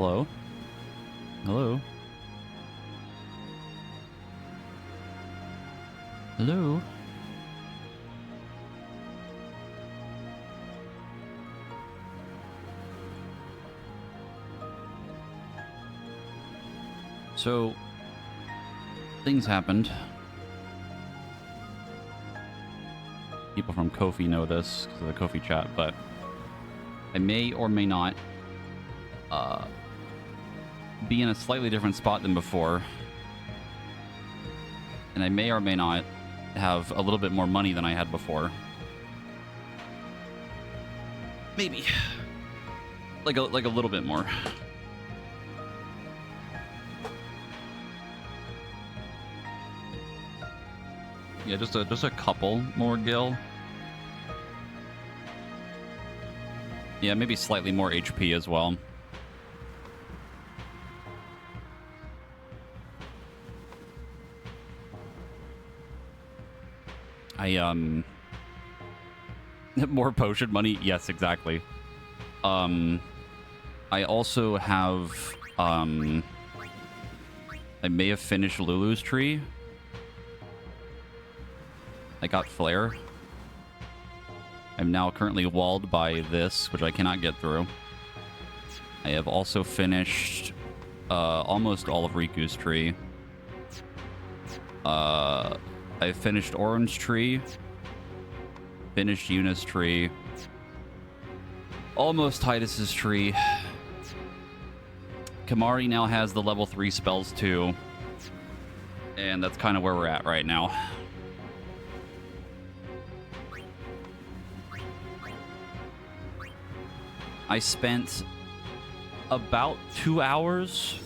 Hello? Hello? Hello? So, things happened. People from Ko-fi know this because of the Ko-fi chat, but I may or may not be in a slightly different spot than before. And I may or may not have a little bit more money than I had before. Maybe. Like a little bit more. Yeah, just a couple more, Gil. Yeah, maybe slightly more HP as well. More potion money? Yes, exactly. I also have, I may have finished Lulu's tree. I got Flare. I'm now currently walled by this, which I cannot get through. I have also finished almost all of Riku's tree. I finished Orange tree. Finished Yuna's tree. Almost Titus's tree. Kimahri now has the level 3 spells too. And that's kind of where we're at right now. I spent about 2 hours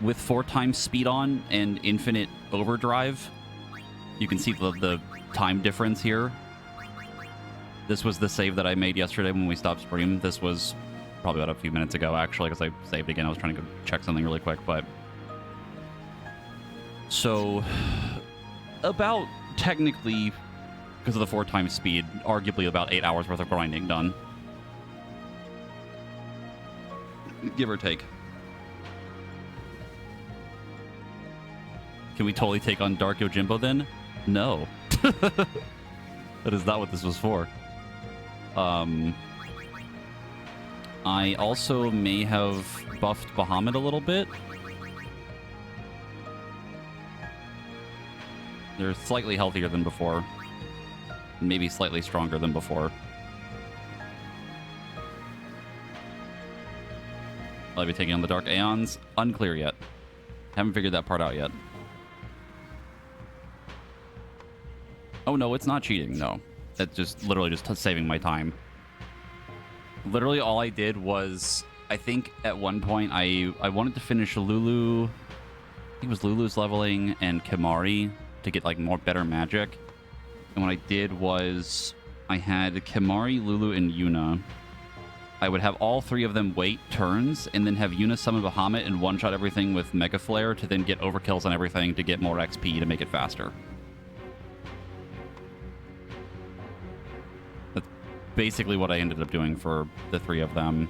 with 4 times speed on and infinite overdrive. You can see the time difference here. This was the save that I made yesterday when we stopped stream. This was probably about a few minutes ago, actually, because I saved again. I was trying to go check something really quick, but... So, about, technically, because of the 4 times speed, arguably about 8 hours worth of grinding done. Give or take. Can we totally take on Dark Yojimbo then? No. That is not what this was for. I also may have buffed Bahamut a little bit. They're slightly healthier than before. Maybe slightly stronger than before. Will I be taking on the Dark Aeons? Unclear yet. Haven't figured that part out yet. Oh no, it's not cheating, no. That's just literally just saving my time. Literally all I did was, I think at one point I wanted to finish Lulu, I think it was Lulu's leveling and Kimahri to get like more better magic. And what I did was I had Kimahri, Lulu, and Yuna. I would have all 3 of them wait turns and then have Yuna summon Bahamut and one-shot everything with Mega Flare to then get overkills on everything to get more XP to make it faster. That's basically what I ended up doing for the 3 of them.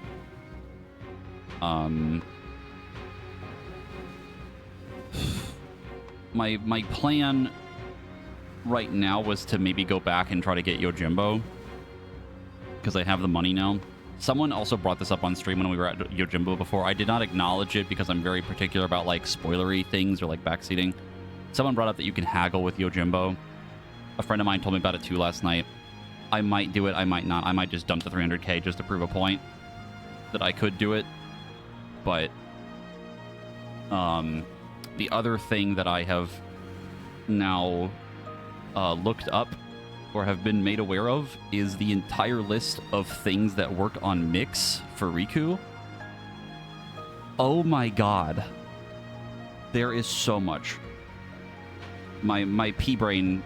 My plan right now was to maybe go back and try to get Yojimbo because I have the money now. Someone also brought this up on stream when we were at Yojimbo before. I did not acknowledge it because I'm very particular about like spoilery things or like backseating. Someone brought up that you can haggle with Yojimbo. A friend of mine told me about it too last night. I might do it, I might not. I might just dump the 300k just to prove a point that I could do it. But the other thing that I have now looked up or have been made aware of is the entire list of things that work on Mix for Riku. Oh my god. There is so much. My pea-brain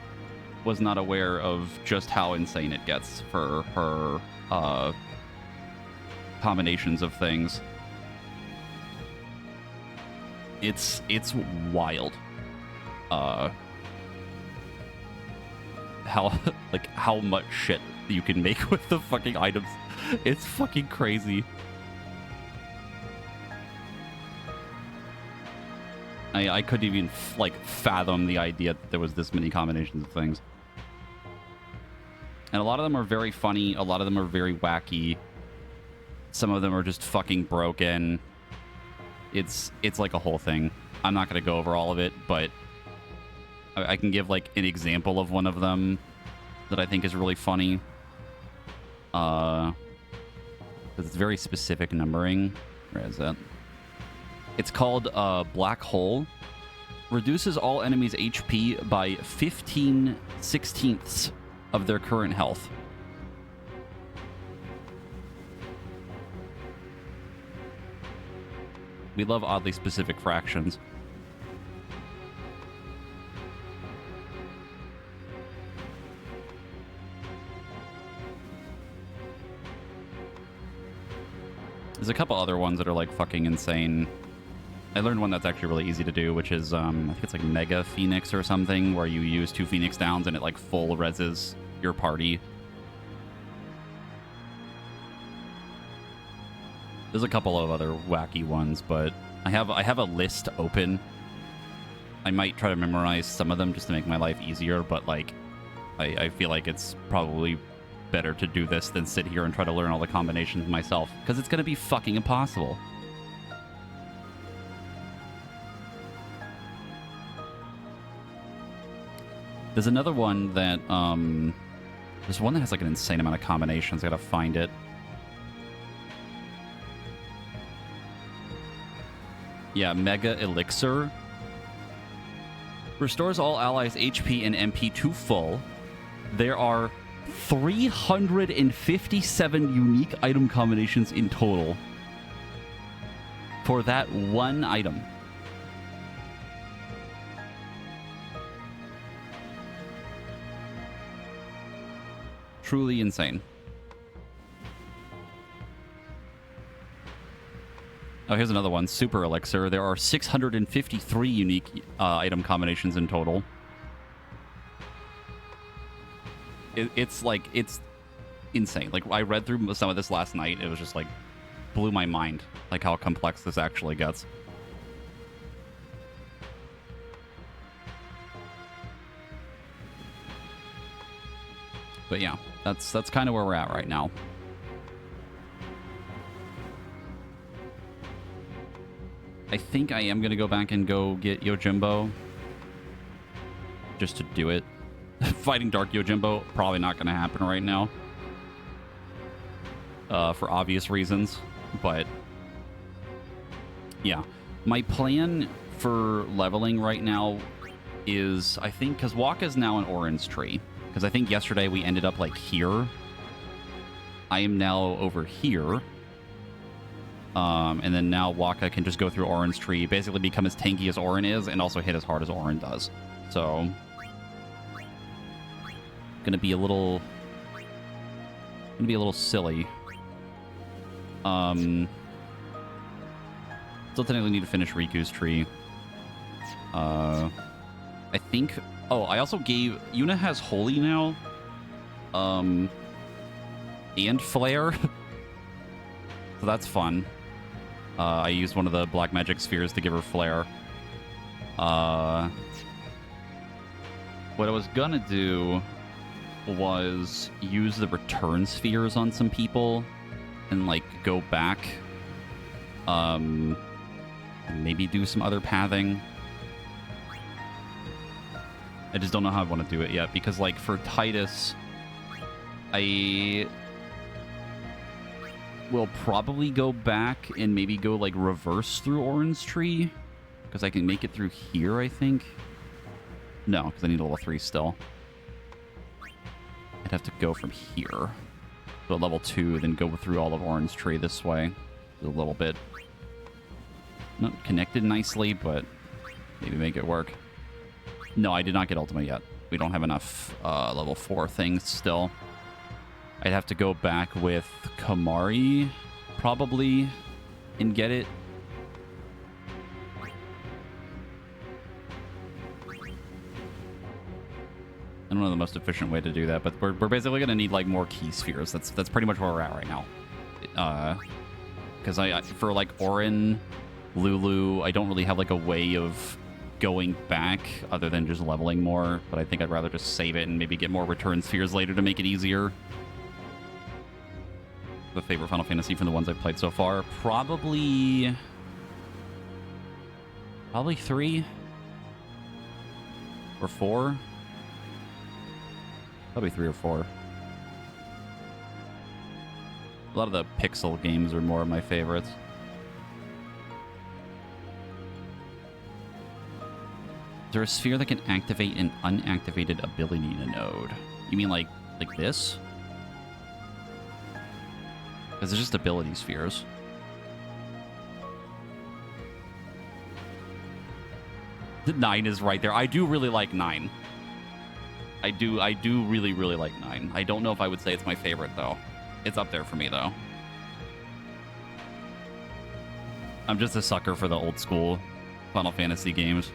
was not aware of just how insane it gets for her combinations of things. It's wild. How much shit you can make with the fucking items. It's fucking crazy. I couldn't even like fathom the idea that there was this many combinations of things. And a lot of them are very funny. A lot of them are very wacky. Some of them are just fucking broken. It's like a whole thing. I'm not going to go over all of it, but I can give like an example of one of them that I think is really funny. It's very specific numbering. Where is that? It's called Black Hole. Reduces all enemies' HP by 15/16 of their current health. We love oddly specific fractions. There's a couple other ones that are like fucking insane. I learned one that's actually really easy to do, which is, I think it's like Mega Phoenix or something, where you use 2 Phoenix Downs and it like full reses your party. There's a couple of other wacky ones, but I have a list open. I might try to memorize some of them just to make my life easier, but like, I feel like it's probably better to do this than sit here and try to learn all the combinations myself, because it's going to be fucking impossible. There's another one that, there's one that has like an insane amount of combinations. I gotta find it. Yeah, Mega Elixir. Restores all allies' HP and MP to full. There are 357 unique item combinations in total for that one item. Truly insane. Oh, here's another one. Super Elixir. There are 653 unique item combinations in total. It's insane. Like, I read through some of this last night. It was just like, blew my mind, like how complex this actually gets. But yeah, that's kind of where we're at right now. I think I am going to go back and go get Yojimbo. Just to do it. Fighting Dark Yojimbo, probably not going to happen right now. For obvious reasons. But yeah. My plan for leveling right now is, I think, because Wakka's now an orange tree. Because I think yesterday we ended up like here. I am now over here. And then now Wakka can just go through Orin's tree, basically become as tanky as Orin is, and also hit as hard as Orin does. So, gonna be a little silly. Still technically need to finish Riku's tree. I think. Oh, I also gave Yuna has Holy now. And Flare. So that's fun. I used one of the black magic spheres to give her Flare. What I was gonna do was use the return spheres on some people and like go back. Maybe do some other pathing. I just don't know how I want to do it yet, because like for Tidus, I will probably go back and maybe go like reverse through Orin's tree, because I can make it through here, I think. No, because I need a level 3 still. I'd have to go from here to a level 2, then go through all of Orin's tree this way a little bit. Not connected nicely, but maybe make it work. No, I did not get Ultima yet. We don't have enough level 4 things still. I'd have to go back with Kamari, probably, and get it. I don't know the most efficient way to do that, but we're basically going to need like more key spheres. That's pretty much where we're at right now. Because I for like Orin, Lulu, I don't really have like a way of going back other than just leveling more, but I think I'd rather just save it and maybe get more return spheres later to make it easier. The favorite Final Fantasy from the ones I've played so far, probably 3 or 4. Probably 3 or 4. A lot of the pixel games are more of my favorites. Is there a sphere that can activate an unactivated ability in a node? You mean like this? Because it's just ability spheres. The 9 is right there. I do really like 9. I do really, really like 9. I don't know if I would say it's my favorite, though. It's up there for me, though. I'm just a sucker for the old school Final Fantasy games.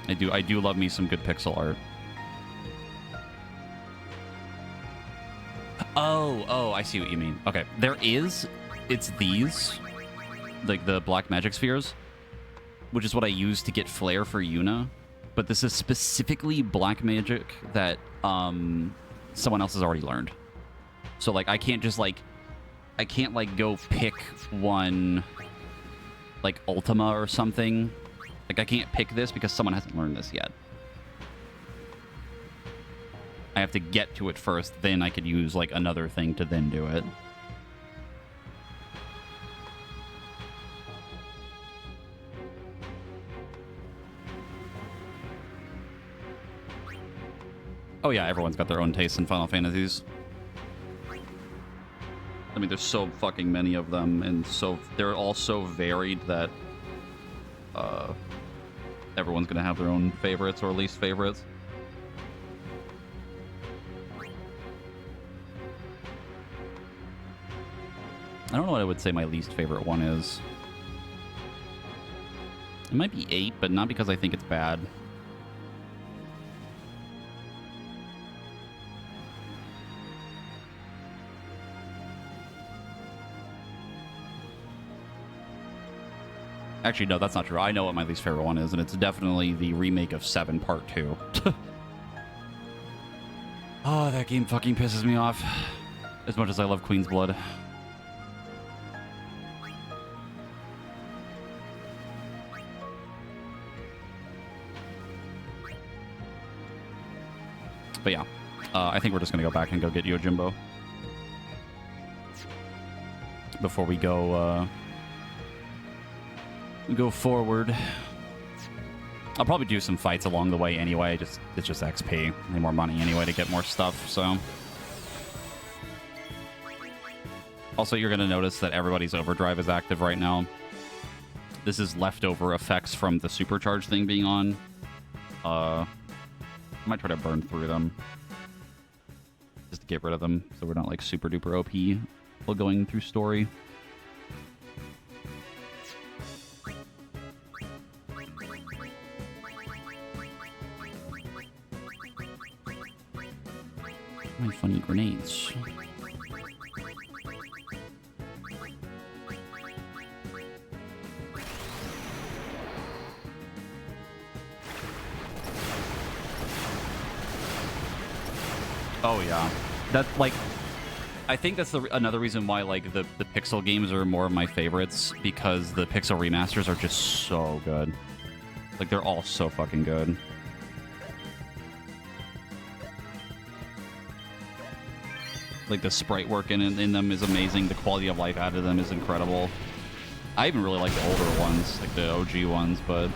I do love me some good pixel art. Oh, I see what you mean. Okay, it's these, like the black magic spheres, which is what I use to get Flare for Yuna. But this is specifically black magic that someone else has already learned. So like I can't go pick one like Ultima or something. Like I can't pick this because someone hasn't learned this yet. I have to get to it first, then I could use like another thing to then do it. Oh yeah, everyone's got their own taste in Final Fantasies. I mean, there's so fucking many of them, and they're all so varied that everyone's gonna have their own favorites or least favorites. I don't know what I would say my least favorite one is. It might be 8, but not because I think it's bad. Actually, no, that's not true. I know what my least favorite one is, and it's definitely the remake of 7 Part 2. Oh, that game fucking pisses me off. As much as I love Queen's Blood. But yeah, I think we're just going to go back and go get Yojimbo. Before we go forward. I'll probably do some fights along the way anyway. It's just XP. I need more money anyway to get more stuff, so. Also, you're going to notice that everybody's overdrive is active right now. This is leftover effects from the supercharge thing being on. I might try to burn through them. Just to get rid of them, so we're not like super duper OP while going through story. My funny grenades. Oh yeah, that's like, I think that's another reason why like the pixel games are more of my favorites, because the pixel remasters are just so good. Like they're all so fucking good. Like the sprite work in them is amazing. The quality of life added to them is incredible. I even really like the older ones, like the OG ones, but.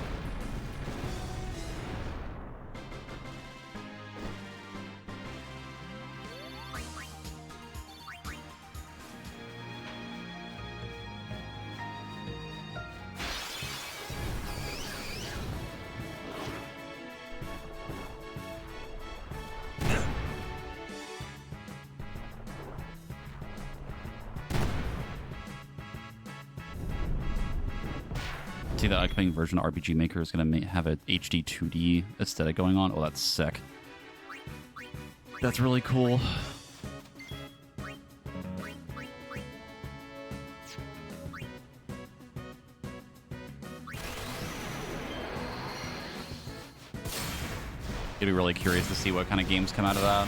See, the upcoming version of RPG Maker is going to have a HD 2D aesthetic going on. Oh, that's sick. That's really cool. It'd be really curious to see what kind of games come out of that.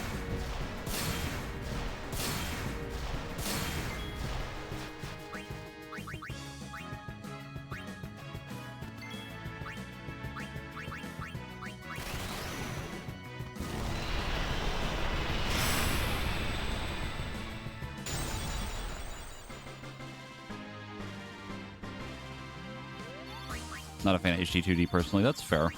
Not a fan of HD2D personally. That's fair.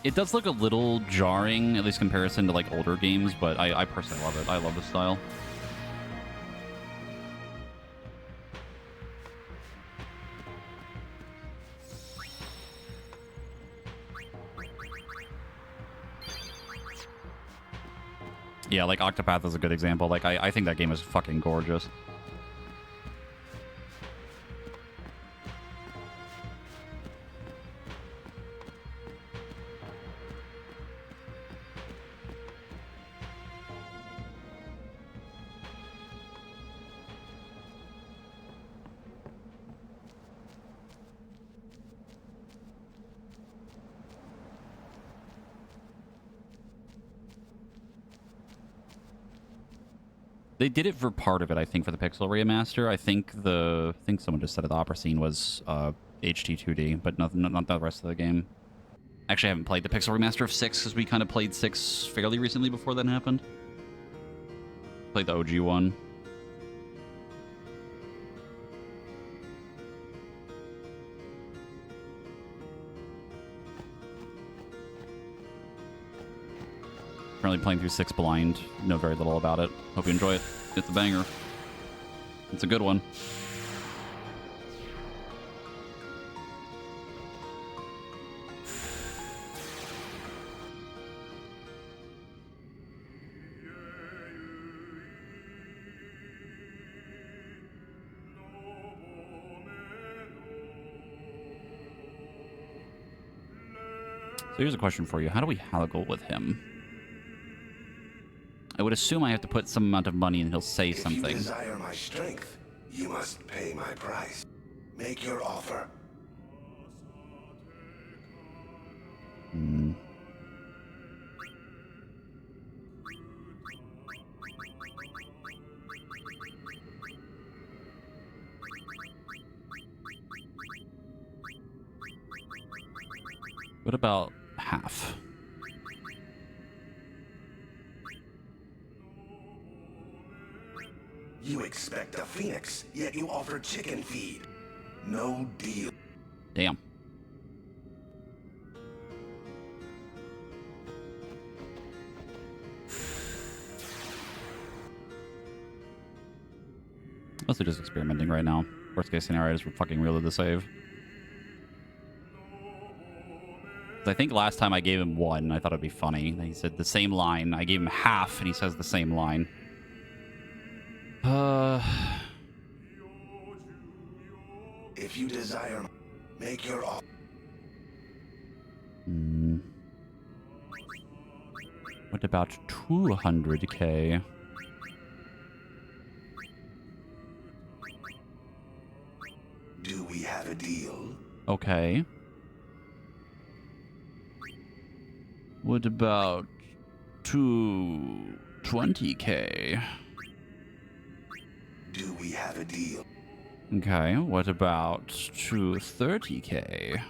It does look a little jarring, at least comparison to like older games, but I personally love it. I love the style. Yeah, like Octopath is a good example. Like I think that game is fucking gorgeous. They did it for part of it, I think, for the Pixel remaster. I think someone just said it, the opera scene was HD2D, but not the rest of the game. Actually, I haven't played the Pixel remaster of 6 because we kind of played 6 fairly recently before that happened. Played the OG one. Currently playing through 6 blind. Know very little about it. Hope you enjoy it. It's a banger. It's a good one. So here's a question for you. How do we haggle with him? I would assume I have to put some amount of money and he'll say something. If you desire my strength, you must pay my price. Make your offer. What about half? You expect a phoenix, yet you offer chicken feed. No deal. Damn. Mostly just experimenting right now. Worst case scenario is we're fucking reload the save. I think last time I gave him 1, I thought it'd be funny. He said the same line. I gave him half, and he says the same line. If you desire, make your offer. What about 200k? Do we have a deal? Okay. What about 220k? Do we have a deal? Okay, what about 230k?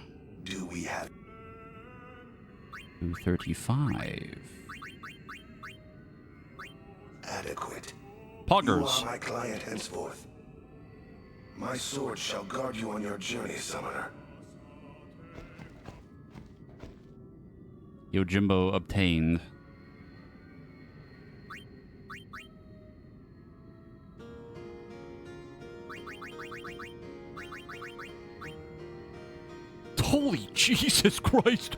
Do we have 235? adequate? Poggers. You are my client henceforth. My sword shall guard you on your journey, summoner. Yojimbo obtained. Holy Jesus Christ!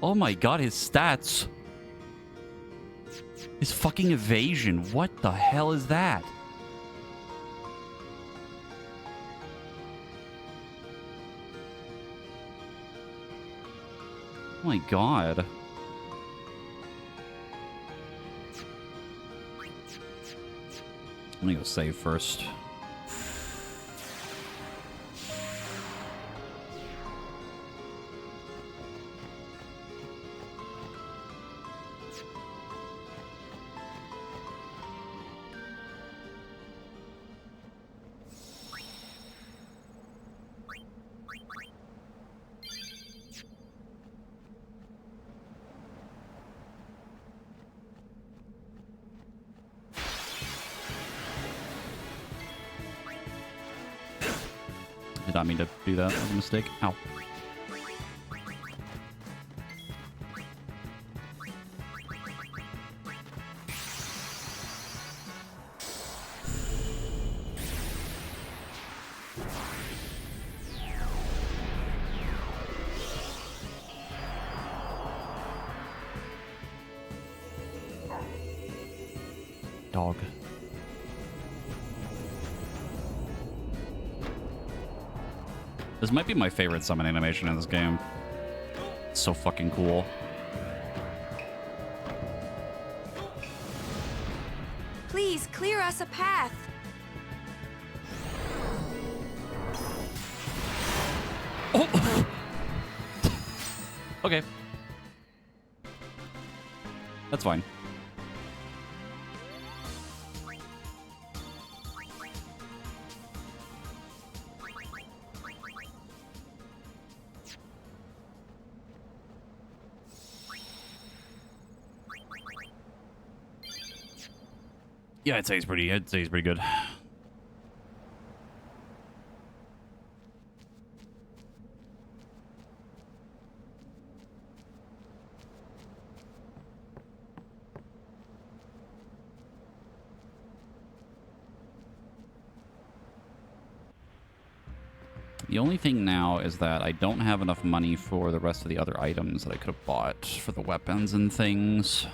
Oh my god, his stats. His fucking evasion. What the hell is that? Oh my god. Let me go save first. not mean to do that. That was a mistake. Ow. Dog. This might be my favorite summon animation in this game. It's so fucking cool. Please clear us a path. Oh. Okay. That's fine. Yeah, I'd say he's pretty good. The only thing now is that I don't have enough money for the rest of the other items that I could have bought for the weapons and things.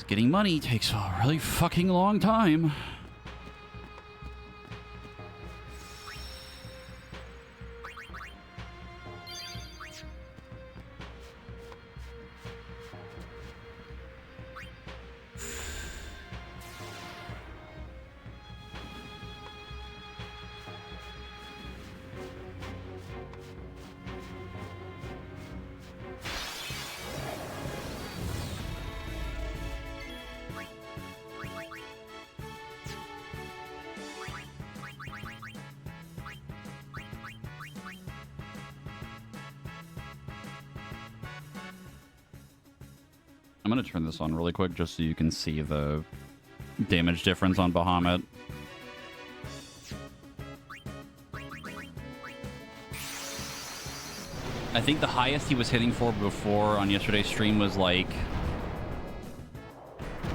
Getting money takes a really fucking long time. I'm going to turn this on really quick just so you can see the damage difference on Bahamut. I think the highest he was hitting for before on yesterday's stream was like,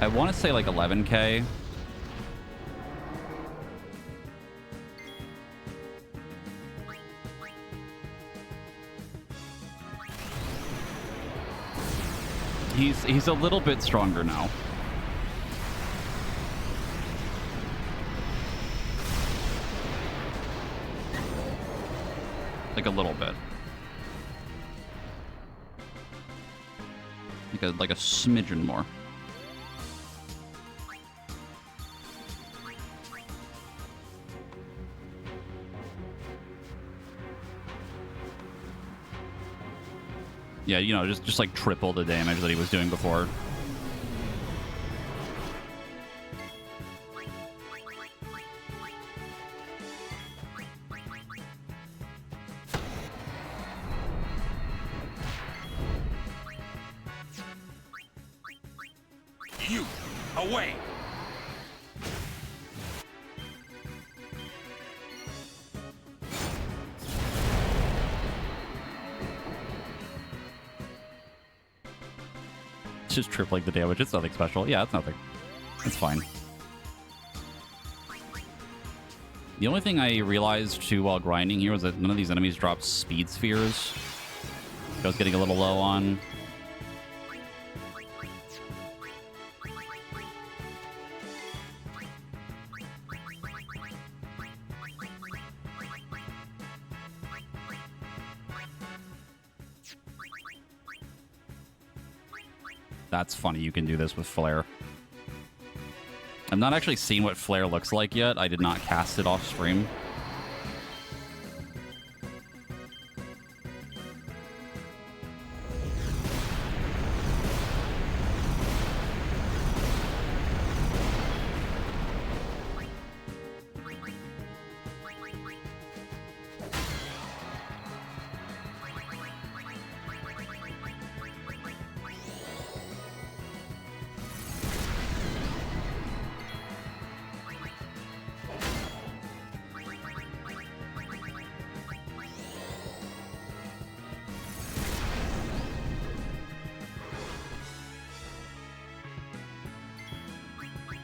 I want to say like 11k. He's a little bit stronger now. Like a little bit. Like a smidgen more. Yeah, you know, just like triple the damage that he was doing before. You, away! Just tripling the damage. It's nothing special. Yeah, it's nothing. It's fine. The only thing I realized too while grinding here was that none of these enemies drop speed spheres, which I was getting a little low on. That's funny, you can do this with Flare. I've not actually seen what Flare looks like yet. I did not cast it off stream.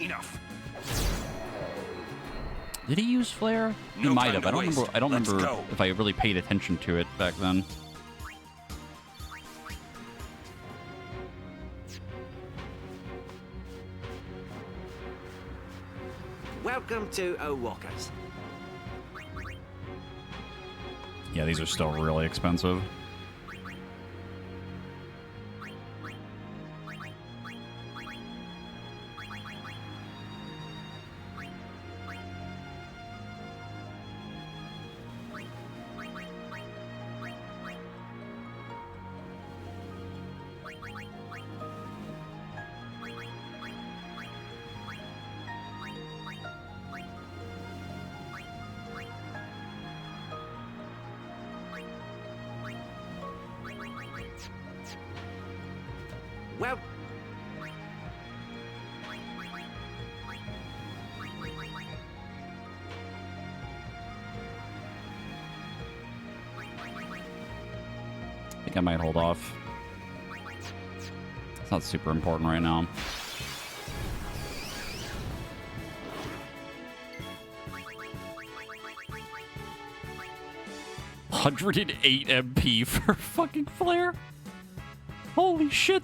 Enough. Did he use flare? He No might time have. to I don't waste. remember. I don't Let's remember go. if I really paid attention to it back then. Welcome to O'Walkers. Yeah, these are still really expensive. Well, I think I might hold off. It's not super important right now. $108 MP for fucking flare. Holy shit.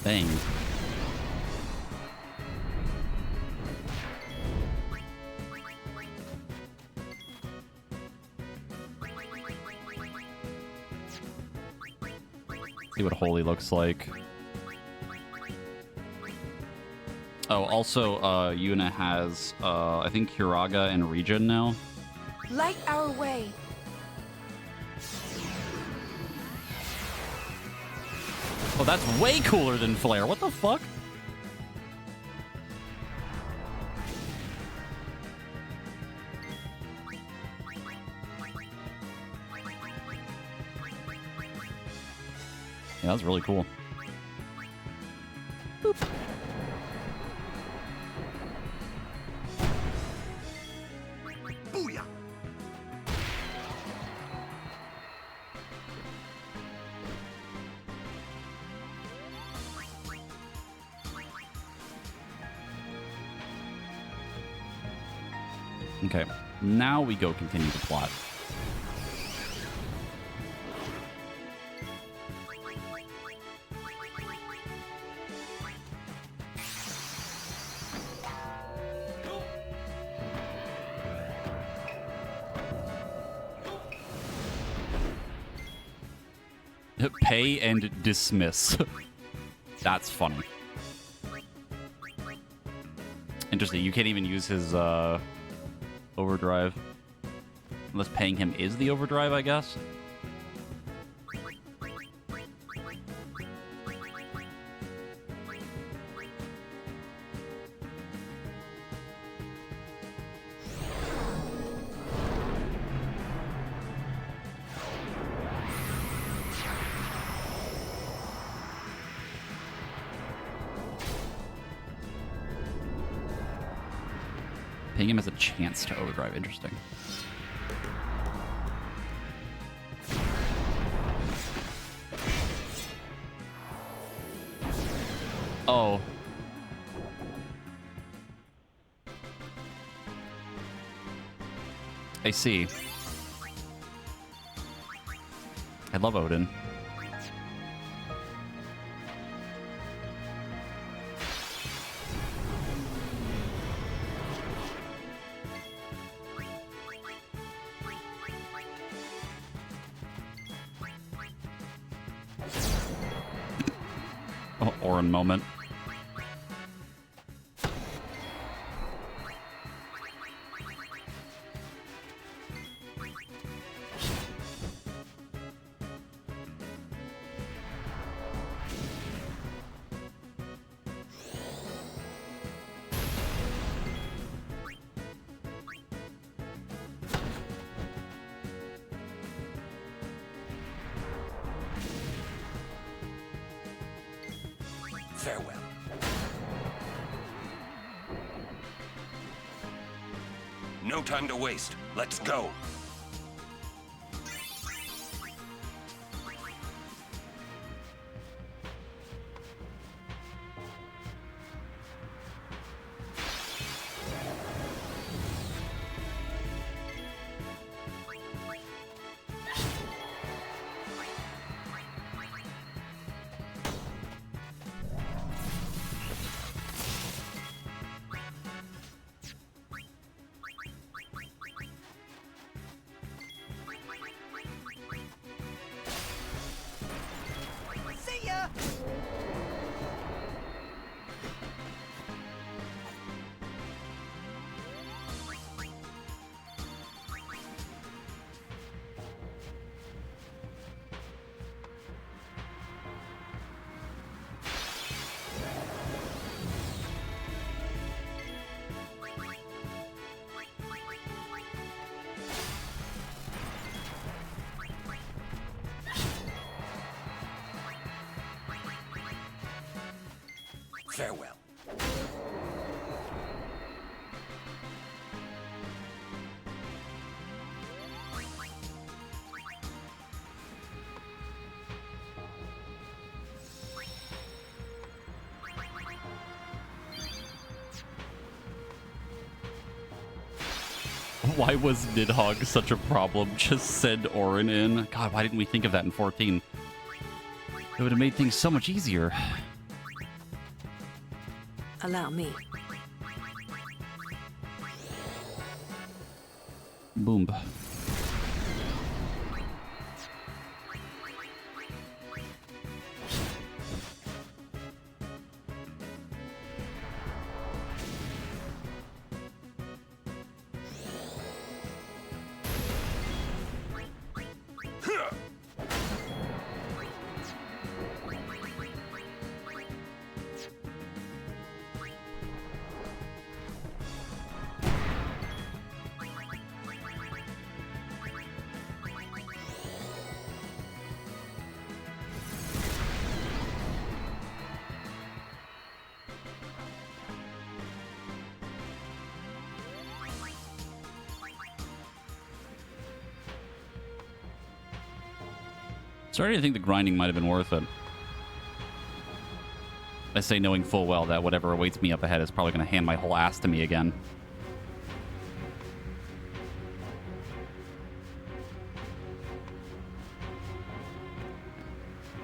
Dang. See what holy looks like. Oh, also, Yuna has, I think, Hiraga and Regen now. Light our way. Oh, that's way cooler than Flare. What the fuck? Yeah, that's really cool. Boop. Booyah! Okay, now we go continue the plot. Pay and dismiss. That's funny. Interesting, you can't even use his overdrive. Unless paying him is the overdrive, I guess. Paying him has a chance to overdrive. Interesting. Oh. I see. I love Odin. Oh, Orin moment. Farewell. No time to waste. Let's go. Farewell. Why was Nidhogg such a problem? Just send Orin in. God, why didn't we think of that in 14? It would have made things so much easier. Allow me. Boom. Starting to think the grinding might have been worth it. I say knowing full well that whatever awaits me up ahead is probably going to hand my whole ass to me again.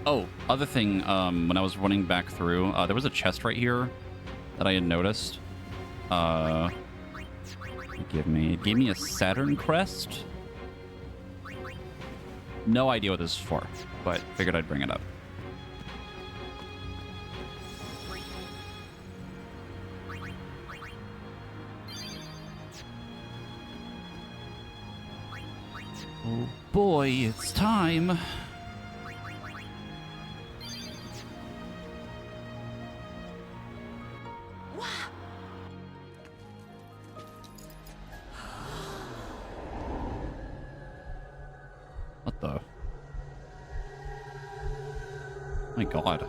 Oh, other thing, when I was running back through, there was a chest right here that I had noticed. It gave me a Saturn crest. No idea what this is for, but figured I'd bring it up. Oh boy, it's time. What the? My God.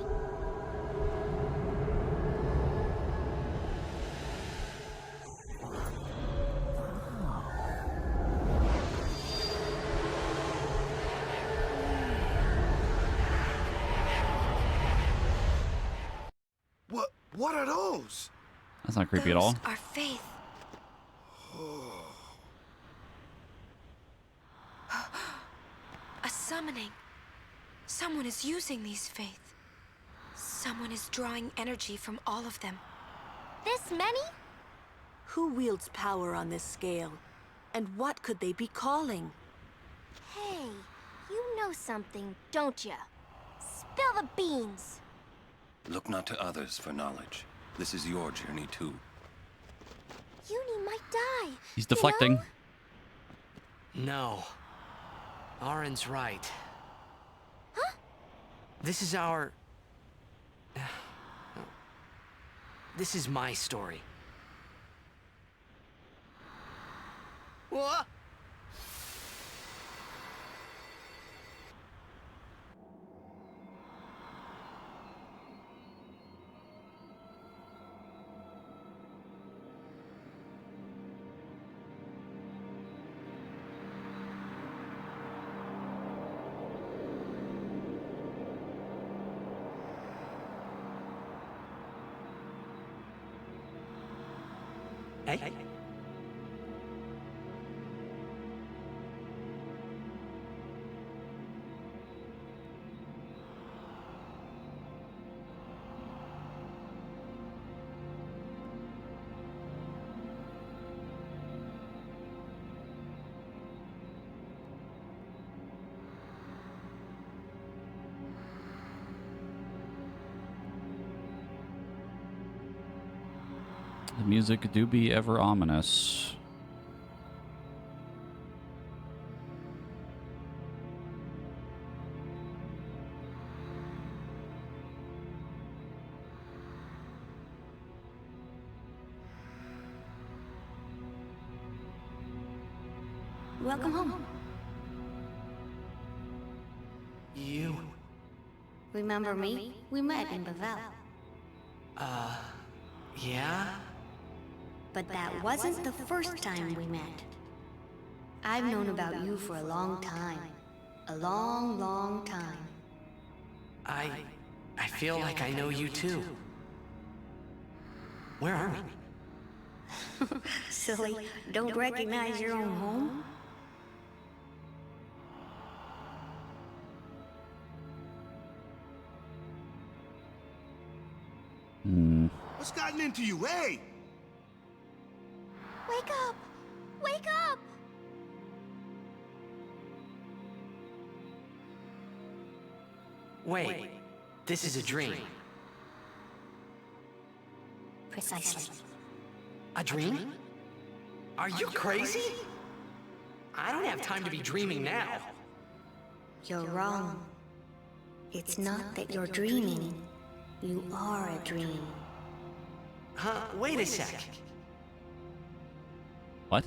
What are those? That's not creepy at all. Those are faith. A summoning. Someone is using these faith. Someone is drawing energy from all of them. This many? Who wields power on this scale? And what could they be calling? Hey, you know something, don't ya? Spill the beans. Look not to others for knowledge. This is your journey too. Uni might die. He's deflecting. No. Arin's right. Huh? This is our... This is my story. What? Hey. The music do be ever ominous. Welcome home. You... Remember me? We met in Bevelle. Yeah? But that wasn't the first time we met. I've known about you for a long time. A long, long time. I feel like I know you too. Where are we? Silly, don't recognize your own home? What's gotten into you? Hey! Wake up! Wake up! Wait, this is a dream. Precisely. A dream? Are you crazy? I don't have time to be dreaming now. You're wrong. It's not that you're dreaming. You are a dream. Huh? Wait a sec. What?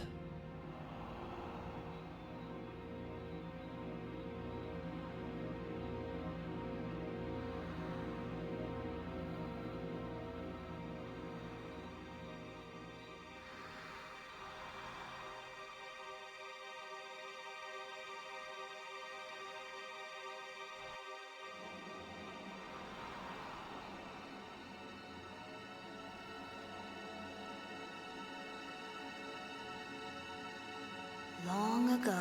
Long ago,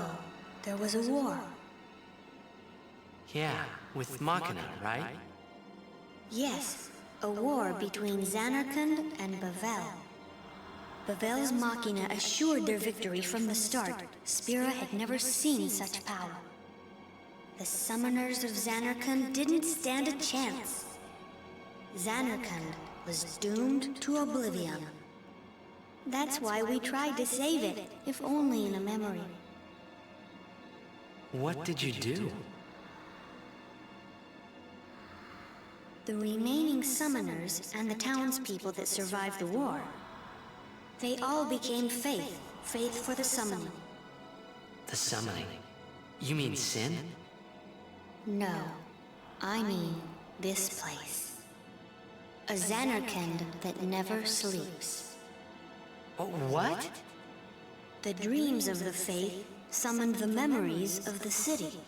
there was a war. Yeah, with Machina, right? Yes, a war between Zanarkand and Bavel. Bavel's Machina assured their victory from the start. Spira had never seen such power. The summoners of Zanarkand didn't stand a chance. Zanarkand was doomed to oblivion. That's why we tried to save it, if only in a memory. What did you do? The remaining summoners and the townspeople that survived the war, they all became faith for the summoning. The summoning. You mean sin? No, I mean this place. A Zanarkand that never sleeps. Oh, what? The dreams of the faith summoned the memories of the city.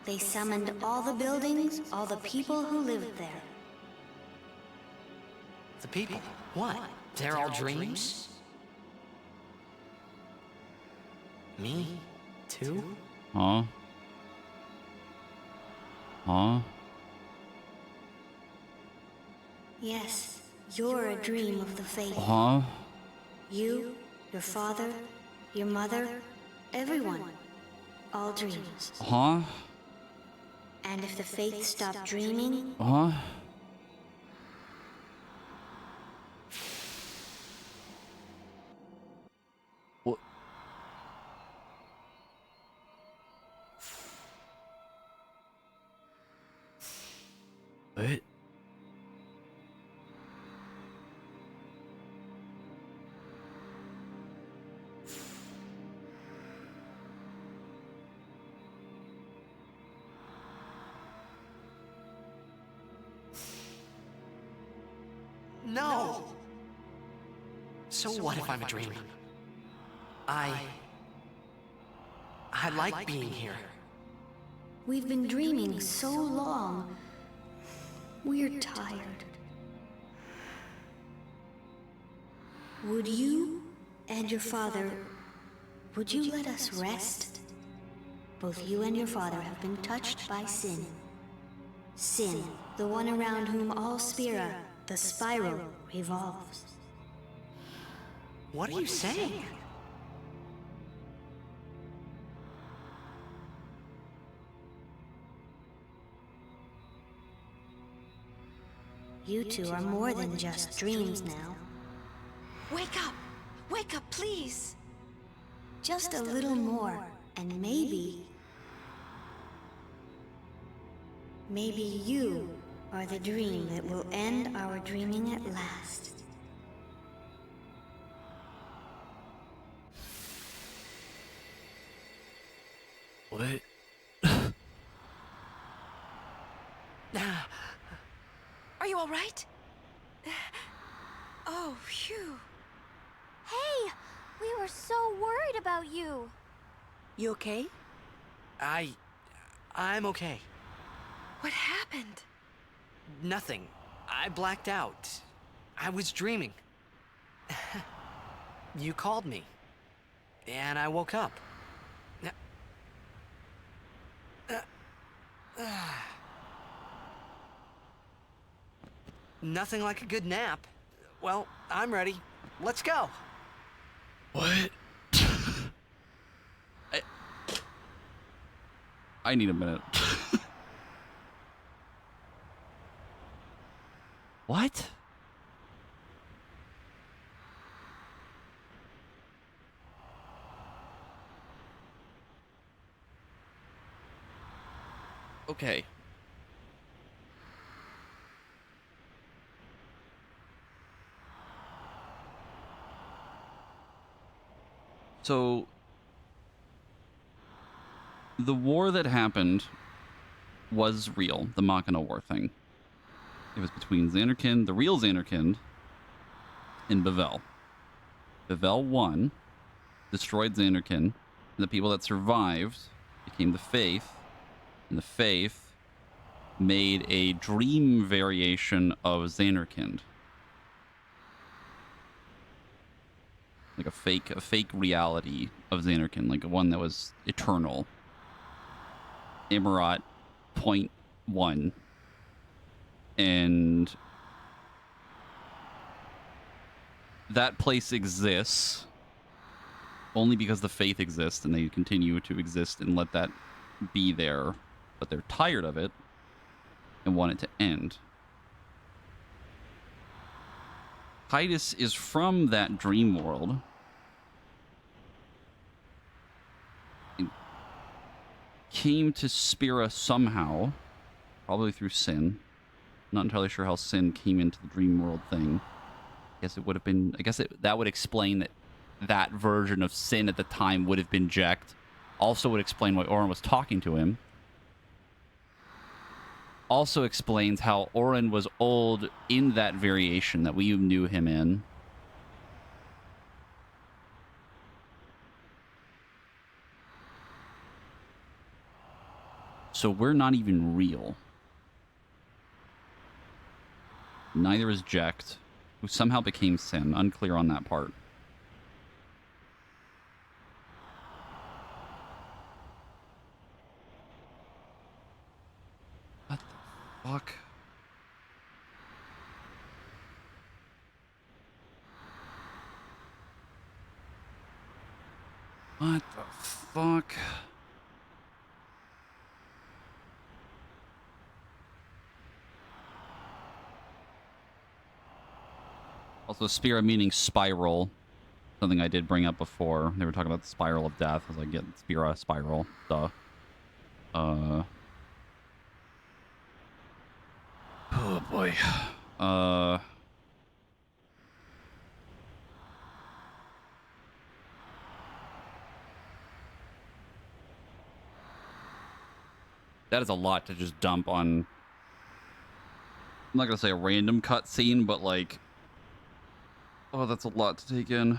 They summoned all the buildings, all the people who lived there. The people? What? They're all dreams? Me? Too? Huh? Huh? Yes, you're a dream of the faith. Huh? You, your father, your mother, everyone. All dreams. Huh? And if the faith stopped dreaming, Huh? What? What? No! So what if I'm a dreamer? I like being here. we've been dreaming so long. We're tired. Would you and your father, would you let us rest? Both you and your father have been touched by sin. Sin, the one around whom all Spira, the spiral, revolves. What are you saying? You two are more than just dreams now. Wake up! Wake up, please! Just a little more, and maybe you are the dream that will end our dreaming at last. What? Are you all right? Oh, phew. Hey! We were so worried about you. You okay? I'm okay. What happened? Nothing. I blacked out. I was dreaming. You called me. And I woke up. Nothing like a good nap. Well, I'm ready. Let's go. What? I need a minute. What? Okay. So, the war that happened was real, the Machina War thing. It was between Xanarkand, the real Xanarkand, and Bavel. Bavel won, destroyed Xanarkand, and the people that survived became the Faith, and the Faith made a dream variation of Xanarkand. Like a fake reality of Xanarkand, like one that was eternal. Amarat .1. And that place exists only because the Faith exists, and they continue to exist and let that be there. But they're tired of it and want it to end. Titus is from that dream world. It came to Spira somehow, probably through Sin. Not entirely sure how Sin came into the dream world thing. I guess it would have been. I guess that would explain that that version of Sin at the time would have been Jecht. Also would explain why Auron was talking to him. Also explains how Auron was old in that variation that we knew him in. So we're not even real. Neither is Jecht, who somehow became Sin. Unclear on that part. What the fuck? What the fuck? Also, Spira meaning spiral. Something I did bring up before. They were talking about the spiral of death. I was like, yeah, Spira, spiral. Duh. Oh, boy. That is a lot to just dump on... I'm not going to say a random cutscene, but like... Oh, that's a lot to take in.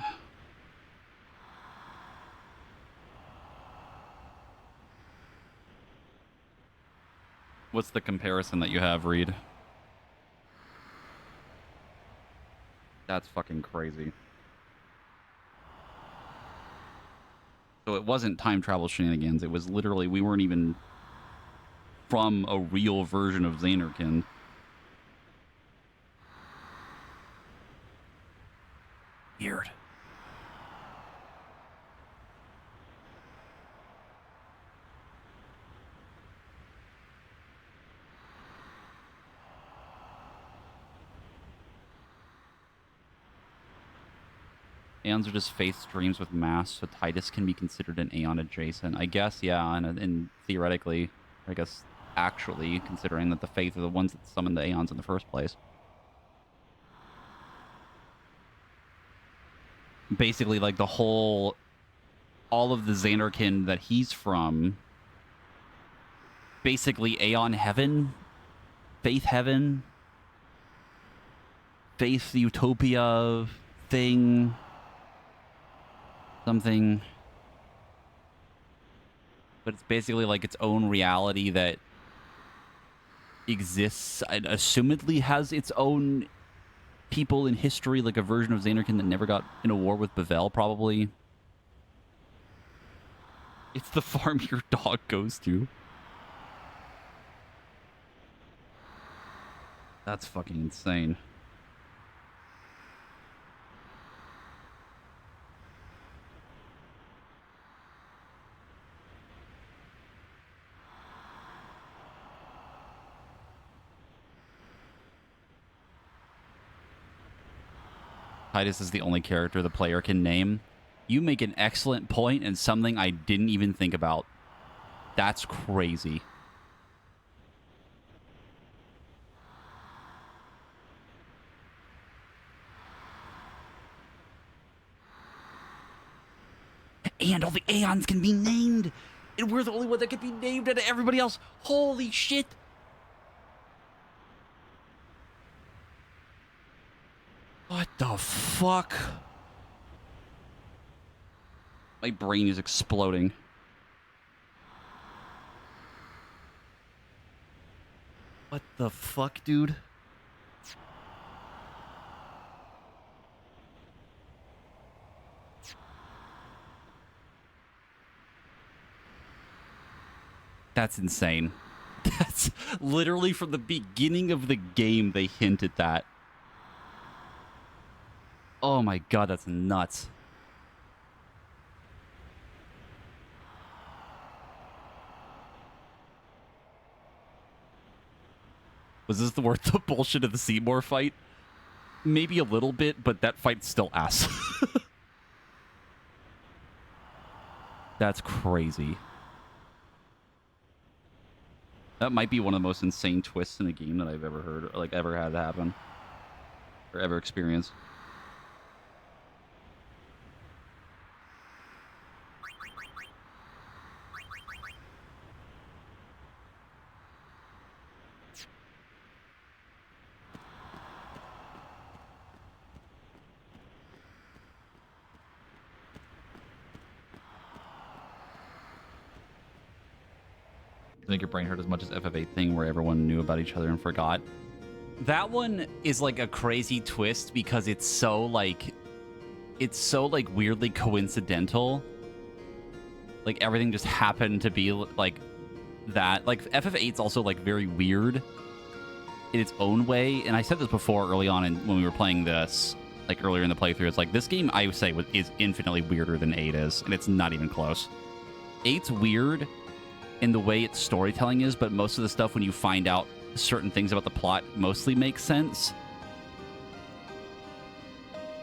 What's the comparison that you have, Reed? That's fucking crazy. So it wasn't time travel shenanigans. It was literally, we weren't even from a real version of Xanarkand. Weird. Aeons are just Faith streams with mass, so Titus can be considered an Aeon adjacent. I guess, yeah, and theoretically, I guess actually, considering that the Faith are the ones that summoned the Aeons in the first place. Basically, like, the whole... all of the Xanarkand that he's from... basically Aeon Heaven? Faith Heaven? Faith Utopia thing. Something. But it's basically like its own reality that exists and assumedly has its own people in history, like a version of Zanarkand that never got in a war with Bavel, probably. It's the farm your dog goes to. That's fucking insane. Titus is the only character the player can name. You make an excellent point and something I didn't even think about. That's crazy. And all the Aeons can be named. And we're the only one that can be named out of everybody else. Holy shit. What the fuck? My brain is exploding. What the fuck, dude? That's insane. That's literally from the beginning of the game they hint at that. Oh my god, that's nuts. Was this worth the bullshit of the Seymour fight? Maybe a little bit, but that fight's still ass. That's crazy. That might be one of the most insane twists in a game that I've ever heard, or like ever had happen, or ever experienced. Make your brain hurt as much as FF8 thing where everyone knew about each other and forgot. That one is like a crazy twist because it's so like weirdly coincidental. Like everything just happened to be like that. Like FF8's also like very weird in its own way. And I said this before early on when we were playing this, like earlier in the playthrough, it's like this game I would say is infinitely weirder than 8 is, and it's not even close. 8's weird in the way its storytelling is, but most of the stuff when you find out certain things about the plot mostly makes sense.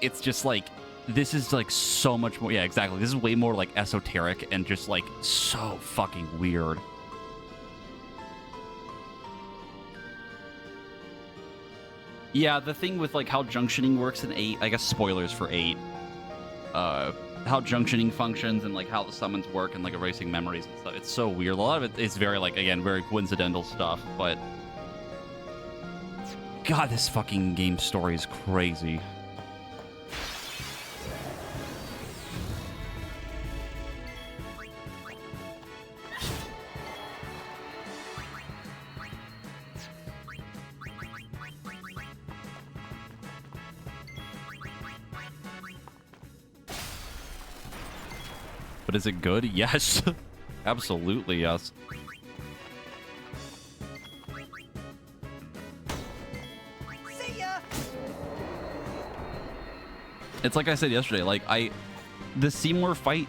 It's just like, this is like so much more, yeah, exactly. This is way more like esoteric and just like so fucking weird. Yeah, the thing with like how junctioning works in 8, I guess spoilers for 8, how junctioning functions and like how the summons work and like erasing memories and stuff. It's so weird. A lot of it is very like, again, very coincidental stuff, but God, this fucking game story is crazy. But is it good? Yes. Absolutely, yes. See ya! It's like I said yesterday, like the Seymour fight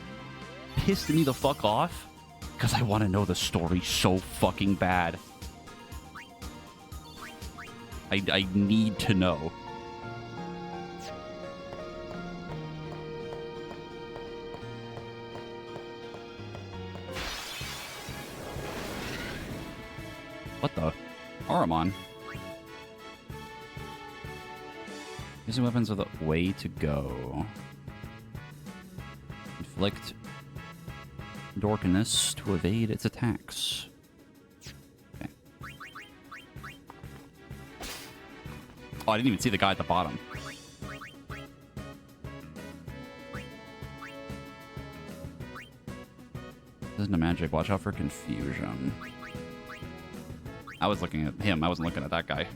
pissed me the fuck off because I want to know the story so fucking bad. I need to know. What the? Ahriman. Using weapons are the way to go. Inflict Dorkiness to evade its attacks. Okay. Oh, I didn't even see the guy at the bottom. Isn't a magic. Watch out for confusion. I was looking at him. I wasn't looking at that guy.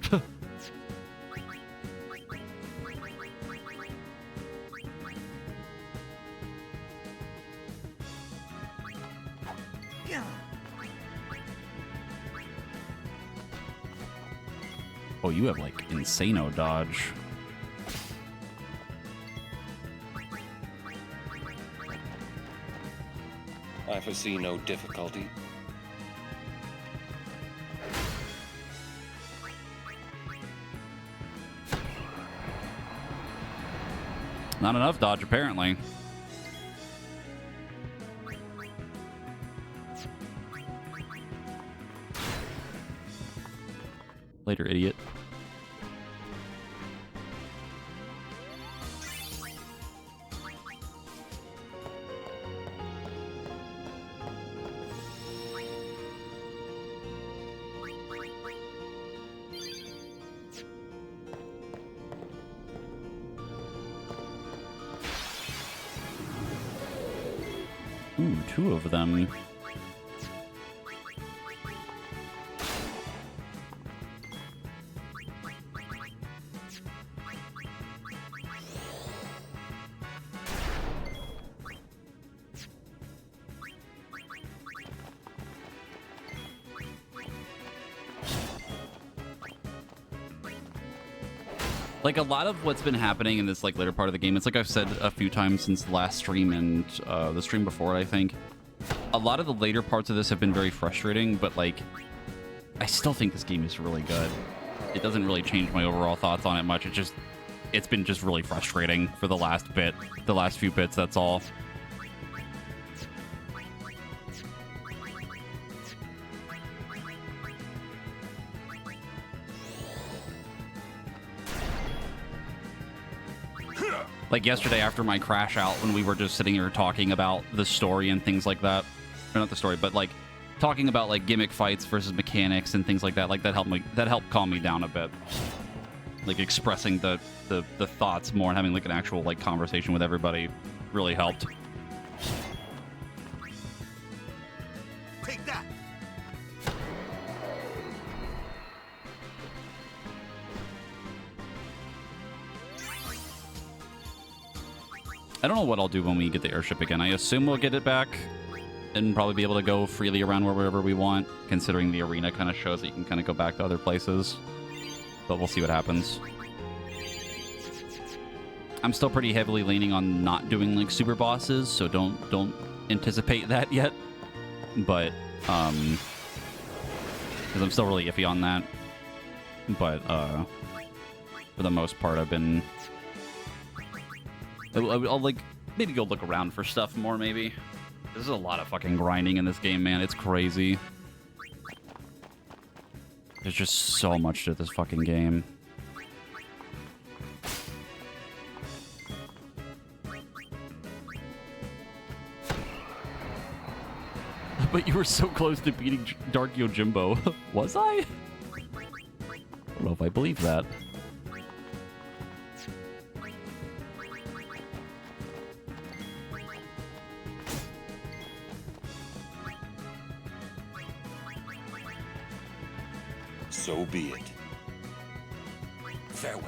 Oh, you have like insano dodge. I foresee no difficulty. Not enough dodge, apparently. Later, idiot. Ooh, 2 of them. Like, a lot of what's been happening in this, like, later part of the game, it's like I've said a few times since the last stream and the stream before it, I think. A lot of the later parts of this have been very frustrating, but, like, I still think this game is really good. It doesn't really change my overall thoughts on it much. It's been just really frustrating for the last bit, the last few bits, that's all. Like yesterday after my crash out, when we were just sitting here talking about the story and things like that. Or not the story, but like talking about like gimmick fights versus mechanics and things like that. Like that helped calm me down a bit. Like expressing the thoughts more and having like an actual like conversation with everybody really helped. Take that. I don't know what I'll do when we get the airship again. I assume we'll get it back and probably be able to go freely around wherever we want, considering the arena kind of shows that you can kind of go back to other places. But we'll see what happens. I'm still pretty heavily leaning on not doing like super bosses, so don't anticipate that yet. But because I'm still really iffy on that. But for the most part, I've been. I'll like maybe go look around for stuff more. Maybe there's a lot of fucking grinding in this game, man. It's crazy. There's just so much to this fucking game. But you were so close to beating Dark Yojimbo. Was I? I don't know if I believe that. So be it. Farewell.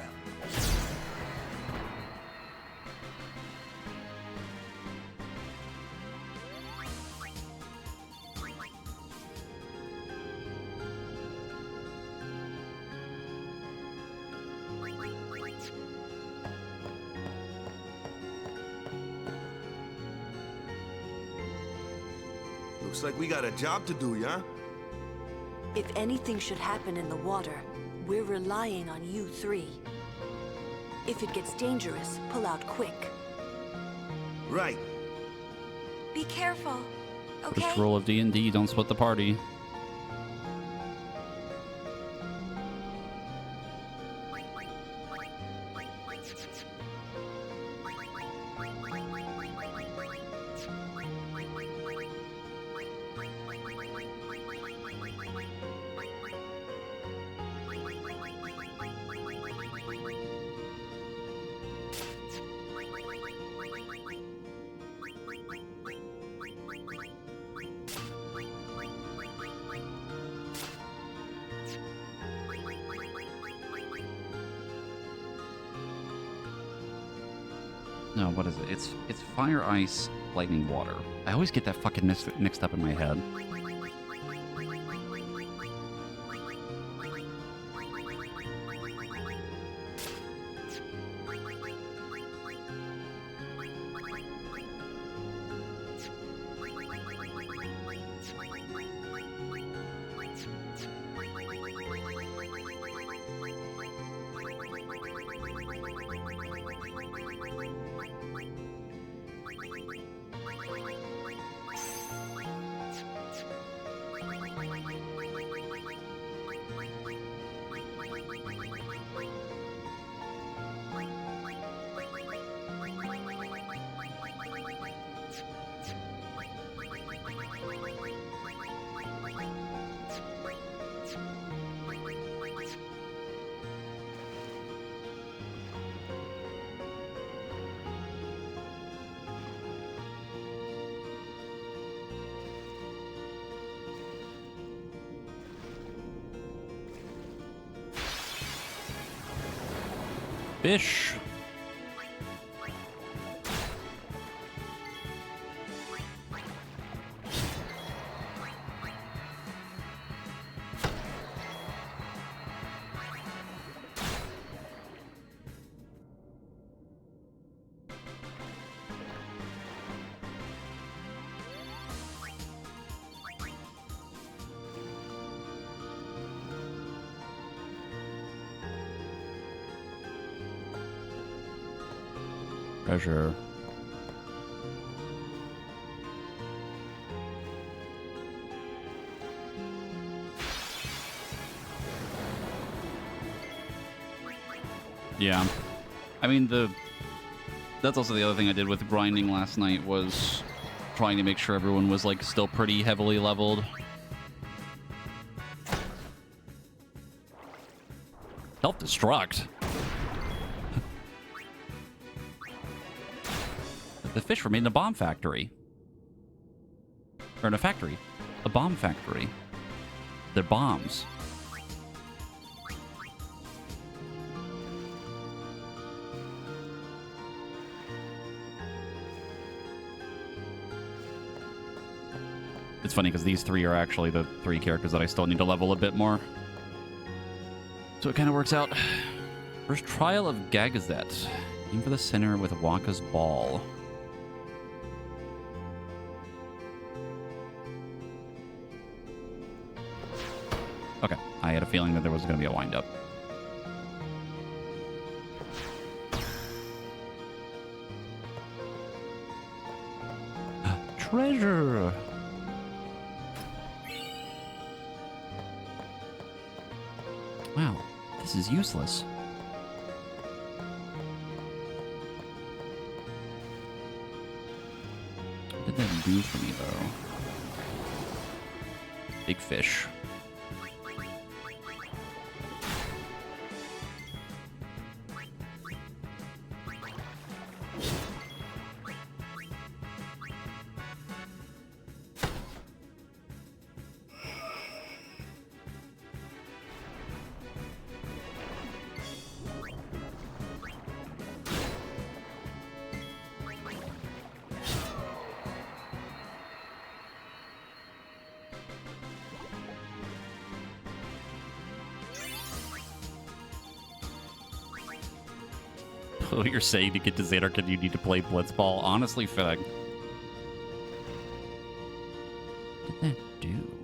Looks like we got a job to do, yeah? If anything should happen in the water, we're relying on you three. If it gets dangerous, pull out quick. Right. Be careful, okay? First rule of D&D, don't split the party. No, what is it? It's fire, ice, lightning, water. I always get that fucking mixed up in my head. Fish. Treasure. Yeah. I mean, that's also the other thing I did with grinding last night was trying to make sure everyone was, like, still pretty heavily leveled. Self-destruct? The fish were made in a bomb factory. Or in a factory. A bomb factory. They're bombs. It's funny because these three are actually the three characters that I still need to level a bit more. So it kind of works out. First trial of Gagazet. Aim for the center with Waka's ball. Okay, I had a feeling that there was going to be a wind-up. Treasure! Wow, this is useless. What did that do for me, though? Big fish. Oh, you're saying to get to Xanarkand you need to play Blitzball? Honestly, Feg. What did that do?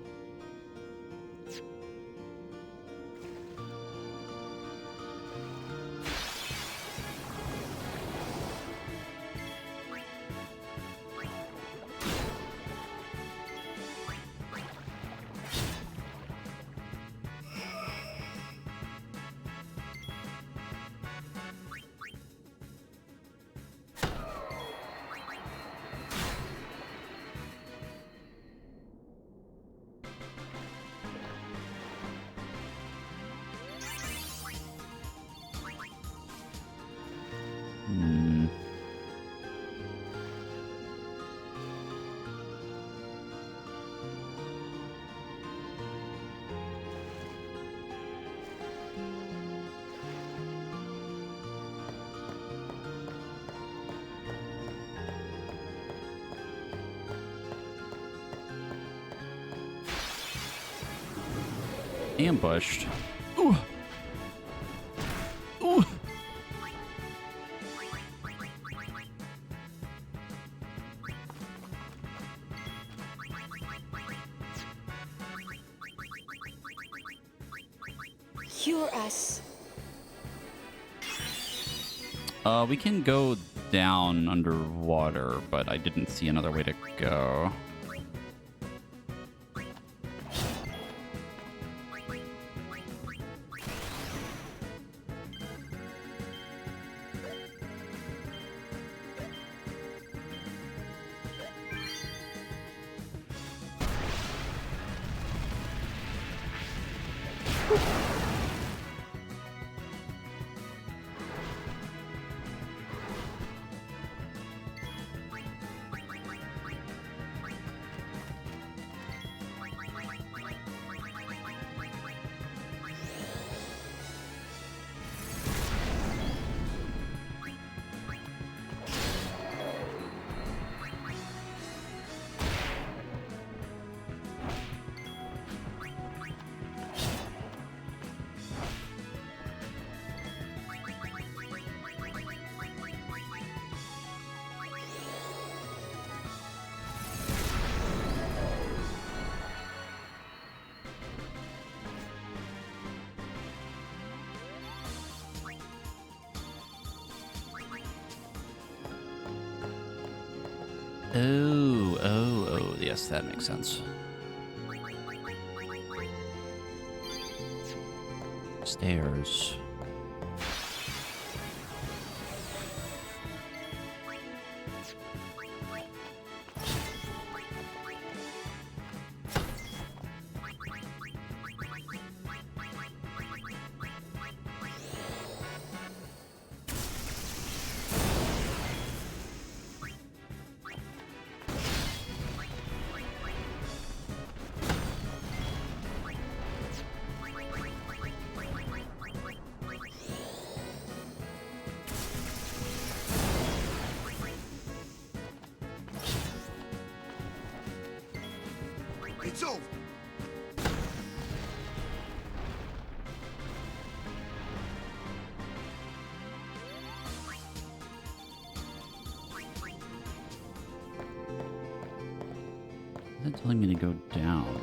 Ambushed. Ooh. Ooh. Cure us. We can go down underwater, but I didn't see another way to go. Oh, yes, that makes sense. Stairs. It's over. Is it telling me to go down?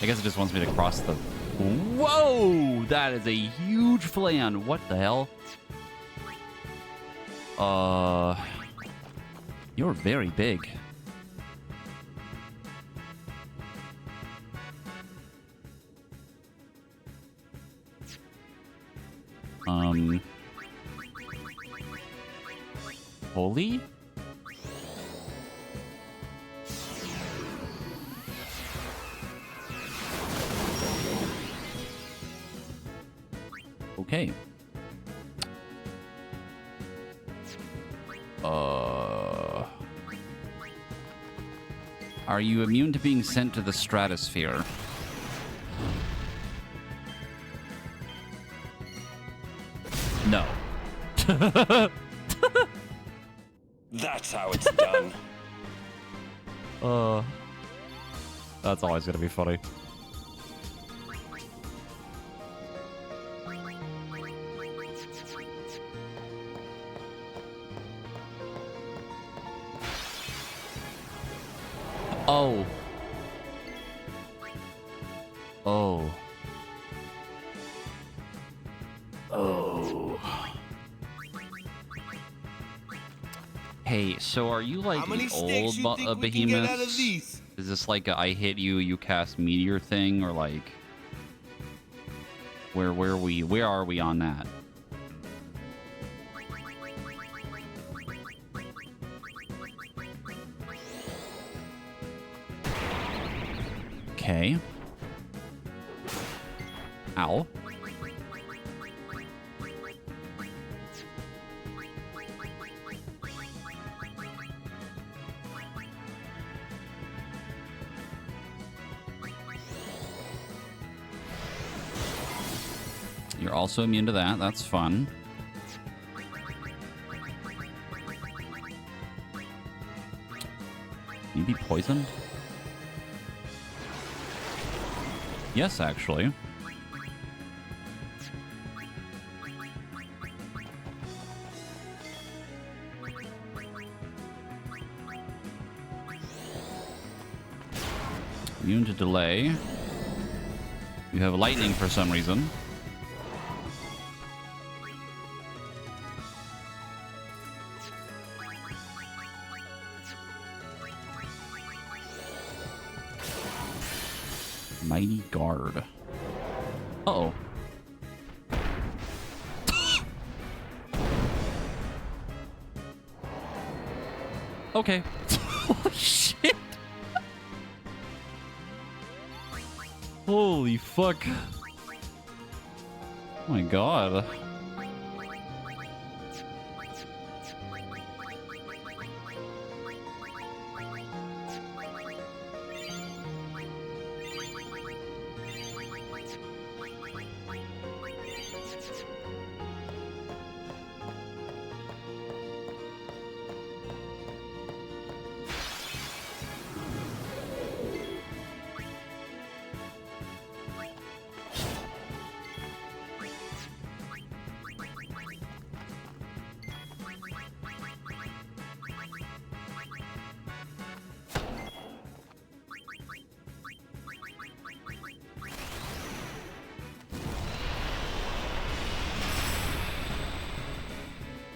I guess it just wants me to cross the... Whoa! That is a huge flan. What the hell? You're very big. Holy? Okay. Are you immune to being sent to the stratosphere? No. That's how it's done. That's always gonna be funny. Oh. Oh. Oh. Hey, so are you like the old behemoths? Is this like a I hit you, you cast meteor thing, or like where are we on that? Okay. Ow. You're also immune to that. That's fun. Can you be poisoned? Yes, actually. Immune to delay. You have lightning for some reason. Mighty Guard. Uh-oh. Okay. Holy shit. Holy fuck. Oh my god.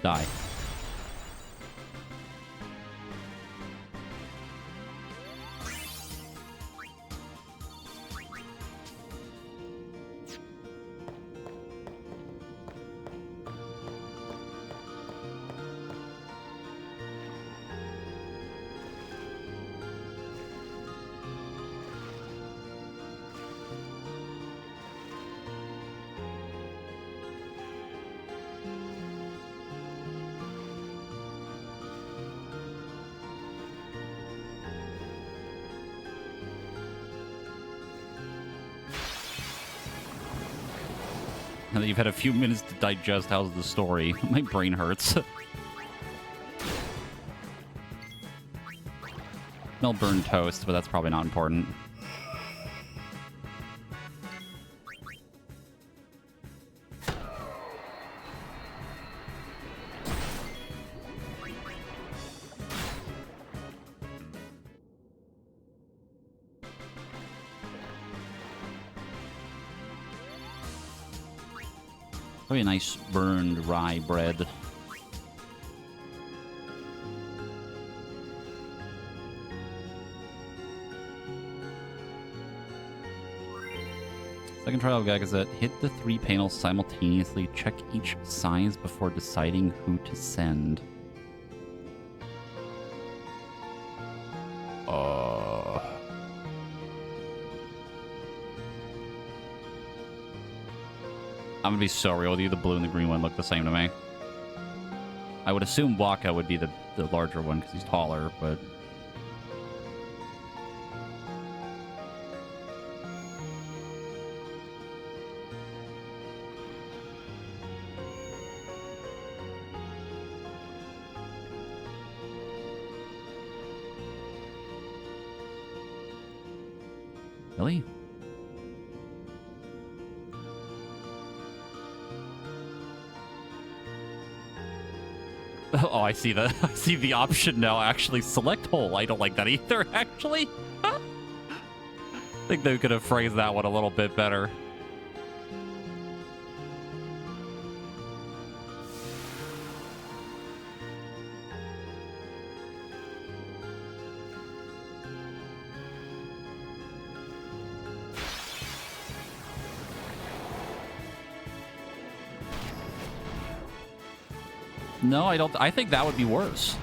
Die. Now that you've had a few minutes to digest how's the story, my brain hurts. Smell burned toast, but that's probably not important. Very nice burned rye bread. Second trial of Gag is that hit the 3 panels simultaneously, check each size before deciding who to send. I'm gonna be so real with you, the blue and the green one look the same to me. I would assume Waka would be the larger one because he's taller, but... Really? Oh, I see the option now. Actually, select hole. I don't like that either. Actually, I think they could have phrased that one a little bit better. No, I don't. I think that would be worse.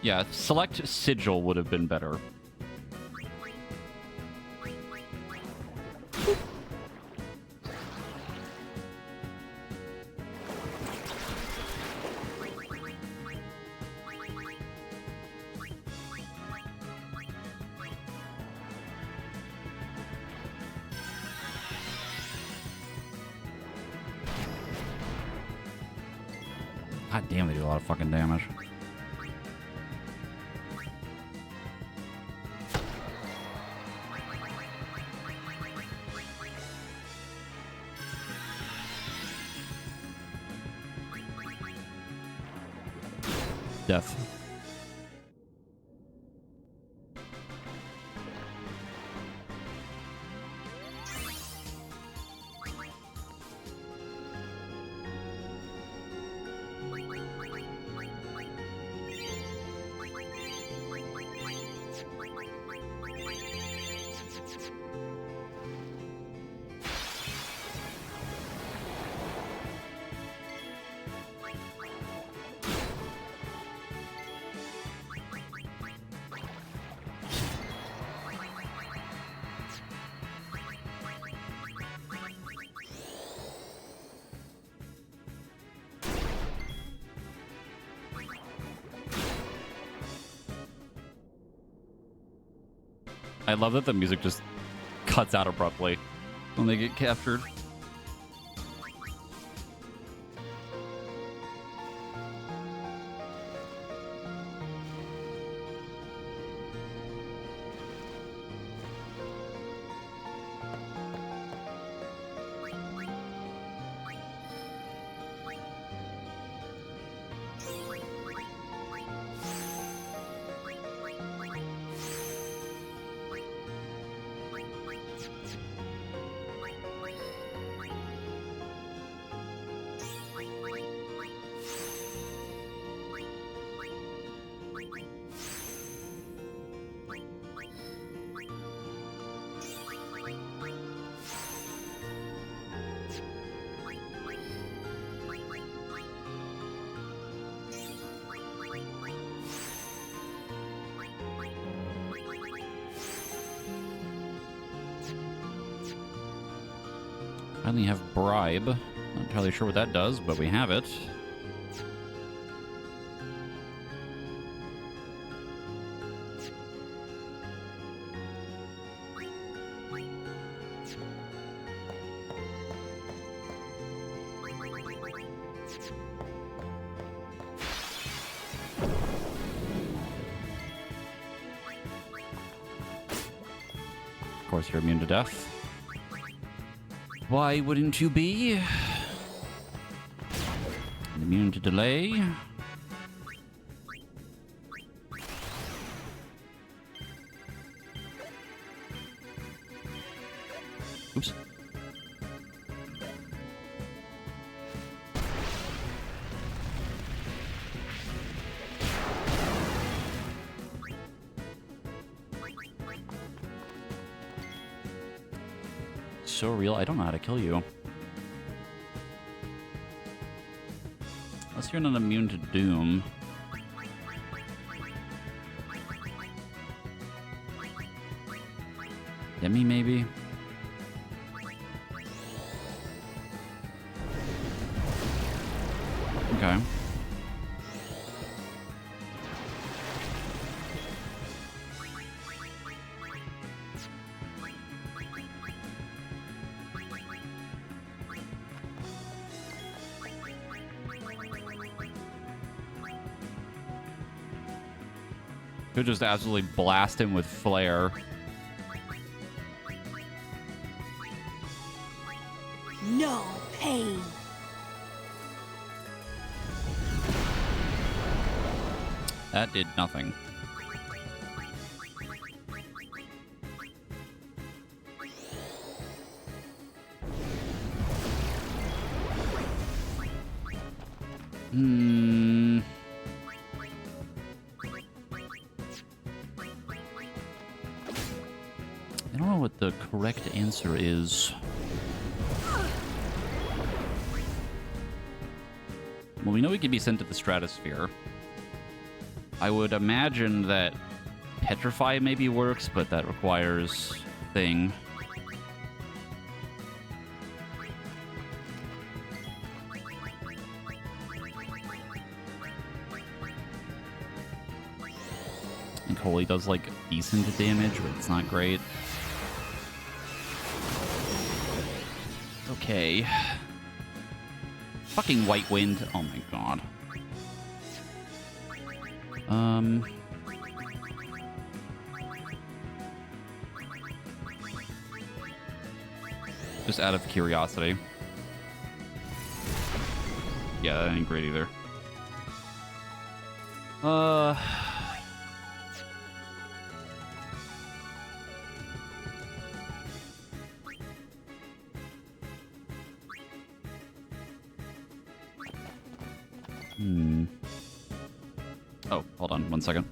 Yeah, select sigil would have been better. God damn, they do a lot of fucking damage. Death. I love that the music just cuts out abruptly when they get captured. Finally have bribe. Not entirely sure what that does, but we have it. Of course, you're immune to death. Why wouldn't you be? Immune to delay. Oops. So real, I don't know how to kill you. Unless you're not immune to doom. Demi, maybe? Okay. Could just absolutely blast him with flare. No pain. That did nothing. I don't know what the correct answer is. Well, we know we can be sent to the stratosphere. I would imagine that Petrify maybe works, but that requires thing. And Holy does like decent damage, but it's not great. Okay. Fucking White Wind. Oh my god. Just out of curiosity. Yeah, that ain't great either. Oh, hold on 1 second.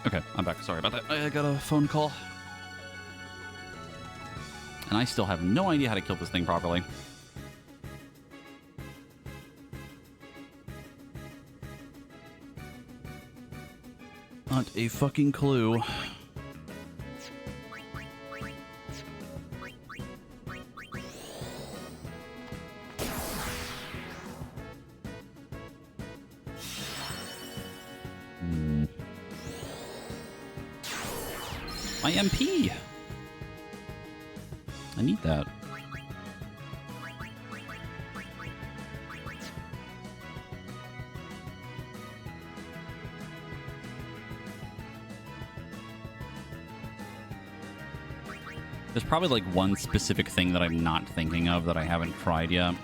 Okay, I'm back. Sorry about that. I got a phone call. And I still have no idea how to kill this thing properly. Not a fucking clue. My MP! I need that. There's probably like one specific thing that I'm not thinking of that I haven't tried yet.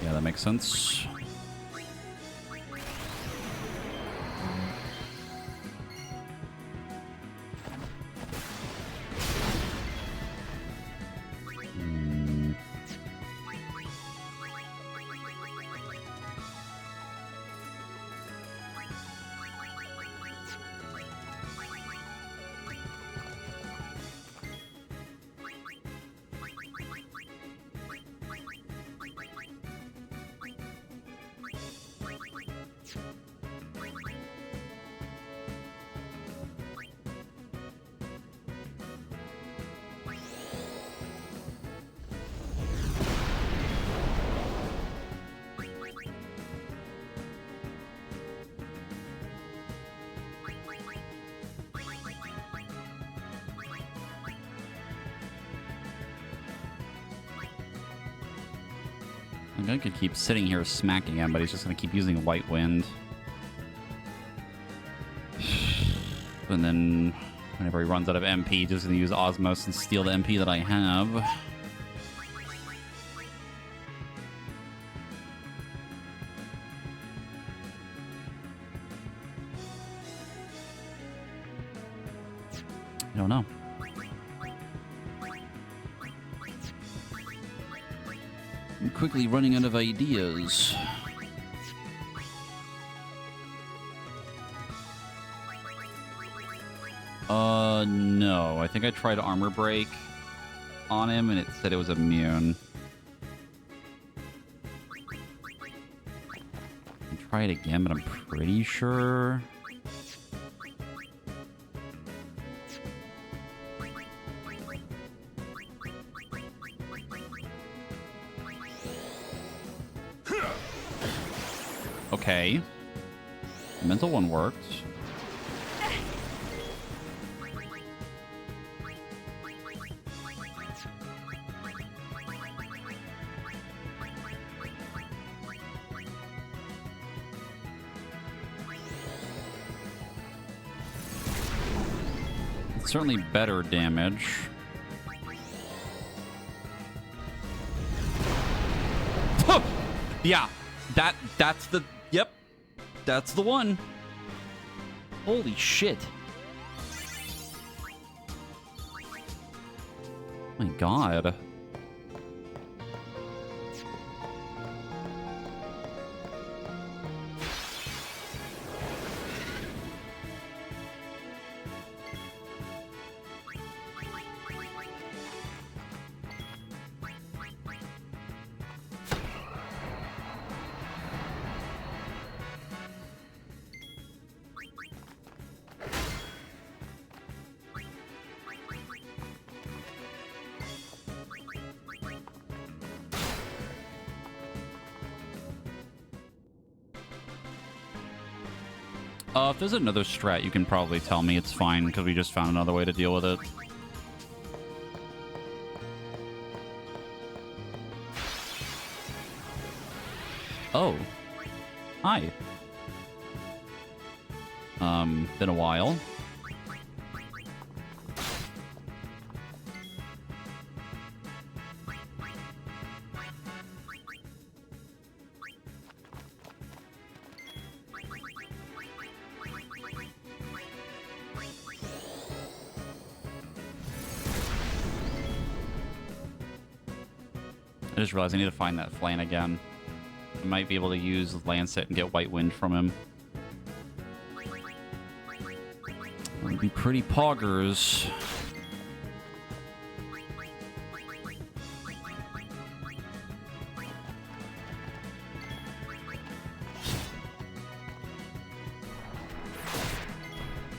Yeah, that makes sense. I could keep sitting here smacking him, but he's just going to keep using White Wind. And then Whenever he runs out of MP, just gonna use Osmos and steal the MP that I have. I don't know. I'm quickly running out of ideas. No. I think I tried armor break on him and it said it was immune. I'll try it again, but I'm pretty sure. Okay. The mental one worked. It's certainly better damage. Yeah, that's the... Yep, that's the one. Holy shit. My god. If there's another strat, you can probably tell me. It's fine, because we just found another way to deal with it. Oh. Hi. Been a while. I just realized I need to find that Flan again. I might be able to use Lancet and get White Wind from him. That would be pretty poggers.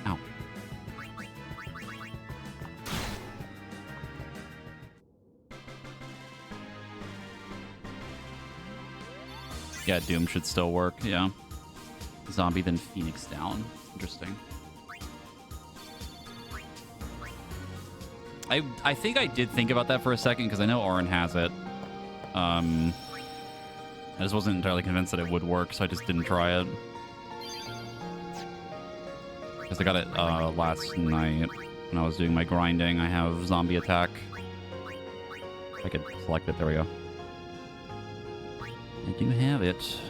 Ow. Yeah, Doom should still work, yeah. Zombie, then Phoenix down. Interesting. I think I did think about that for a second, because I know Orin has it. I just wasn't entirely convinced that it would work, so I just didn't try it. Because I got it last night when I was doing my grinding. I have zombie attack. If I could select it, there we go. I do have it.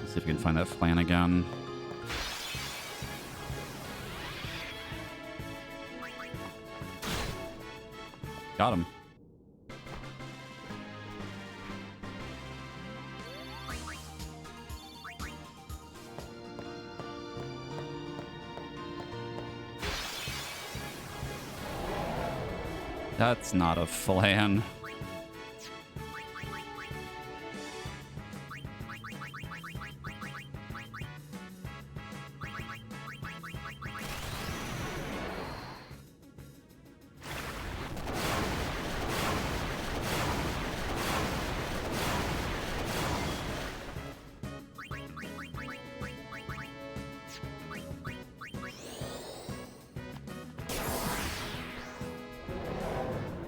See if we can find that Flan again. Got him. That's not a flan.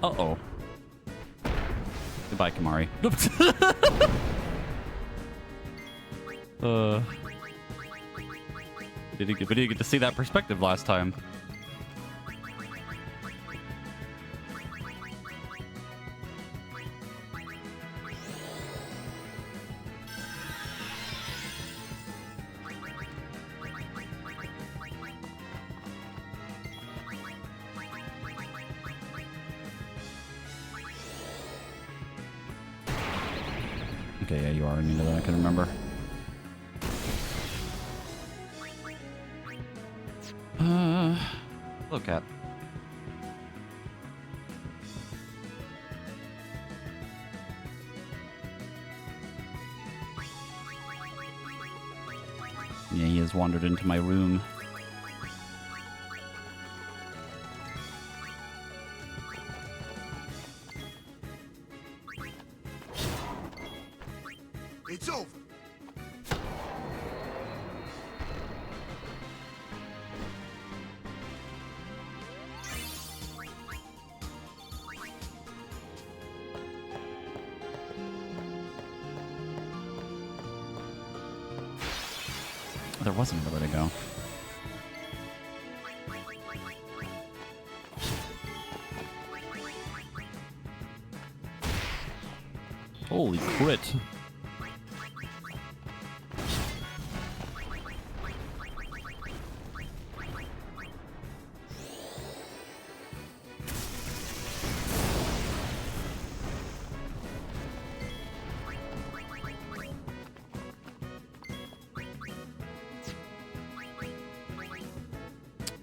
Uh-oh. Goodbye, Kamari. We didn't get to see that perspective last time. Okay, yeah, you are into that. I can remember. Hello, cat. Yeah, he has wandered into my room. It's over. There wasn't another way to go. Holy crit.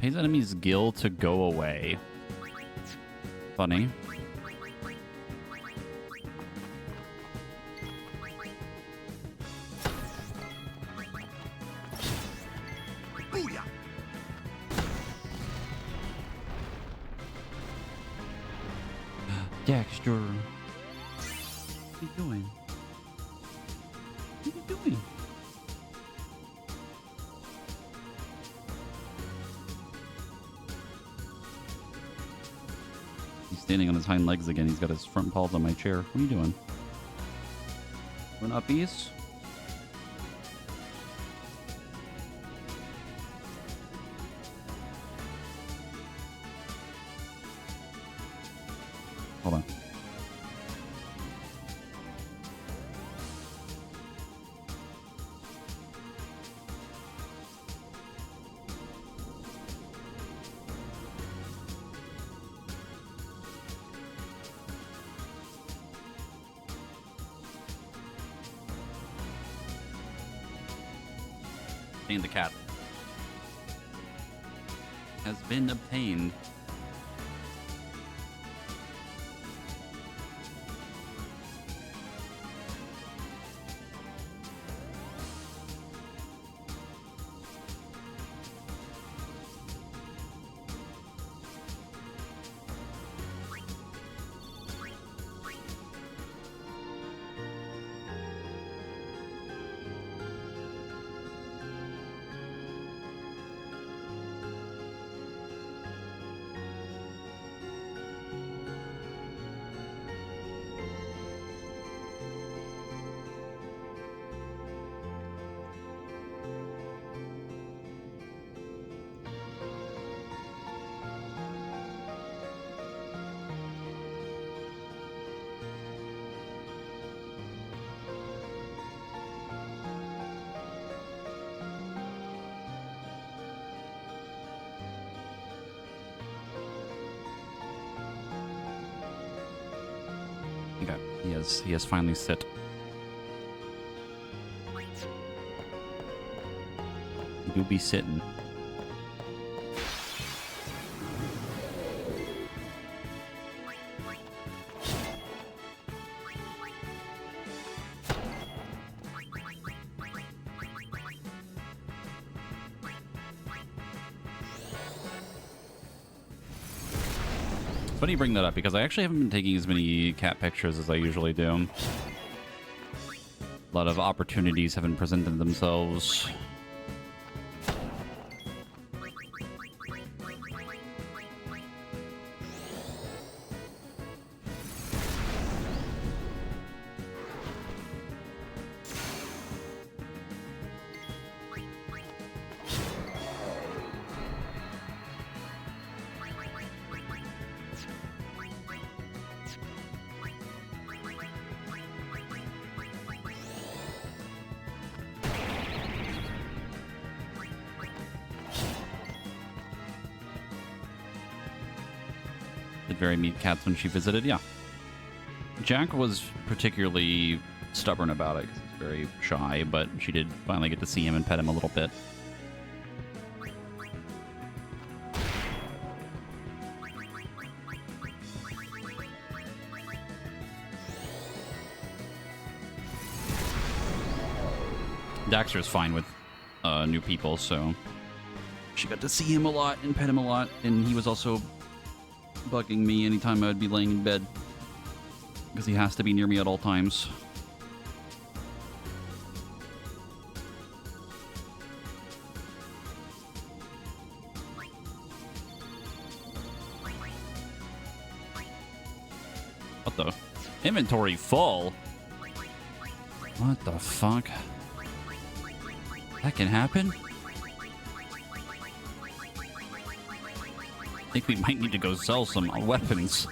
Pays enemies gil to go away. Funny. Booyah! Dexter. What are you doing? What are you doing? He's standing on his hind legs again. He's got his front paws on my chair. What are you doing? Doing uppies? Hold on. The cat has been obtained. Okay, he has finally sit. You be sitting. Funny you bring that up because I actually haven't been taking as many cat pictures as I usually do. A lot of opportunities haven't presented themselves. Did Very meet cats when she visited? Yeah. Jack was particularly stubborn about it because he's very shy, but she did finally get to see him and pet him a little bit. Daxter's fine with new people, so she got to see him a lot and pet him a lot, and he was also bugging me anytime I would be laying in bed because he has to be near me at all times. What the? Inventory full? What the fuck? That can happen? I think we might need to go sell some weapons.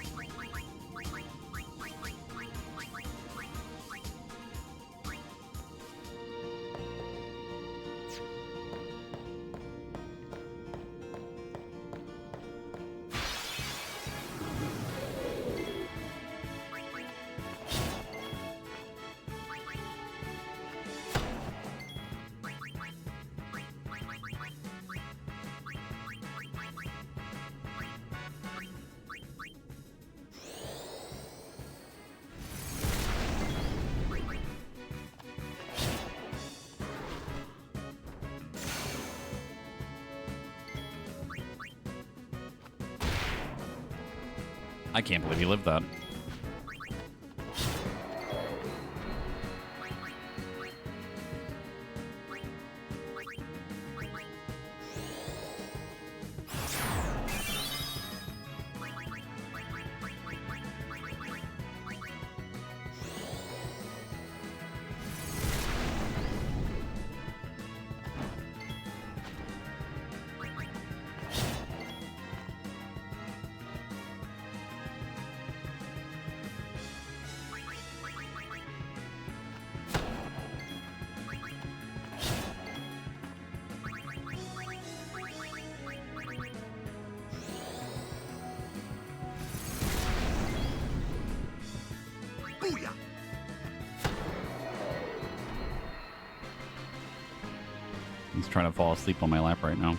I can't believe he lived that. He's trying to fall asleep on my lap right now.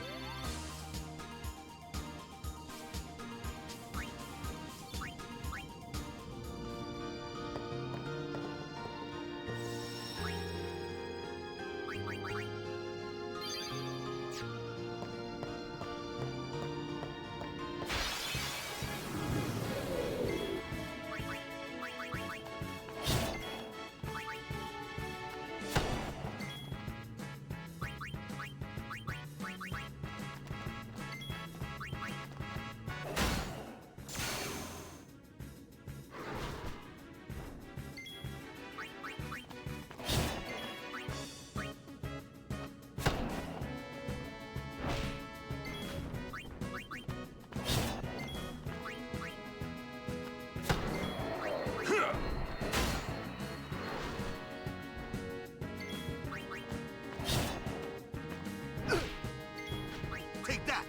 Take that!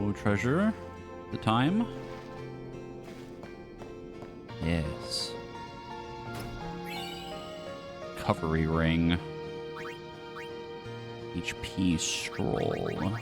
No treasure. The time. Yes. Recovery ring. HP scroll.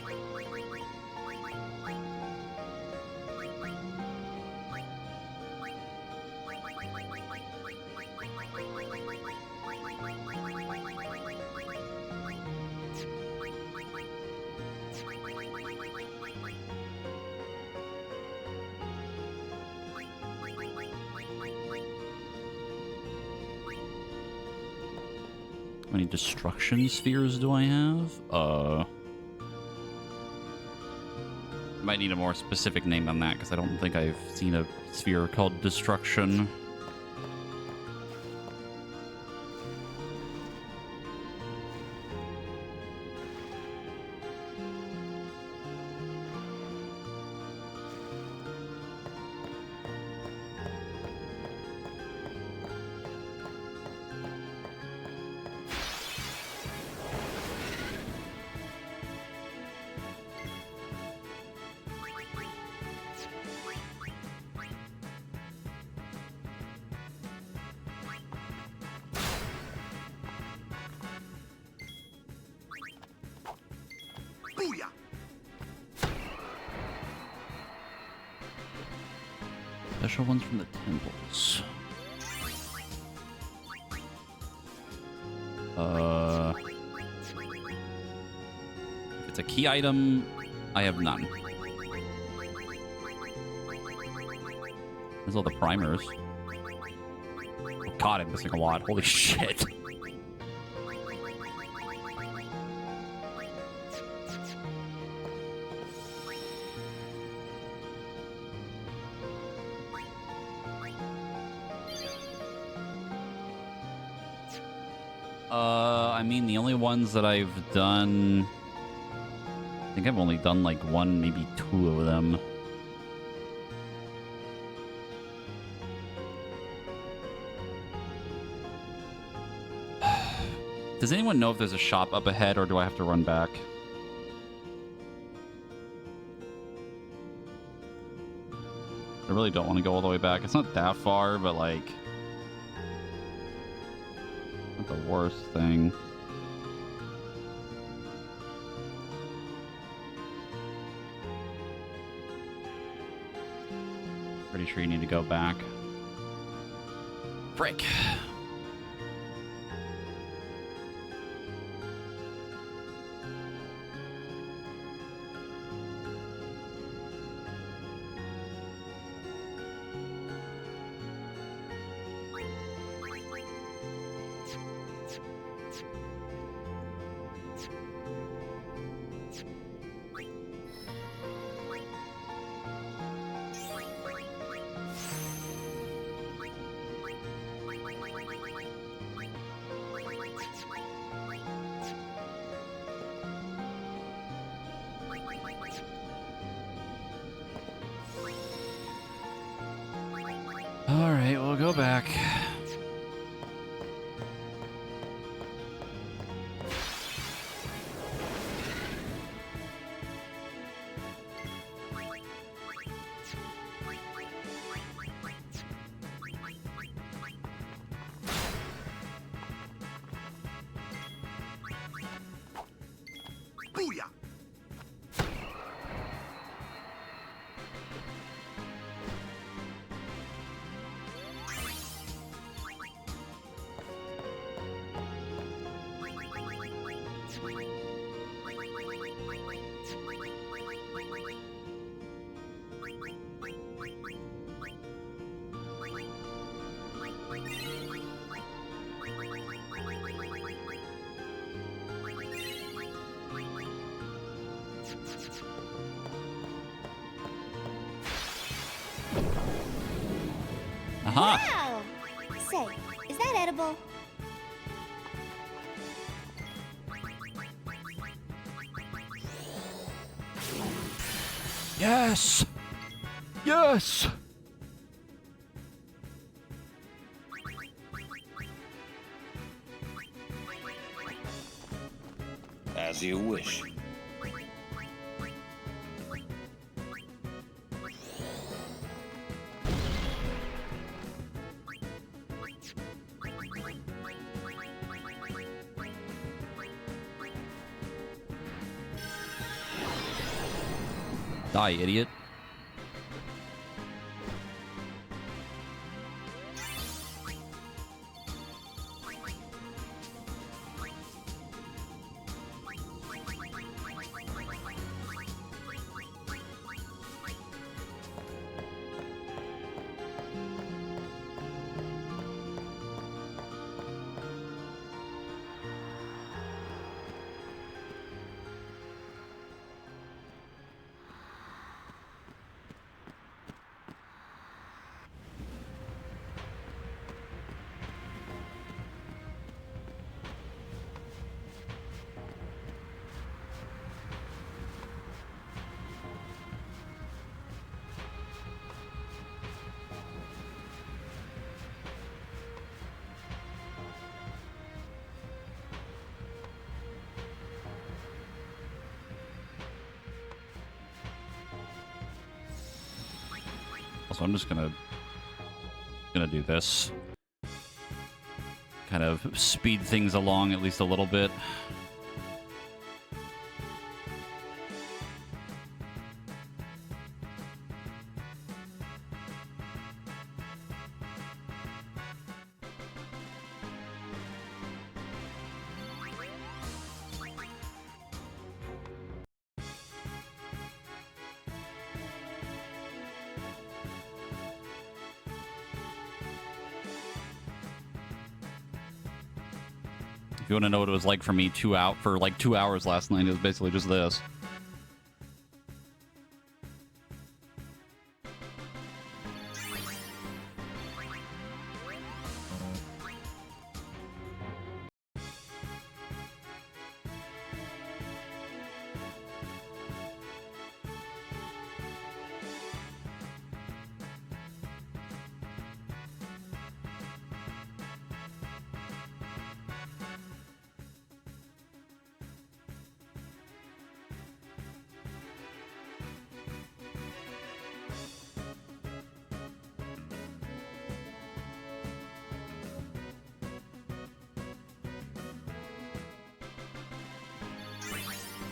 How many destruction spheres do I have? Might need a more specific name than that, because I don't think I've seen a sphere called destruction. Special ones from the temples. If it's a key item, I have none. There's all the primers. Oh god, I'm missing a lot. Holy shit. I mean, the only ones that I've done... I think I've only done like one, maybe two of them. Does anyone know if there's a shop up ahead, or do I have to run back? I really don't want to go all the way back. It's not that far, but like... not the worst thing. Pretty sure you need to go back. Frick. All right, we'll go back. Aha! Wow! Say, is that edible? Yes! Yes! As you wish. Die, idiot. So I'm just gonna do this. Kind of speed things along at least a little bit. If you want to know what it was like for me for like 2 hours last night, it was basically just this.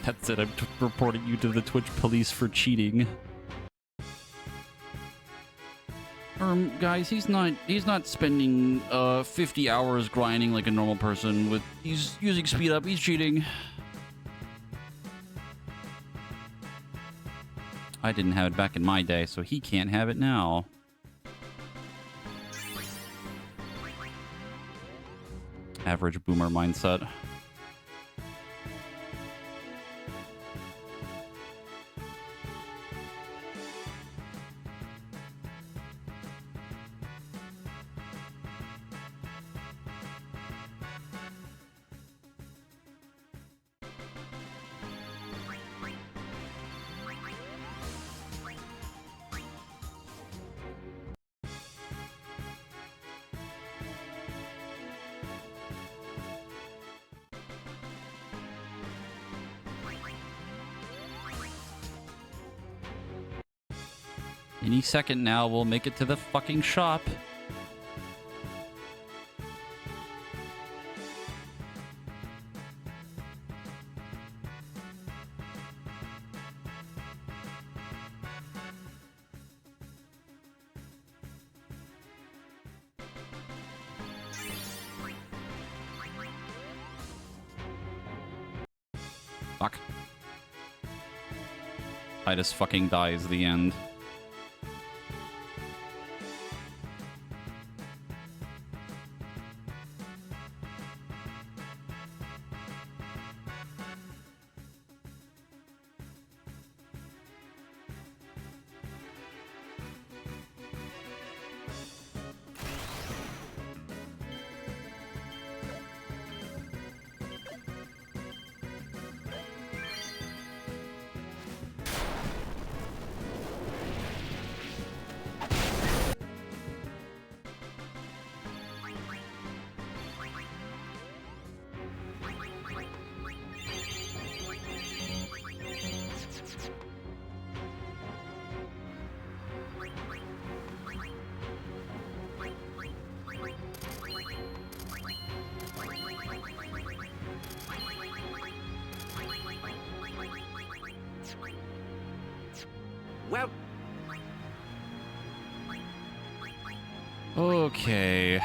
That's it. I'm reporting you to the Twitch police for cheating. Guys, he's not spending 50 hours grinding like a normal person. He's using speed up. He's cheating. I didn't have it back in my day, so he can't have it now. Average boomer mindset. Any second now, we'll make it to the fucking shop. Fuck. Titus fucking dies at the end. Well, Okay.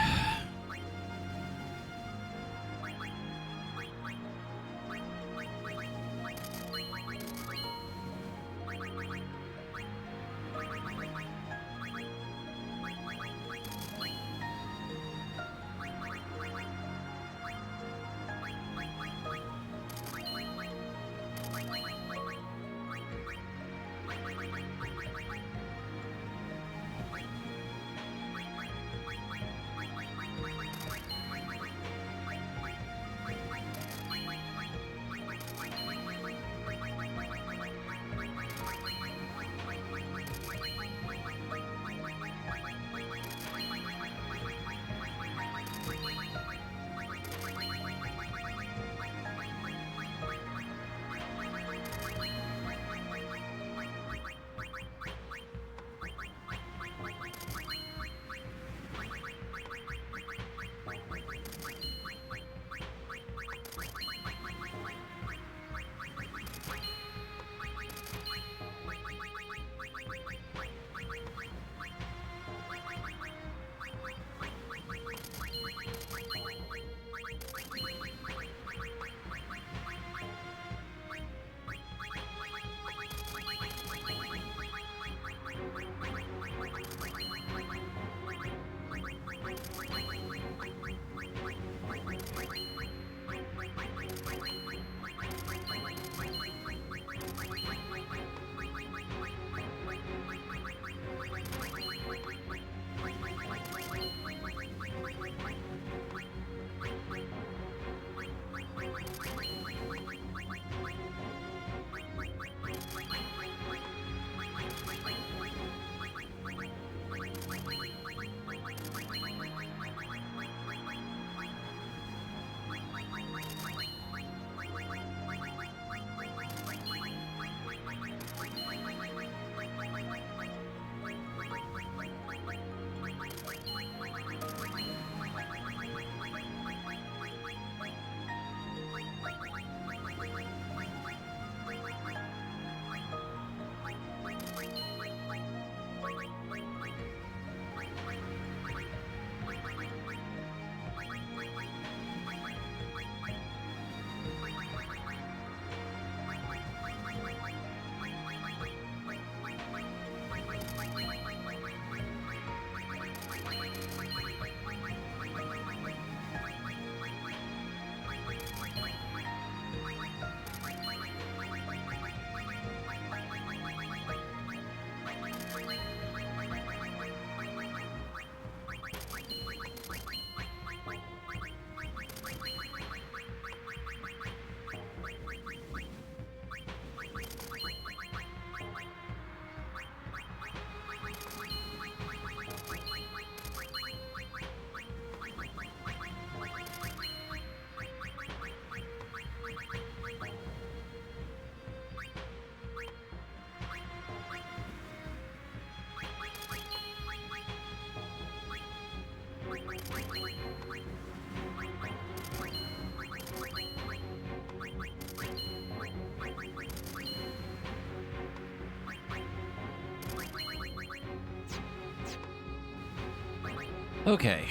Okay.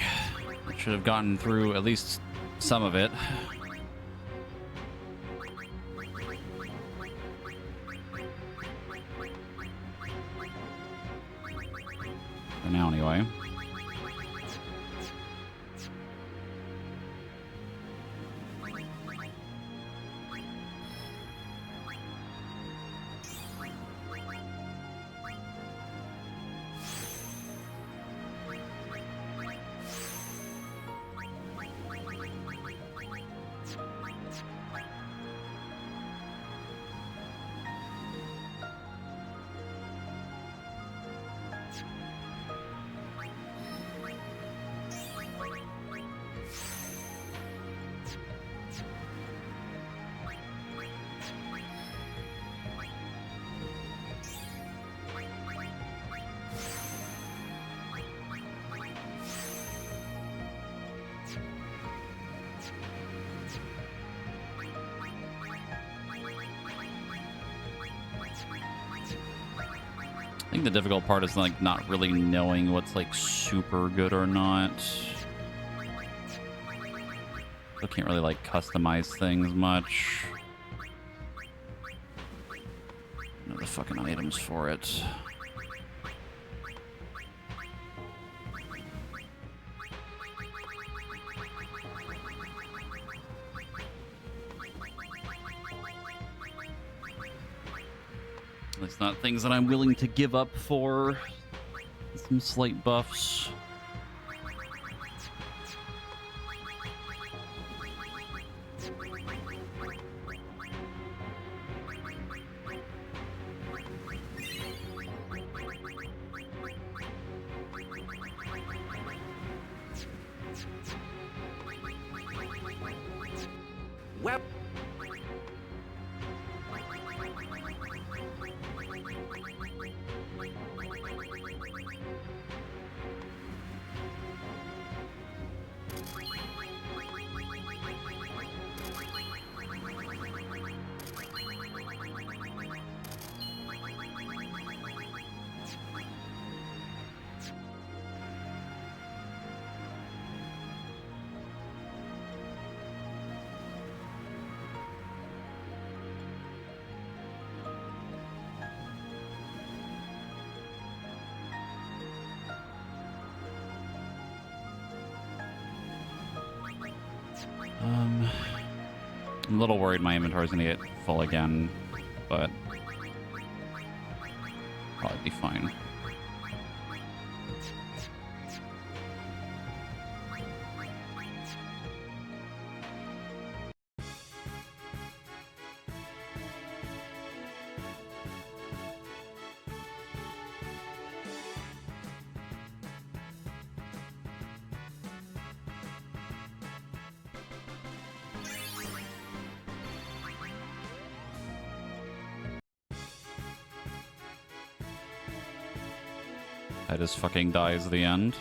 Should have gotten through at least some of it. For now, anyway. think the difficult part is like not really knowing what's like super good or not. I can't really like customize things much. No, the fucking items for it. It's not things that I'm willing to give up for some slight buffs. Well, I'm a little worried my inventory's gonna get full again, but probably be fine. I just fucking dies at the end.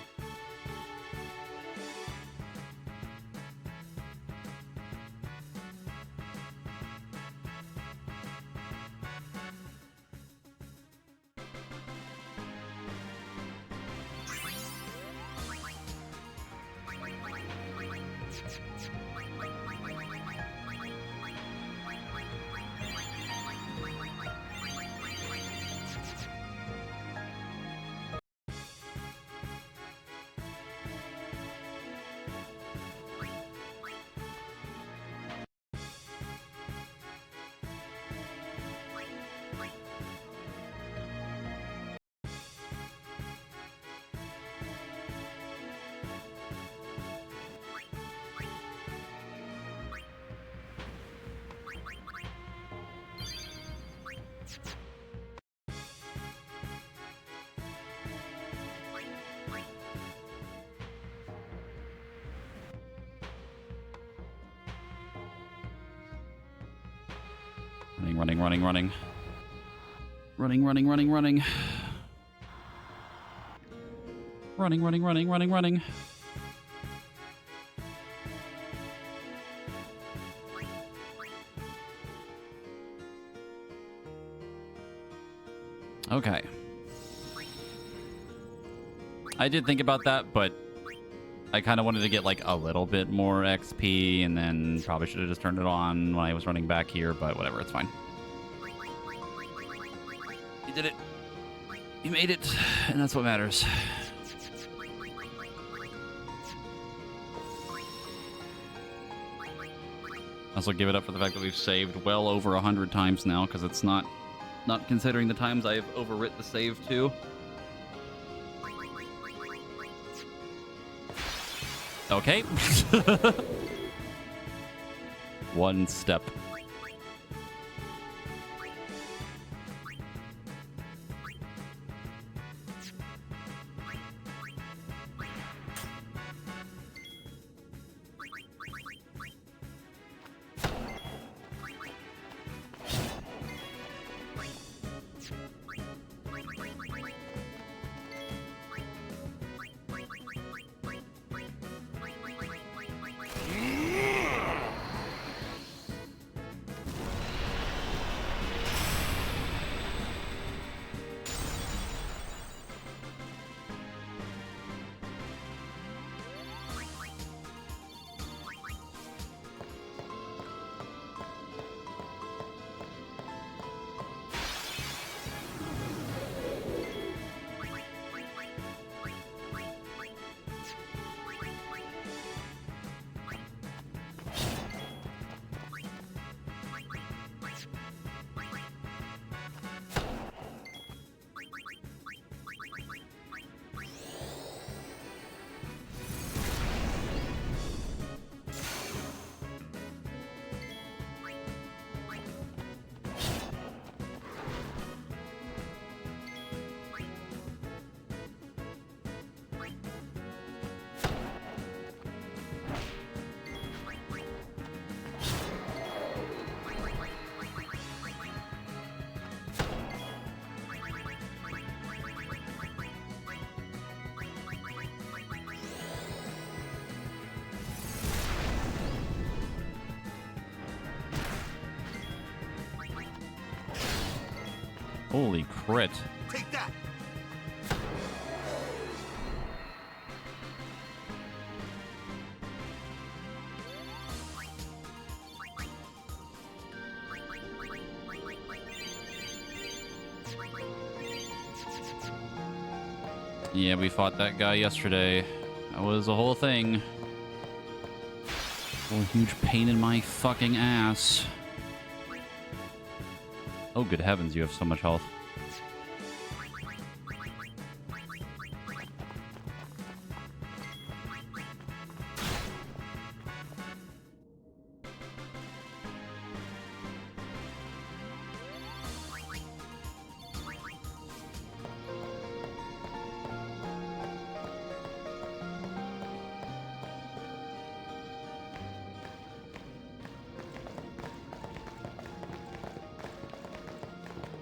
Running. Running. Okay. I did think about that, but I kind of wanted to get like a little bit more XP, and then probably should have just turned it on when I was running back here, but whatever, it's fine. You did it. You made it, and that's what matters. Also give it up for the fact that we've saved well over 100 times now, because it's not considering the times I've overwrit the save too. Okay. One step. Holy crit. Take that! Yeah, we fought that guy yesterday. That was a whole thing. A huge pain in my fucking ass. Oh, good heavens, you have so much health.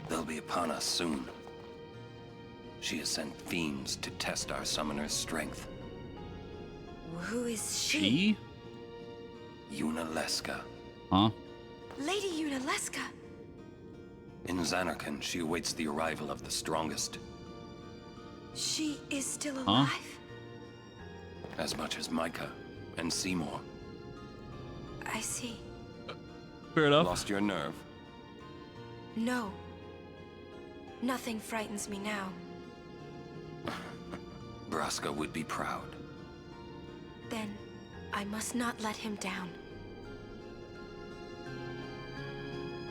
They'll be upon us soon. She has sent fiends to test our summoner's strength. Who is she? She? Yunalesca. Huh? Lady Yunalesca. In Zanarkand, she awaits the arrival of the strongest. She is still alive? As much as Micah and Seymour. I see. Fair enough. Lost your nerve? No. Nothing frightens me now. Braska would be proud. Then I must not let him down.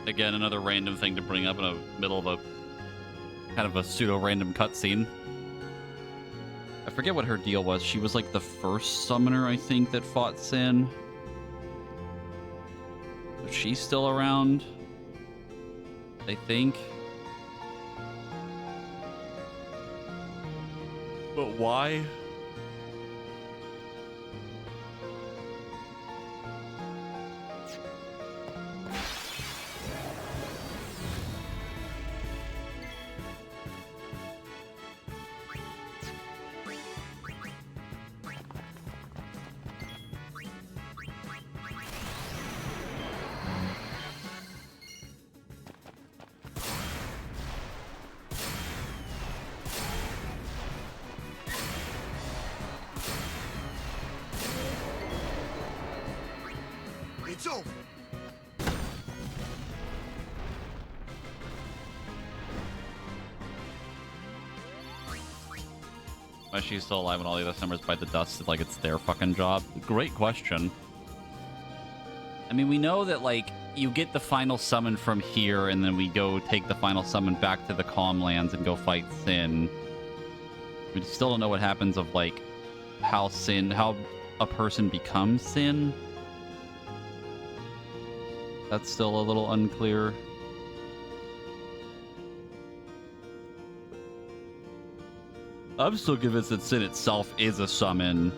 Again, another random thing to bring up in the middle of a kind of a pseudo-random cutscene. I forget what her deal was. She was like the first summoner, I think, that fought Sin. Is she still around? I think. But why? It's over. Why is she still alive when all the other summers bite the dust like it's their fucking job? Great question. I mean, we know that, like, you get the final summon from here, and then we go take the final summon back to the Calm Lands and go fight Sin. We still don't know what happens of, like, how a person becomes Sin. That's still a little unclear. I'm still convinced that Sin itself is a summon,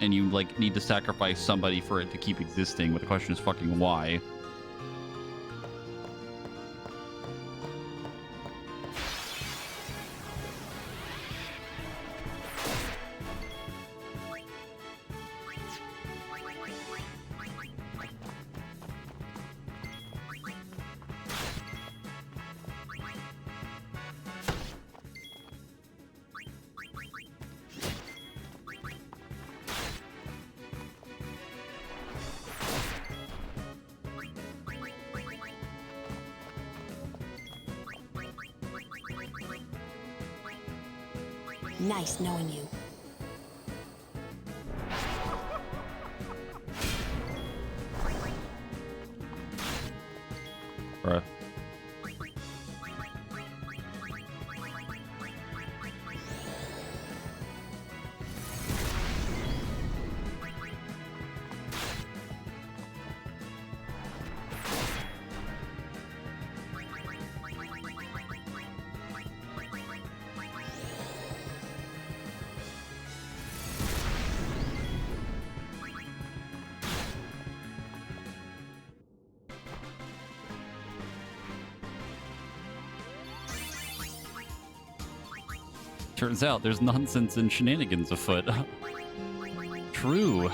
and you, like, need to sacrifice somebody for it to keep existing, but the question is fucking why. Nice knowing you. Bruh. Turns out there's nonsense and shenanigans afoot. True.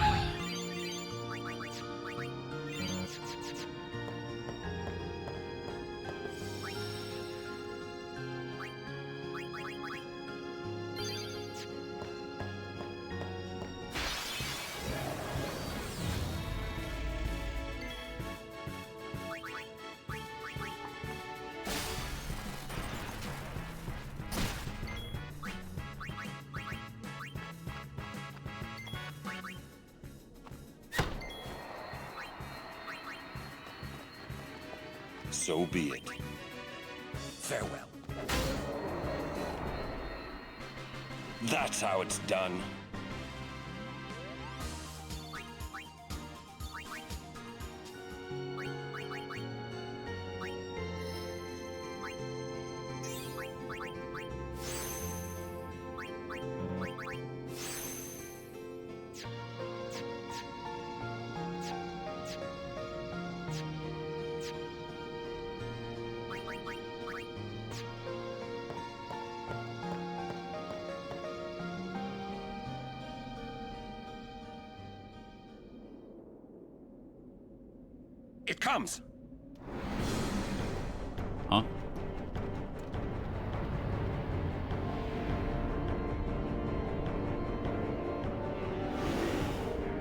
So be it. Farewell. That's how it's done. It comes. Huh?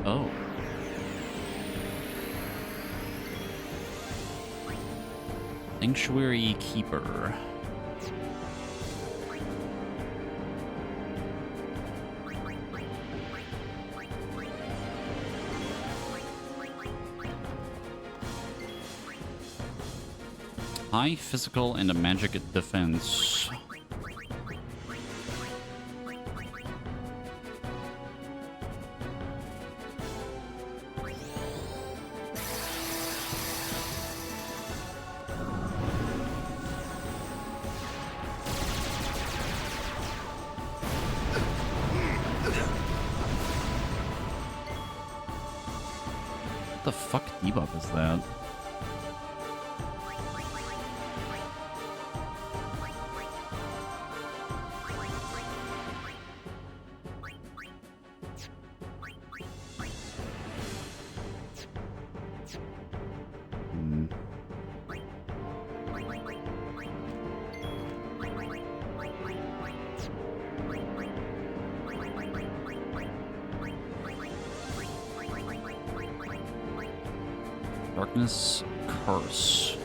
Oh. Sanctuary Keeper. High physical and a magic defense. What the fuck debuff is that? Darkness Curse.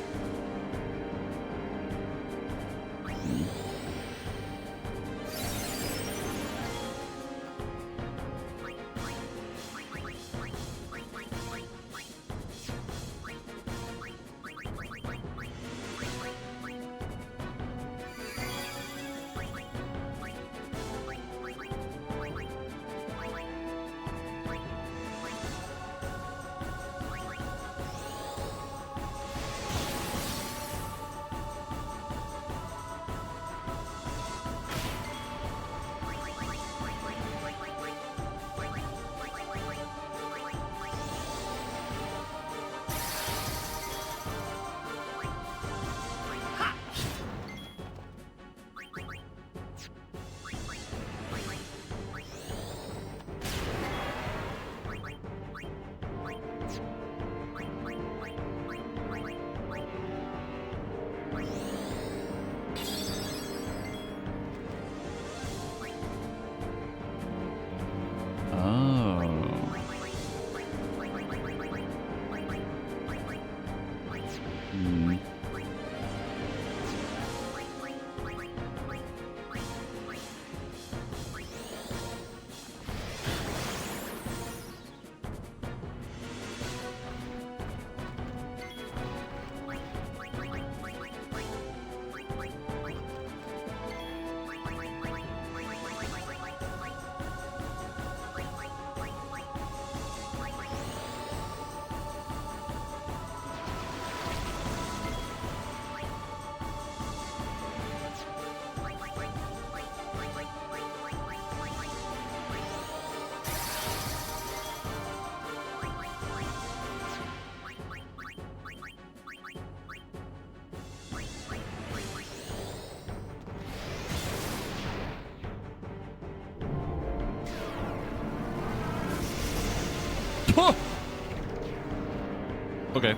Okay.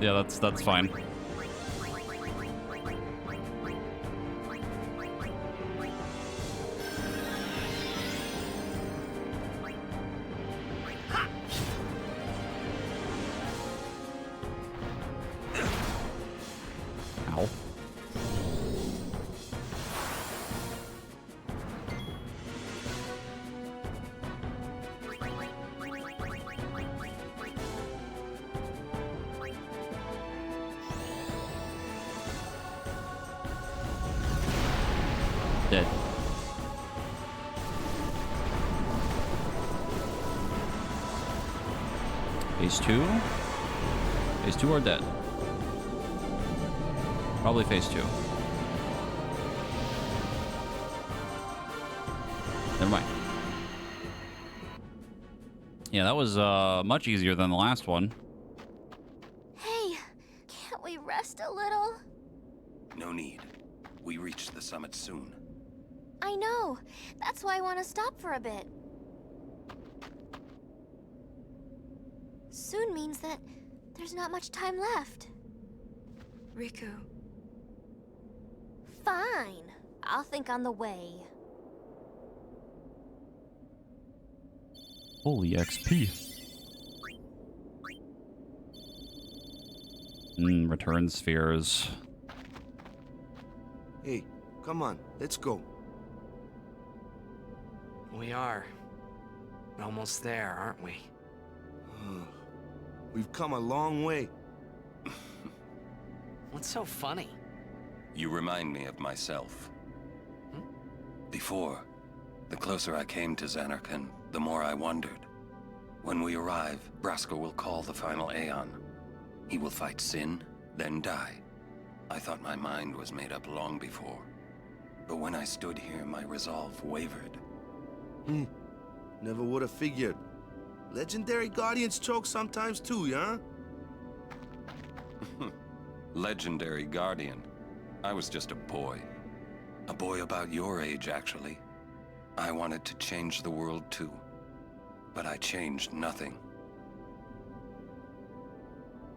Yeah, that's fine. Ow. Phase 2? Phase 2 or dead? Probably phase 2. Never mind. Yeah, that was much easier than the last one. Hey, can't we rest a little? No need. We reach the summit soon. I know. That's why I want to stop for a bit. Soon means that there's not much time left. Riku. Fine. I'll think on the way. Holy XP. Return spheres. Hey, come on, let's go. We are. Almost there, aren't we? We've come a long way. What's so funny? You remind me of myself. Before, the closer I came to Zanarkand, the more I wondered. When we arrive, Braska will call the final Aeon. He will fight Sin, then die. I thought my mind was made up long before. But when I stood here, my resolve wavered. Never would have figured. Legendary Guardians choke sometimes too, yeah? Legendary Guardian. I was just a boy. A boy about your age, actually. I wanted to change the world too. But I changed nothing.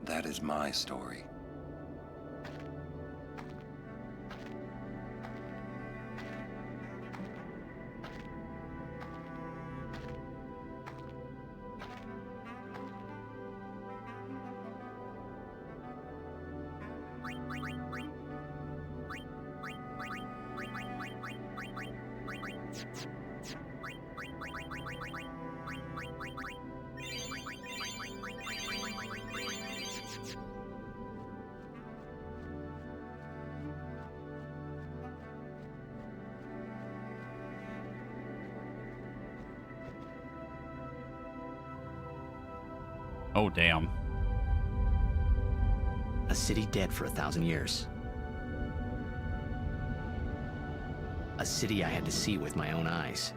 That is my story. Oh, damn. A city dead for 1,000 years. A city I had to see with my own eyes.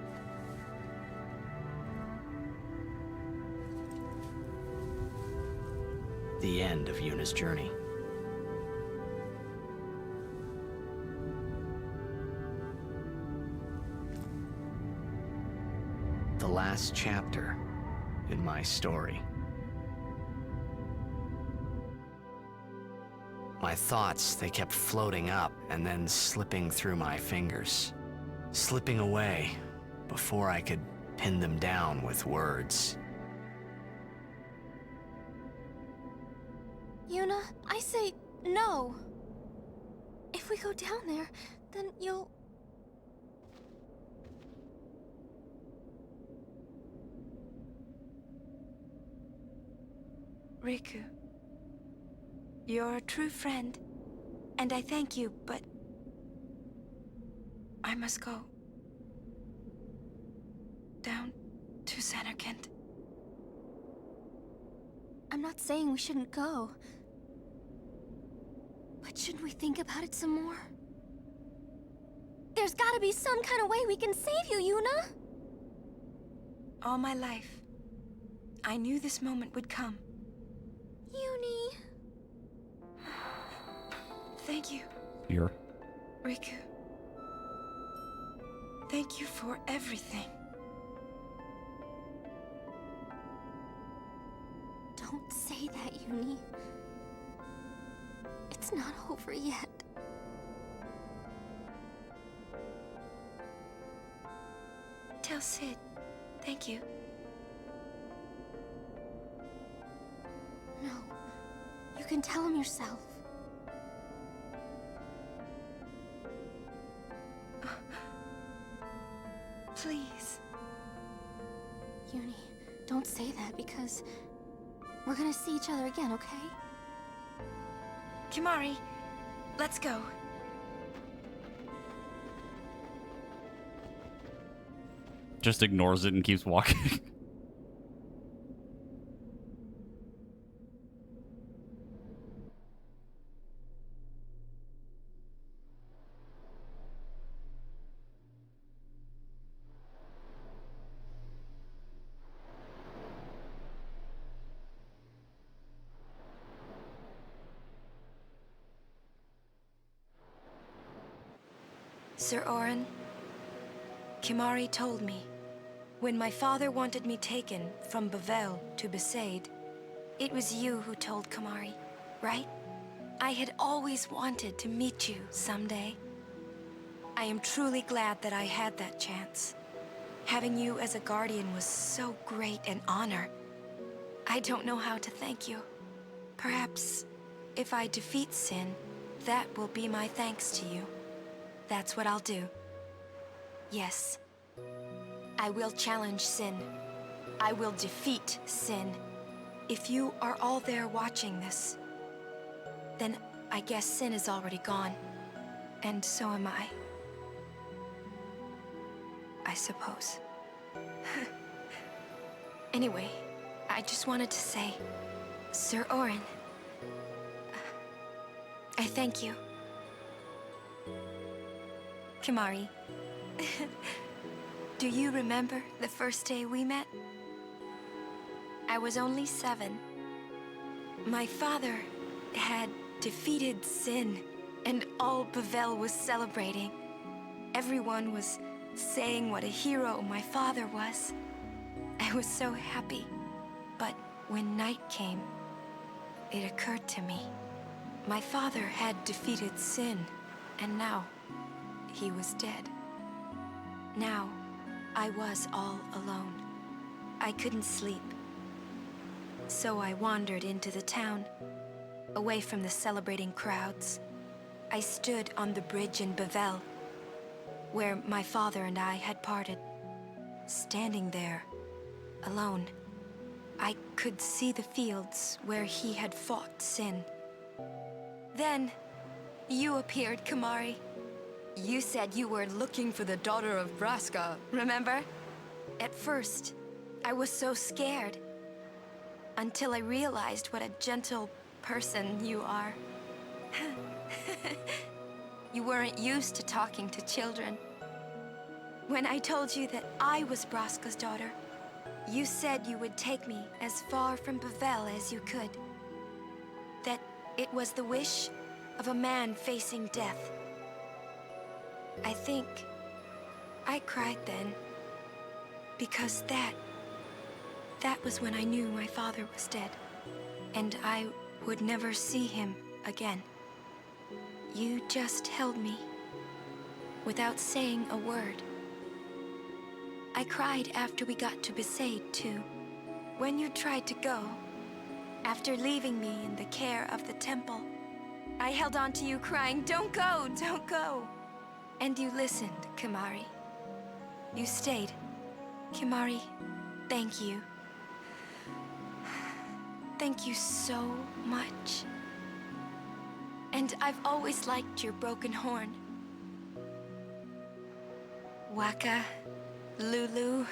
The end of Yuna's journey. The last chapter in my story. My thoughts, they kept floating up and then slipping through my fingers. Slipping away before I could pin them down with words. Yuna, I say no. If we go down there, then you'll... Riku. You're a true friend, and I thank you, but I must go. Down to Zanarkand. I'm not saying we shouldn't go. But shouldn't we think about it some more? There's gotta be some kind of way we can save you, Yuna! All my life, I knew this moment would come. Yuni... Thank you, Here. Riku. Thank you for everything. Don't say that, Yuni. It's not over yet. Tell Sid, thank you. No. You can tell him yourself. Please. Yuni, don't say that because we're gonna see each other again, okay? Kimahri, let's go. Just ignores it and keeps walking. Sir Orin, Kimahri told me, when my father wanted me taken from Bavel to Besaid, it was you who told Kimahri, right? I had always wanted to meet you someday. I am truly glad that I had that chance. Having you as a guardian was so great an honor. I don't know how to thank you. Perhaps, if I defeat Sin, that will be my thanks to you. That's what I'll do. Yes. I will challenge Sin. I will defeat Sin. If you are all there watching this, then I guess Sin is already gone. And so am I. I suppose. Anyway, I just wanted to say, Sir Orin, I thank you. Kimahri, do you remember the first day we met? I was only 7. My father had defeated Sin, and all Bavel was celebrating. Everyone was saying what a hero my father was. I was so happy. But when night came, it occurred to me. My father had defeated Sin, and now he was dead. Now, I was all alone. I couldn't sleep. So I wandered into the town, away from the celebrating crowds. I stood on the bridge in Bavel, where my father and I had parted. Standing there, alone, I could see the fields where he had fought Sin. Then, you appeared, Kimahri. You said you were looking for the daughter of Braska, remember? At first, I was so scared. Until I realized what a gentle person you are. You weren't used to talking to children. When I told you that I was Braska's daughter, you said you would take me as far from Bavel as you could. That it was the wish of a man facing death. I think I cried then, because that was when I knew my father was dead, and I would never see him again. You just held me, without saying a word. I cried after we got to Besaid, too. When you tried to go, after leaving me in the care of the temple, I held on to you crying, "Don't go, don't go!" And you listened, Kimahri. You stayed. Kimahri, thank you. Thank you so much. And I've always liked your broken horn. Wakka, Lulu.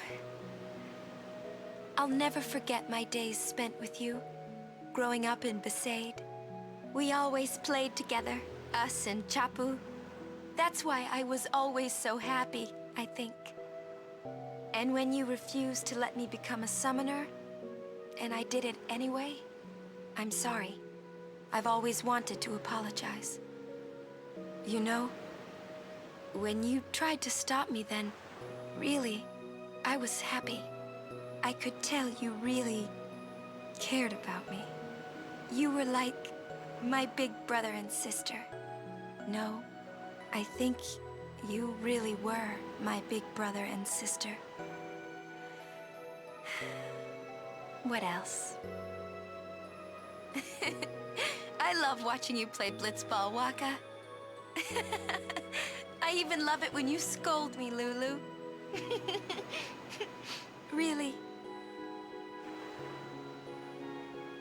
I'll never forget my days spent with you, growing up in Besaid. We always played together, us and Chapu. That's why I was always so happy, I think. And when you refused to let me become a summoner, and I did it anyway, I'm sorry. I've always wanted to apologize. You know, when you tried to stop me then, really, I was happy. I could tell you really cared about me. You were like my big brother and sister. No, I think you really were my big brother and sister. What else? I love watching you play blitzball, Wakka. I even love it when you scold me, Lulu. Really.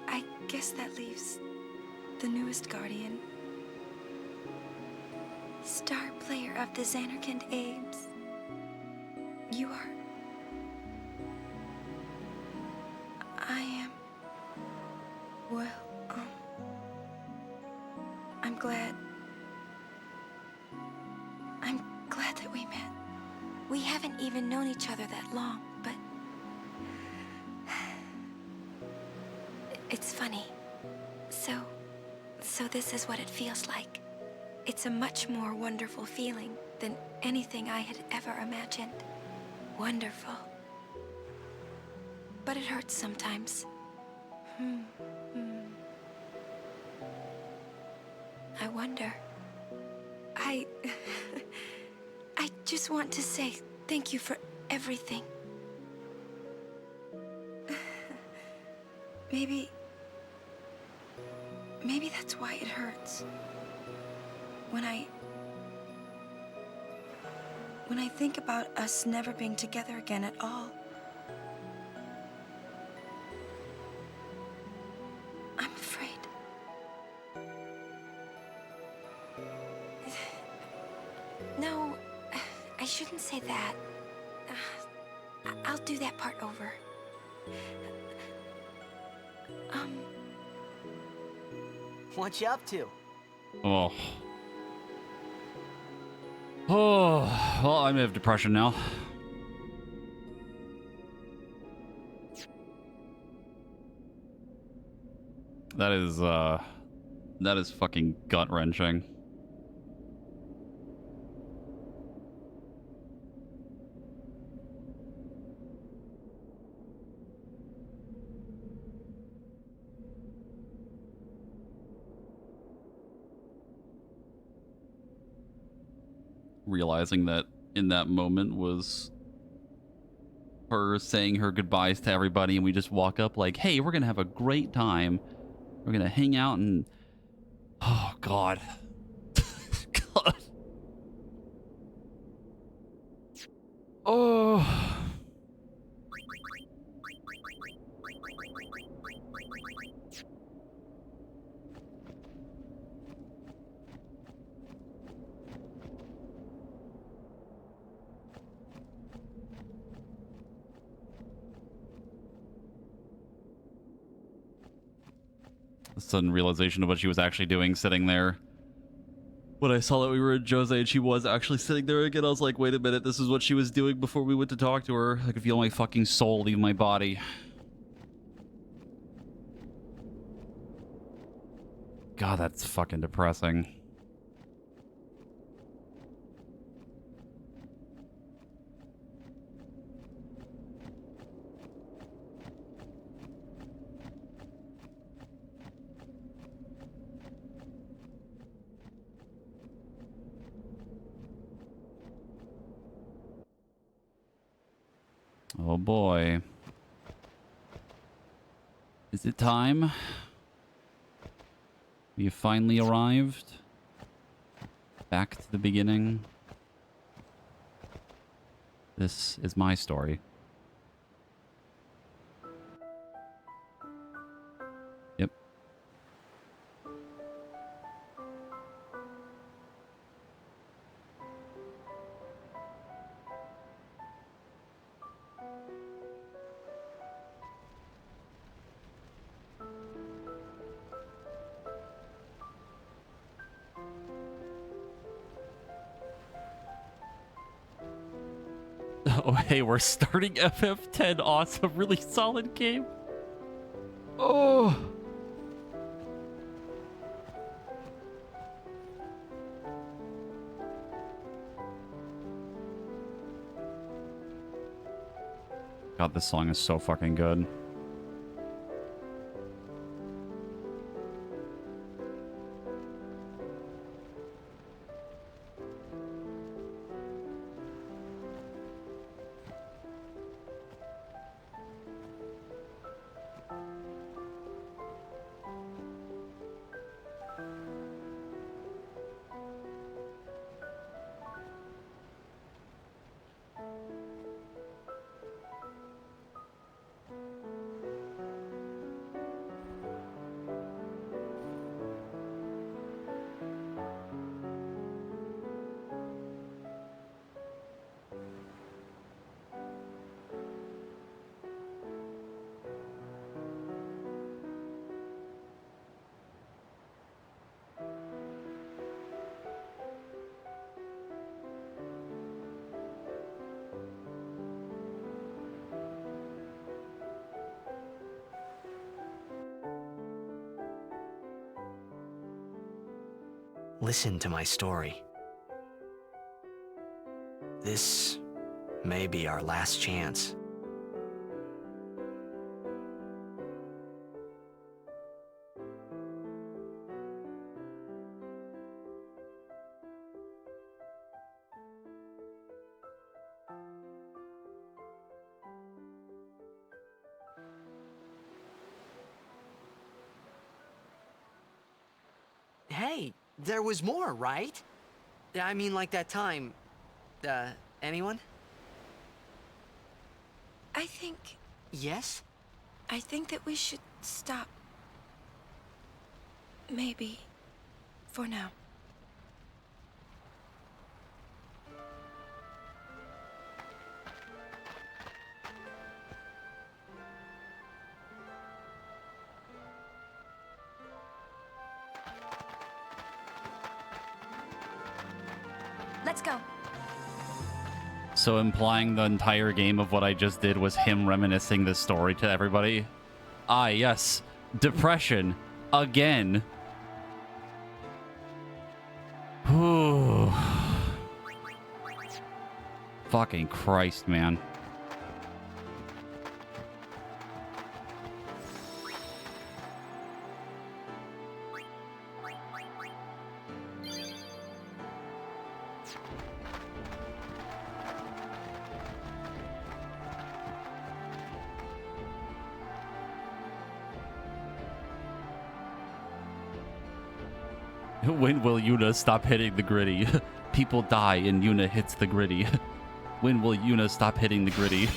I guess that leaves the newest Guardian. Star player of the Zanarkand Ames. You are... I am... Well, I'm glad that we met. We haven't even known each other that long, but... It's funny. So this is what it feels like. It's a much more wonderful feeling than anything I had ever imagined. Wonderful. But it hurts sometimes. I wonder. I just want to say thank you for everything. Maybe that's why it hurts. When I think about us never being together again at all, I'm afraid. No, I shouldn't say that. I'll do that part over. What you up to? Oh. Oh, well, I have depression now. That is fucking gut-wrenching. Realizing that in that moment was her saying her goodbyes to everybody, and we just walk up like, hey, we're gonna have a great time. We're gonna hang out and... Oh, God. God. Oh... A sudden realization of what she was actually doing sitting there. When I saw that we were at Jose and she was actually sitting there again, I was like, wait a minute, this is what she was doing before we went to talk to her. I could feel my fucking soul leave my body. God, that's fucking depressing. Oh boy. Is it time? You finally arrived? Back to the beginning? This is my story. Yep. Oh, hey, we're starting FF10. Awesome. Really solid game. Oh. God, this song is so fucking good. Listen to my story. This may be our last chance. Hey, there was more, right? I mean, like that time. Anyone? I think Yes? that we should stop. Maybe. For now. Let's go. So implying the entire game of what I just did was him reminiscing this story to everybody? Ah, yes. Depression. Again. Whew. Fucking Christ, man. When will Yuna stop hitting the gritty? People die and Yuna hits the gritty. When will Yuna stop hitting the gritty?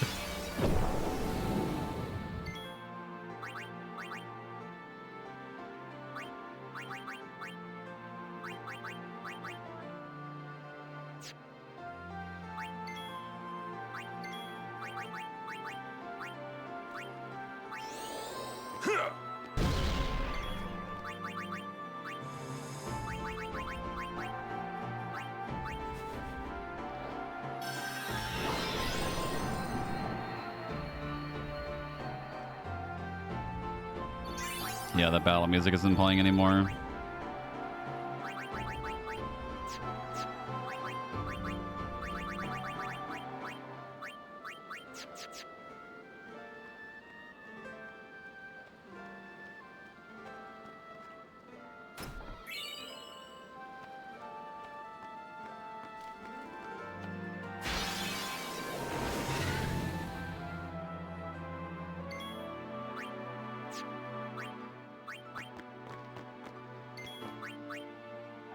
Yeah, the battle music isn't playing anymore.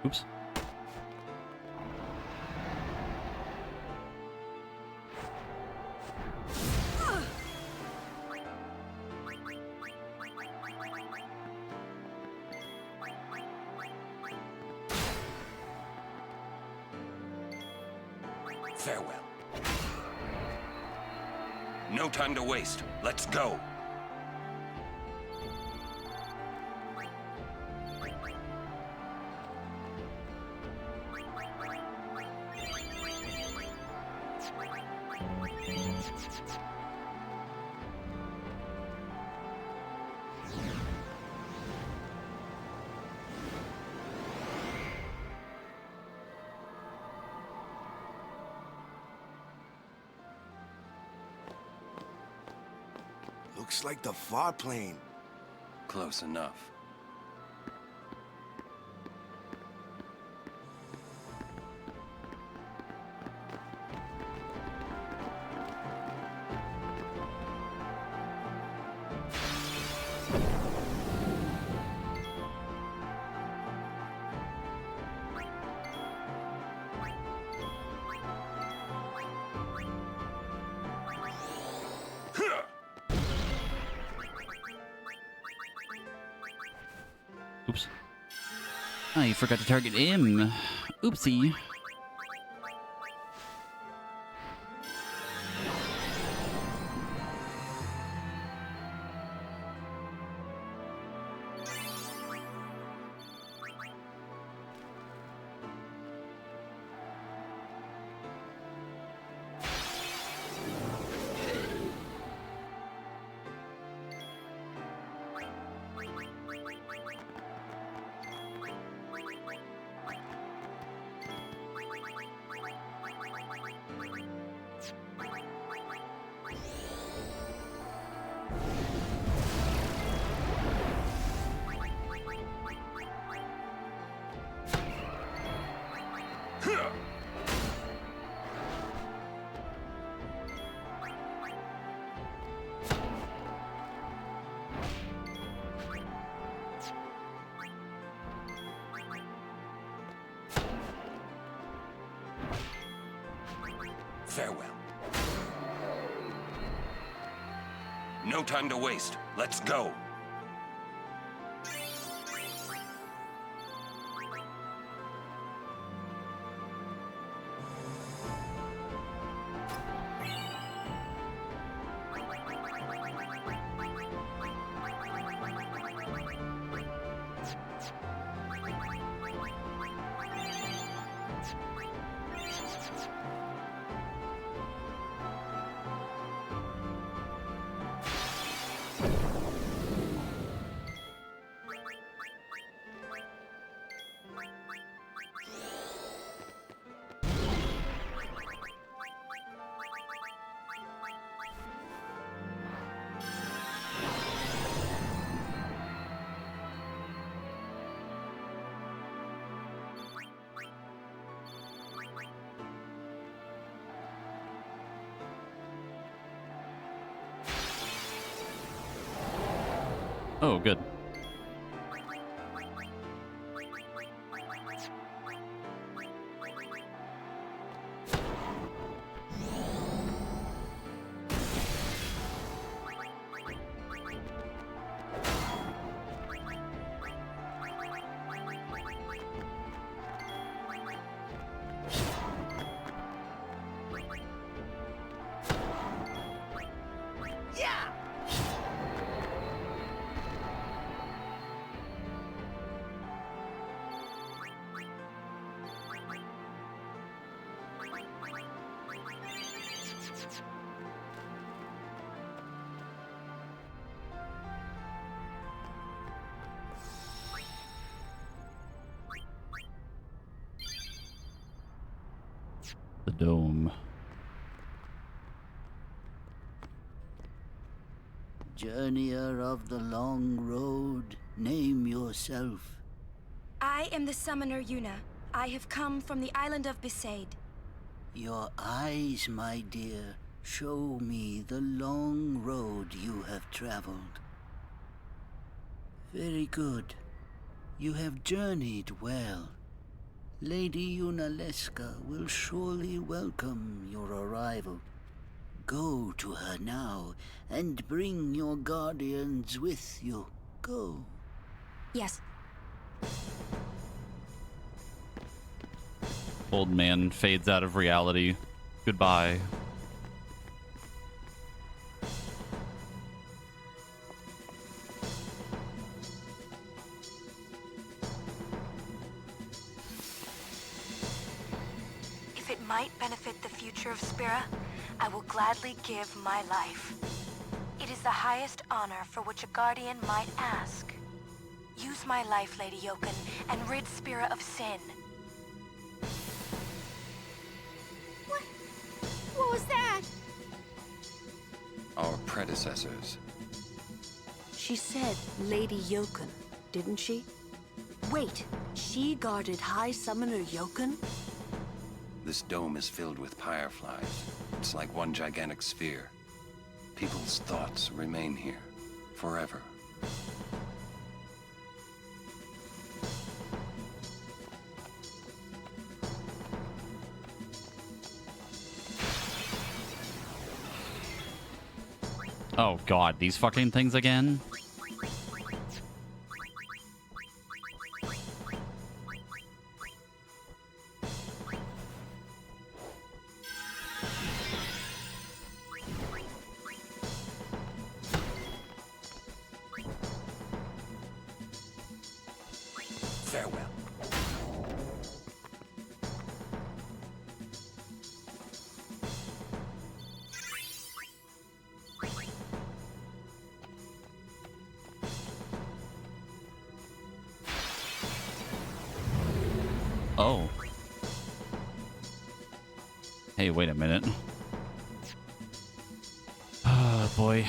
Oops. Farewell. No time to waste. Let's go. Looks like the far plane. Close enough. Oops. Oh, you forgot to target him. Oopsie. Farewell. No time to waste. Let's go. Oh, good. The dome. Journeyer of the long road, name yourself. I am the summoner Yuna. I have come from the island of Besaid. Your eyes, my dear, show me the long road you have traveled. Very good. You have journeyed well. Lady Yunalesca will surely welcome your arrival. Go to her now, and bring your guardians with you. Go. Yes. Old man fades out of reality. Goodbye. If it might benefit the future of Spira, I will gladly give my life. It is the highest honor for which a guardian might ask. Use my life, Lady Yoken, and rid Spira of sin. What was that? Our predecessors. She said Lady Yoken, didn't she? Wait, she guarded High Summoner Yoken? This dome is filled with fireflies. It's like one gigantic sphere. People's thoughts remain here, forever. Oh god, these fucking things again? Farewell. Oh. Hey, wait a minute. Oh, boy.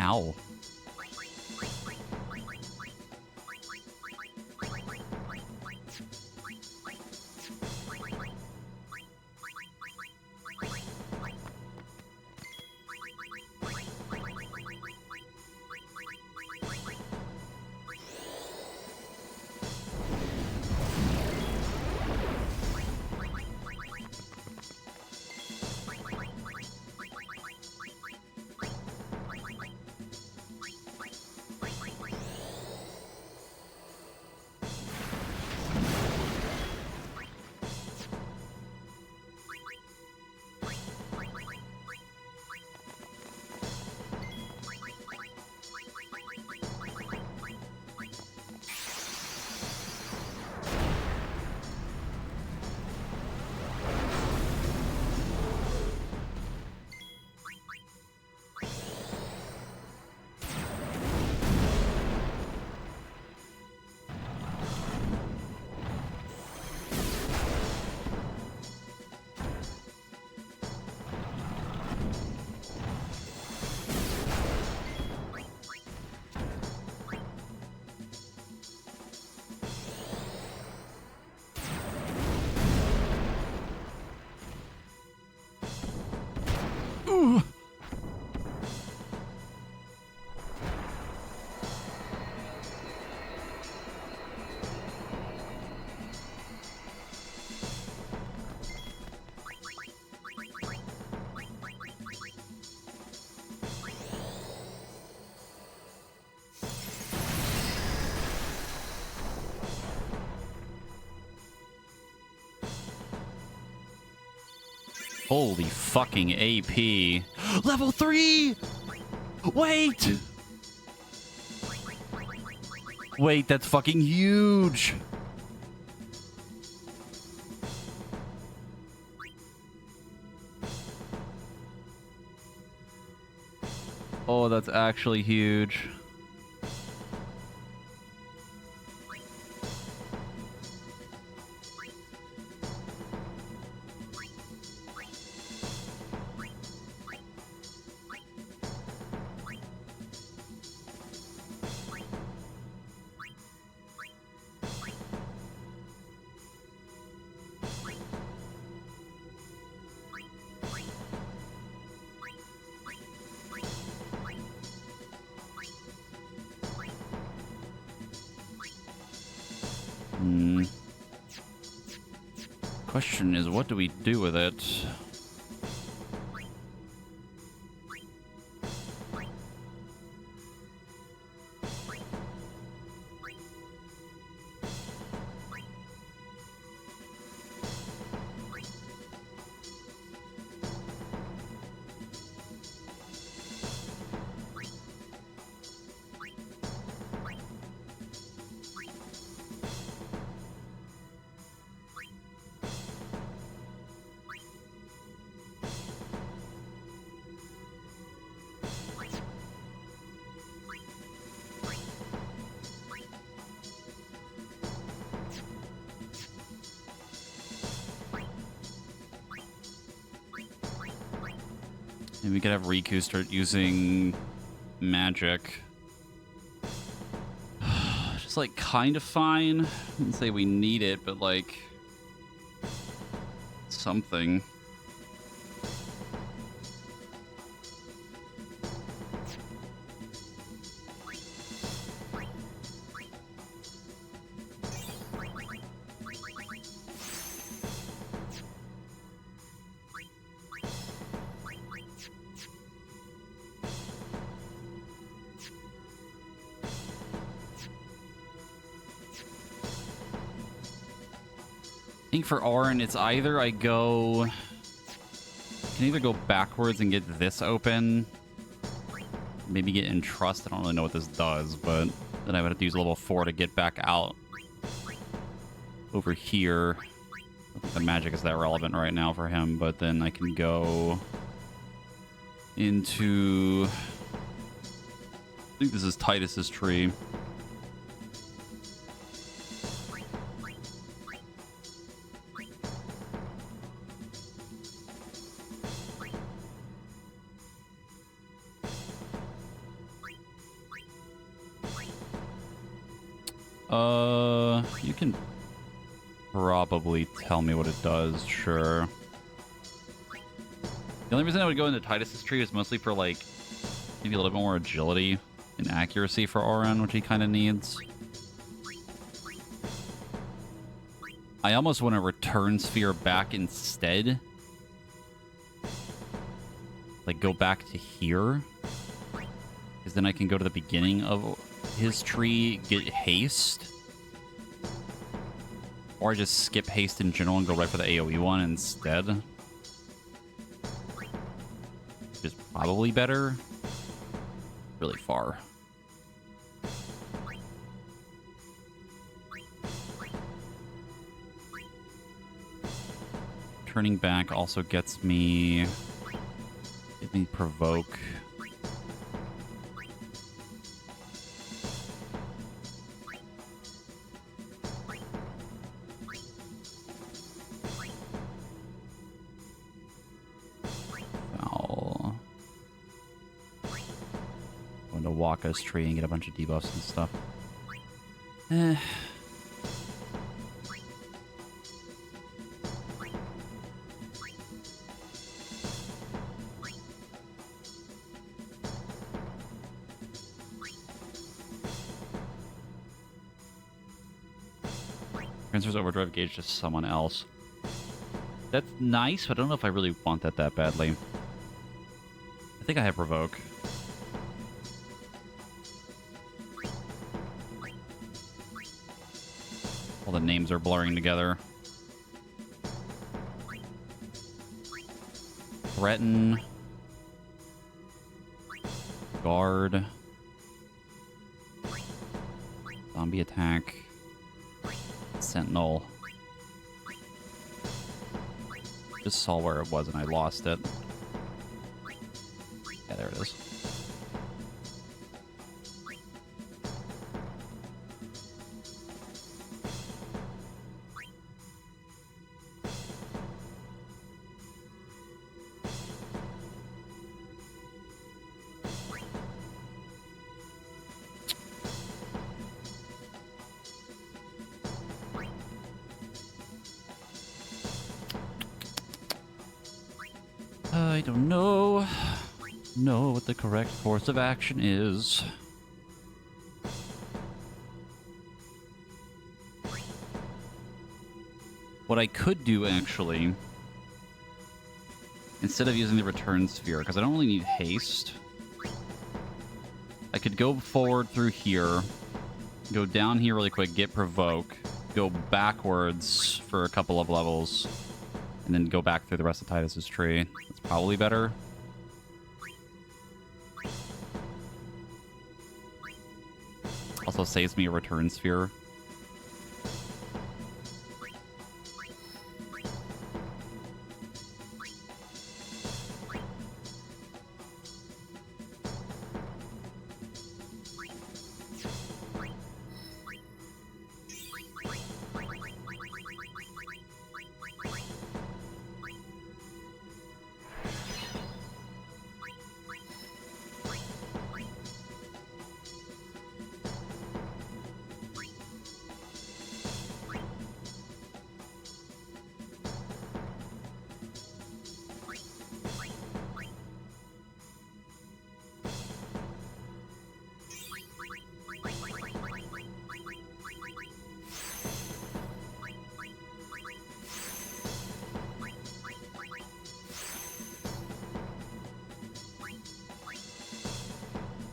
Ow. Ooh. Holy fucking AP. Level 3! Wait! Wait, that's fucking huge! Oh, that's actually huge. Question is, what do we do with it? Maybe we could have Riku start using magic. Just like kind of fine. I wouldn't say we need it, but like something. I think for Auron, it's either I can either go backwards and get this open, maybe get Entrust. I don't really know what this does, but then I would have to use level 4 to get back out over here. I don't think the magic is that relevant right now for him, but then I can go into, I think this is Titus's tree. You can probably tell me what it does, sure. The only reason I would go into Tidus's tree is mostly for, like, maybe a little bit more agility and accuracy for Auron, which he kind of needs. I almost want to return Sphere back instead. Like, go back to here. Because then I can go to the beginning of his tree, get haste. Or I just skip haste in general and go right for the AoE one instead. Which is probably better. Really far. Turning back also gets me... Give me provoke. Foul. Going to Waka's tree and get a bunch of debuffs and stuff. Transfers overdrive gauge to someone else. That's nice, but I don't know if I really want that badly. I think I have provoke. All the names are blurring together. Threaten. Guard. Zombie attack. Sentinel. Just saw where it was and I lost it. Yeah, there it is. I don't know what the correct course of action is. What I could do, actually, instead of using the return sphere, because I don't really need haste, I could go forward through here, go down here really quick, get provoke, go backwards for a couple of levels, and then go back through the rest of Tidus's tree. That's probably better. Also saves me a return sphere.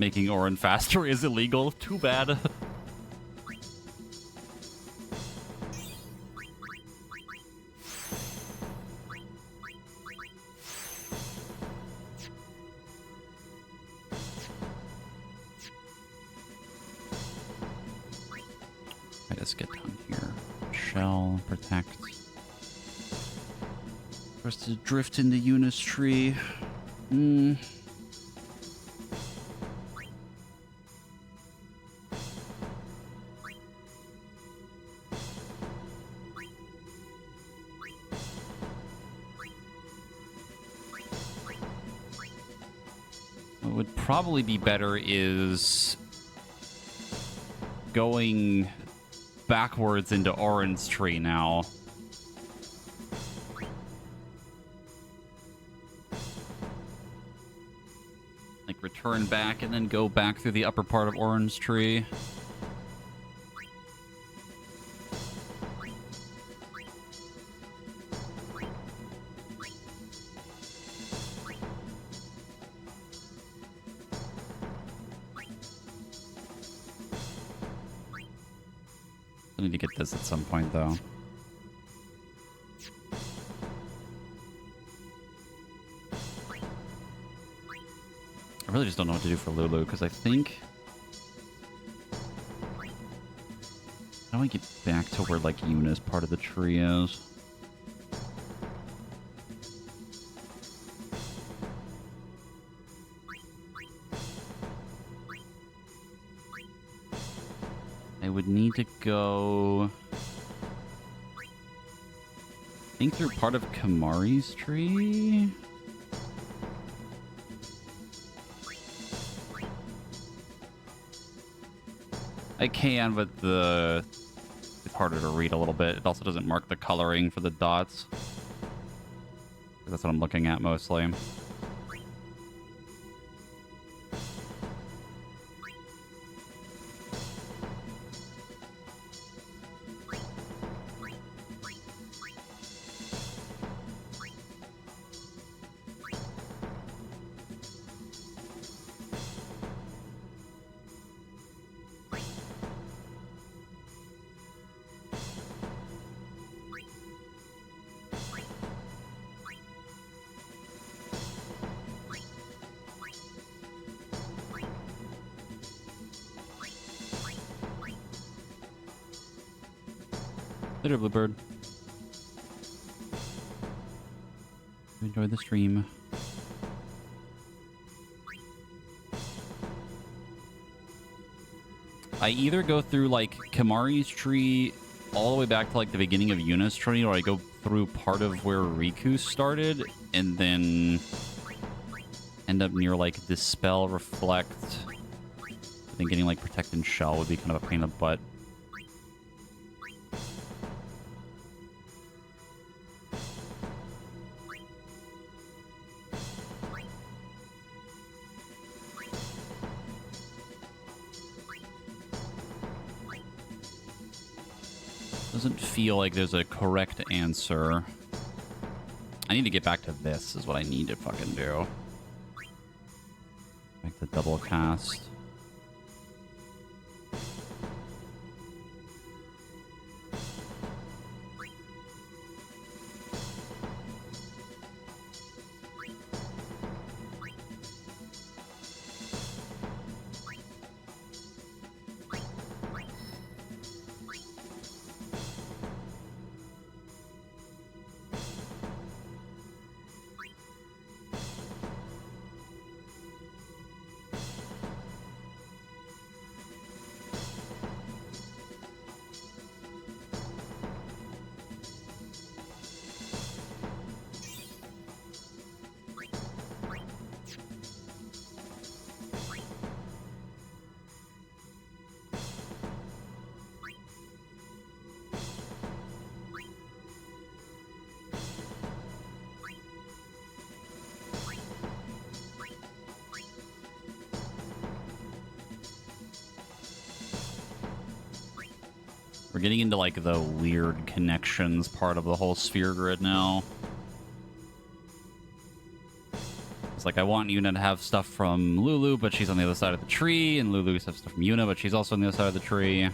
Making Auron faster is illegal. Too bad. I just get down here. Shell, protect. First to drift into Eunice tree. What would probably be better is going backwards into Orange Tree now. Like return back and then go back through the upper part of Orange Tree. I need to get this at some point, though. I really just don't know what to do for Lulu, because I think... How do I get back to where, like, Yuna's part of the tree is? I would need to go... I think through part of Kamari's tree? I can, but it's harder to read a little bit. It also doesn't mark the coloring for the dots. That's what I'm looking at mostly. Later, Bluebird. Enjoy the stream. I either go through, like, Kamari's tree all the way back to, like, the beginning of Yuna's tree, or I go through part of where Riku started, and then end up near, like, Dispel, Reflect. I think getting, like, Protect and Shell would be kind of a pain in the butt. Doesn't feel like there's a correct answer. I need to get back to this is what I need to fucking do. Make the double cast. We're getting into, like, the weird connections part of the whole sphere grid now. It's like, I want Yuna to have stuff from Lulu, but she's on the other side of the tree, and Lulu has stuff from Yuna, but she's also on the other side of the tree.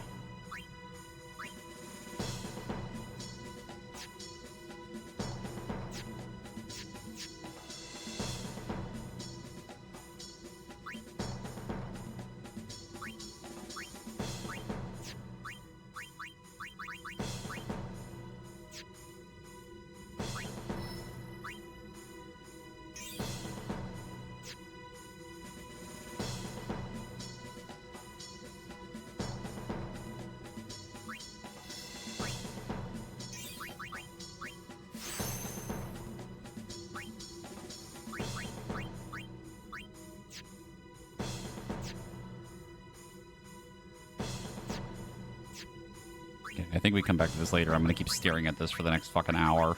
I think we come back to this later. I'm gonna keep staring at this for the next fucking hour.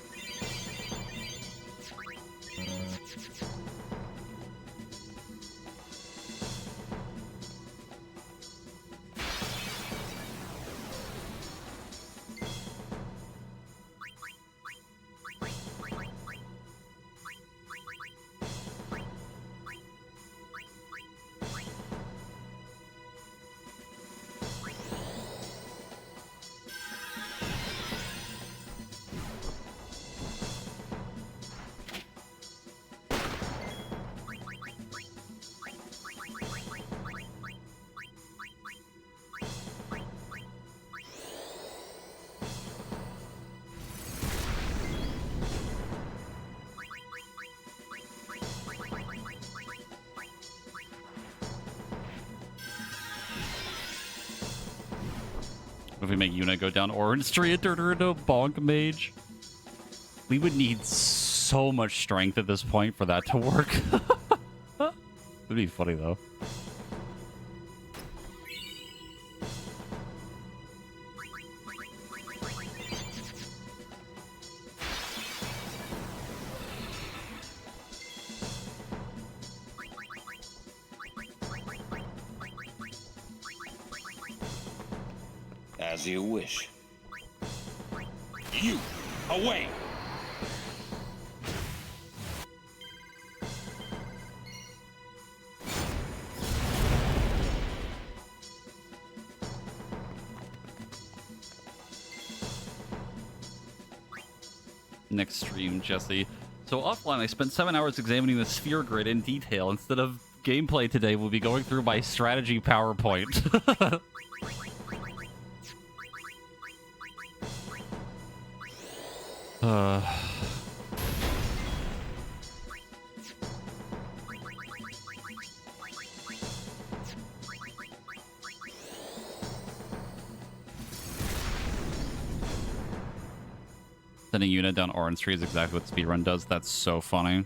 If we make Yuna go down Orange Tree and turn her into a bonk mage, we would need so much strength at this point for that to work. It'd be funny though. As you wish. You, away! Next stream, Jesse. So offline, I spent 7 hours examining the sphere grid in detail. Instead of gameplay today, we'll be going through my strategy PowerPoint. Sending Yuna down Orange Tree is exactly what speedrun does. That's so funny.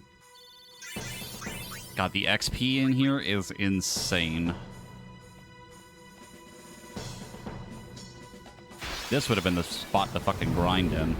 God, the XP in here is insane. This would have been the spot to fucking grind in.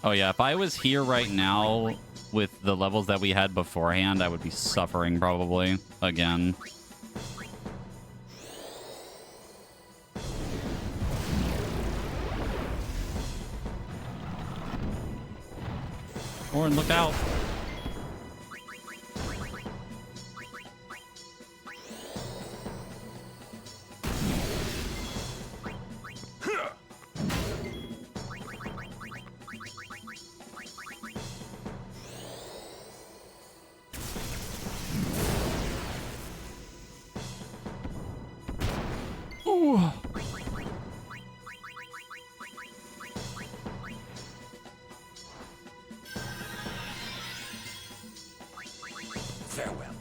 Oh yeah, if I was here right now with the levels that we had beforehand, I would be suffering probably again. Orin, look out. Farewell.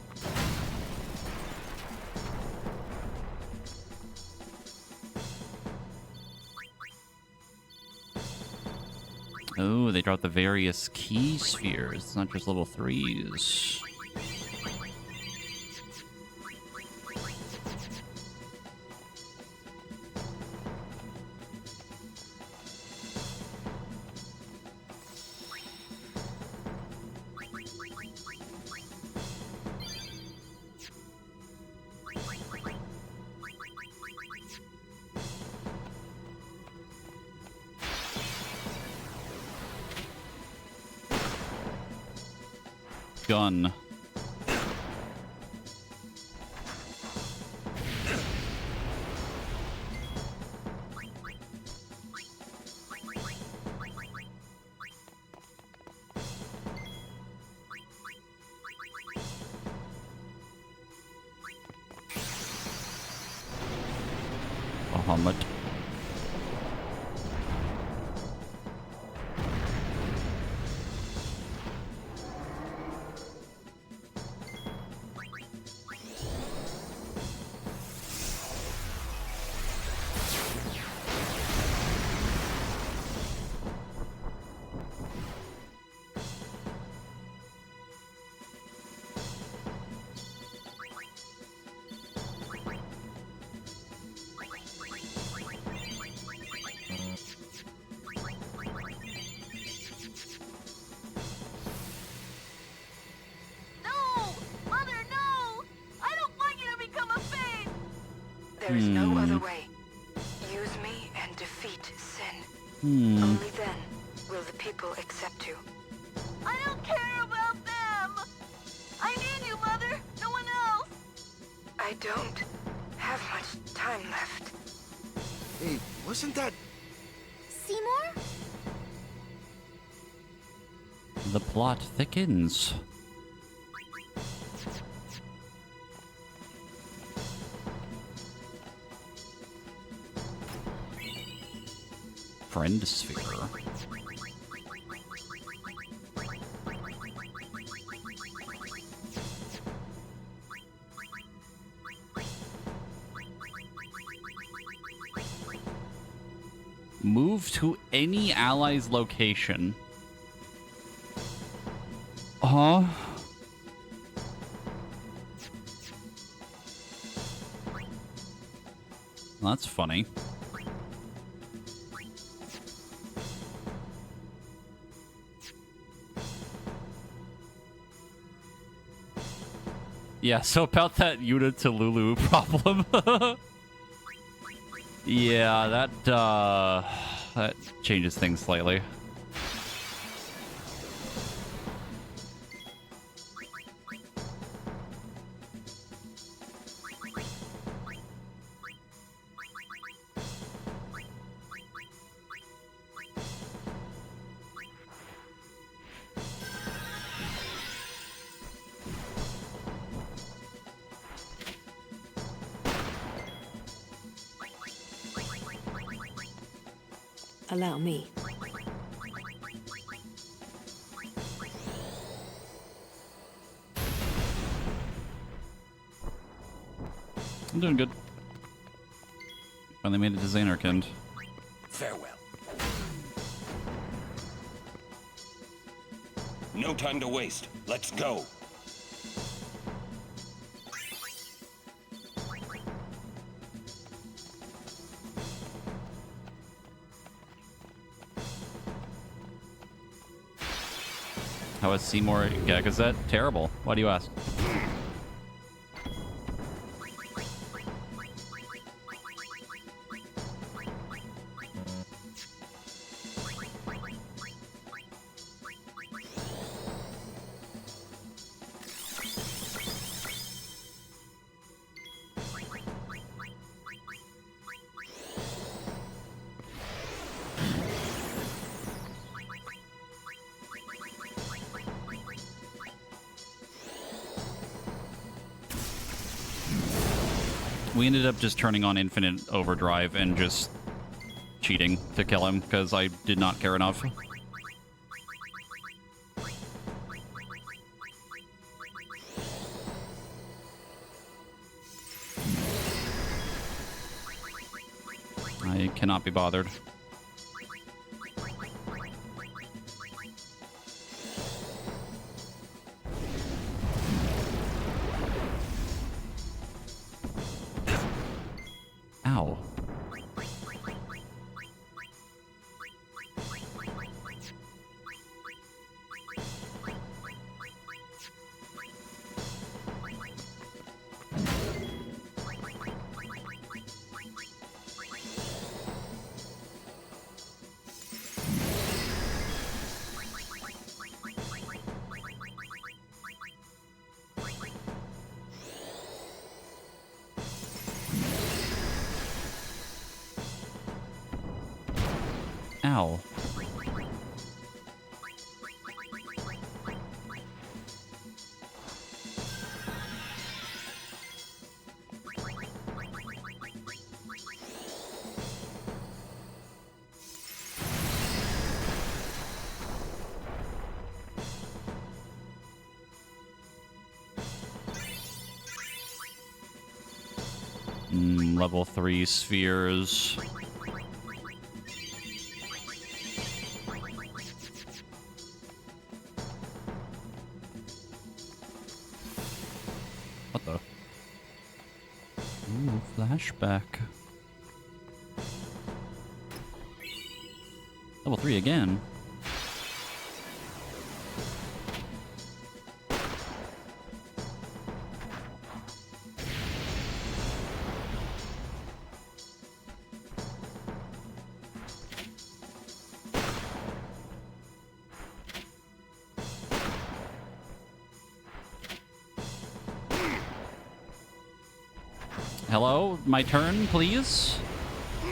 Oh, they dropped the various key spheres. It's not just level 3s. Gun. helmet. There is no other way. Use me and defeat sin. Only then will the people accept you. I don't care about them! I need you, Mother! No one else! I don't have much time left. Hey, wasn't that... Seymour? The plot thickens. Friend sphere. Move to any ally's location. Huh? That's funny. Yeah, so about that Yuna to Lulu problem. Yeah, that changes things slightly. Allow me. I'm doing good. Finally made it to Zanarkand. Farewell. No time to waste. Let's go. How is Seymour Gagazet? Terrible. Why do you ask? We ended up just turning on Infinite Overdrive and just cheating to kill him because I did not care enough. I cannot be bothered. Ow. Ow. Level 3 spheres. What the? Ooh, flashback. Level 3 again. Hello? My turn, please?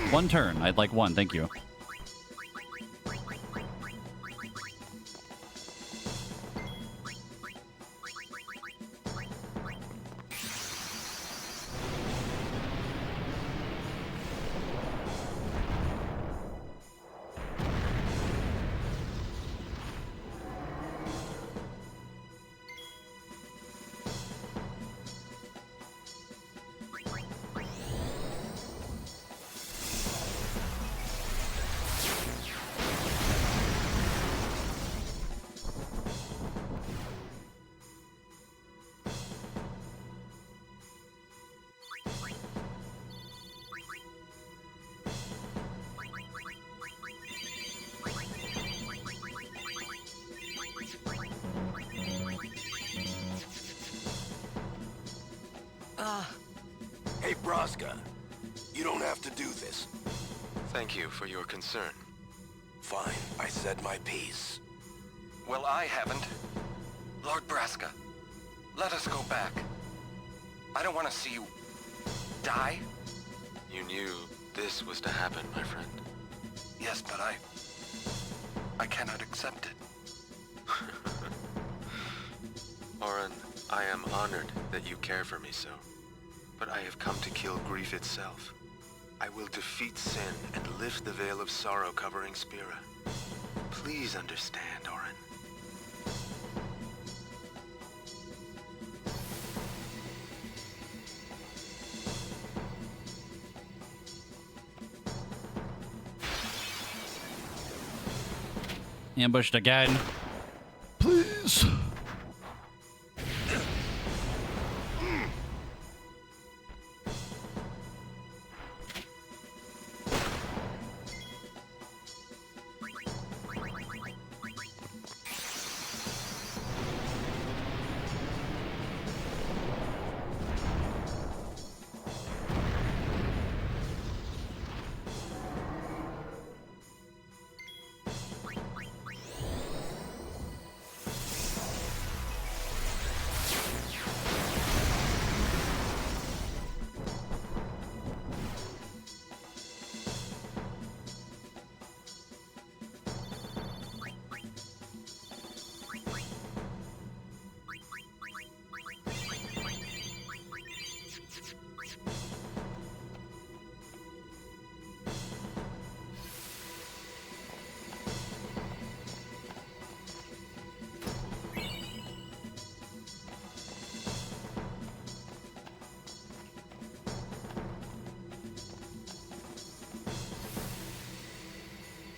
One turn. I'd like one. Thank you. Hey, Braska. You don't have to do this. Thank you for your concern. Fine, I said my piece. Well, I haven't. Lord Braska, let us go back. I don't want to see you die. You knew this was to happen, my friend. Yes, but I cannot accept it. Orin, I am honored that you care for me so. But I have come to kill grief itself. I will defeat sin and lift the veil of sorrow covering Spira. Please understand, Orin. Ambushed again. Please.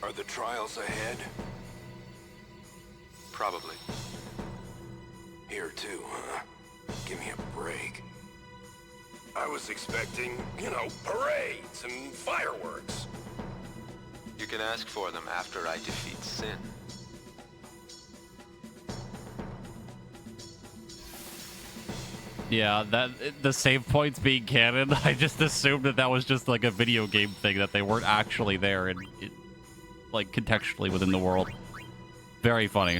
Are the trials ahead? Probably. Here too, huh? Give me a break. I was expecting, you know, parades and fireworks. You can ask for them after I defeat sin. Yeah, that the save points being canon, I just assumed that that was just like a video game thing, that they weren't actually there and like contextually within the world. Very funny.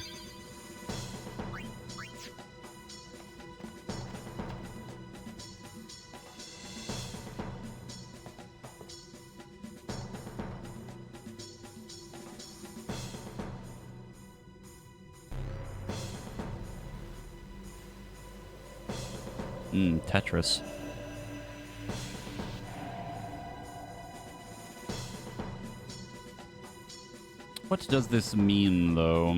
Tetris. What does this mean, though?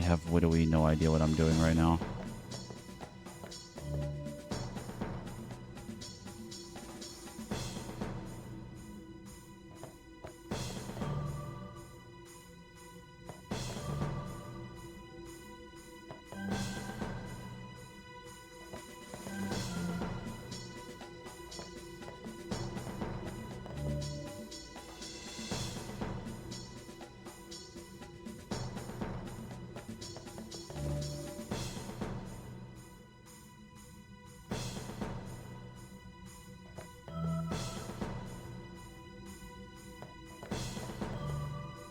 have literally no idea what I'm doing right now.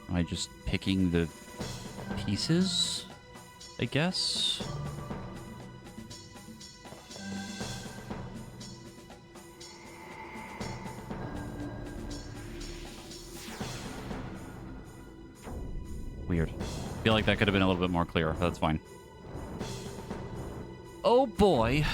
Am I just picking the pieces, I guess? Weird. I feel like that could have been a little bit more clear. That's fine. Oh boy.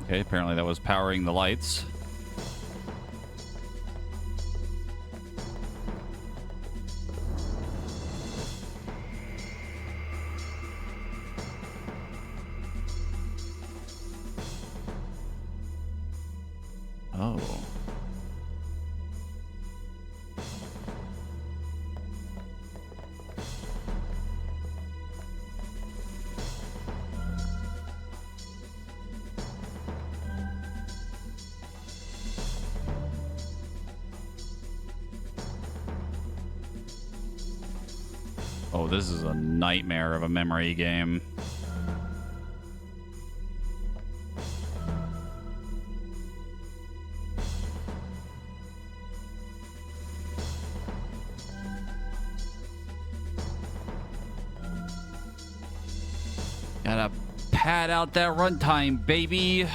Okay, apparently that was powering the lights. Oh. Oh, this is a nightmare of a memory game. Gotta pad out that runtime, baby.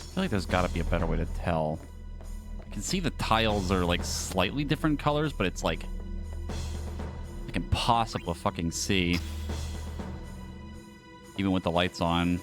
I feel like there's got to be a better way to tell. I can see the tiles are like slightly different colors, but it's like impossible to fucking see, even with the lights on.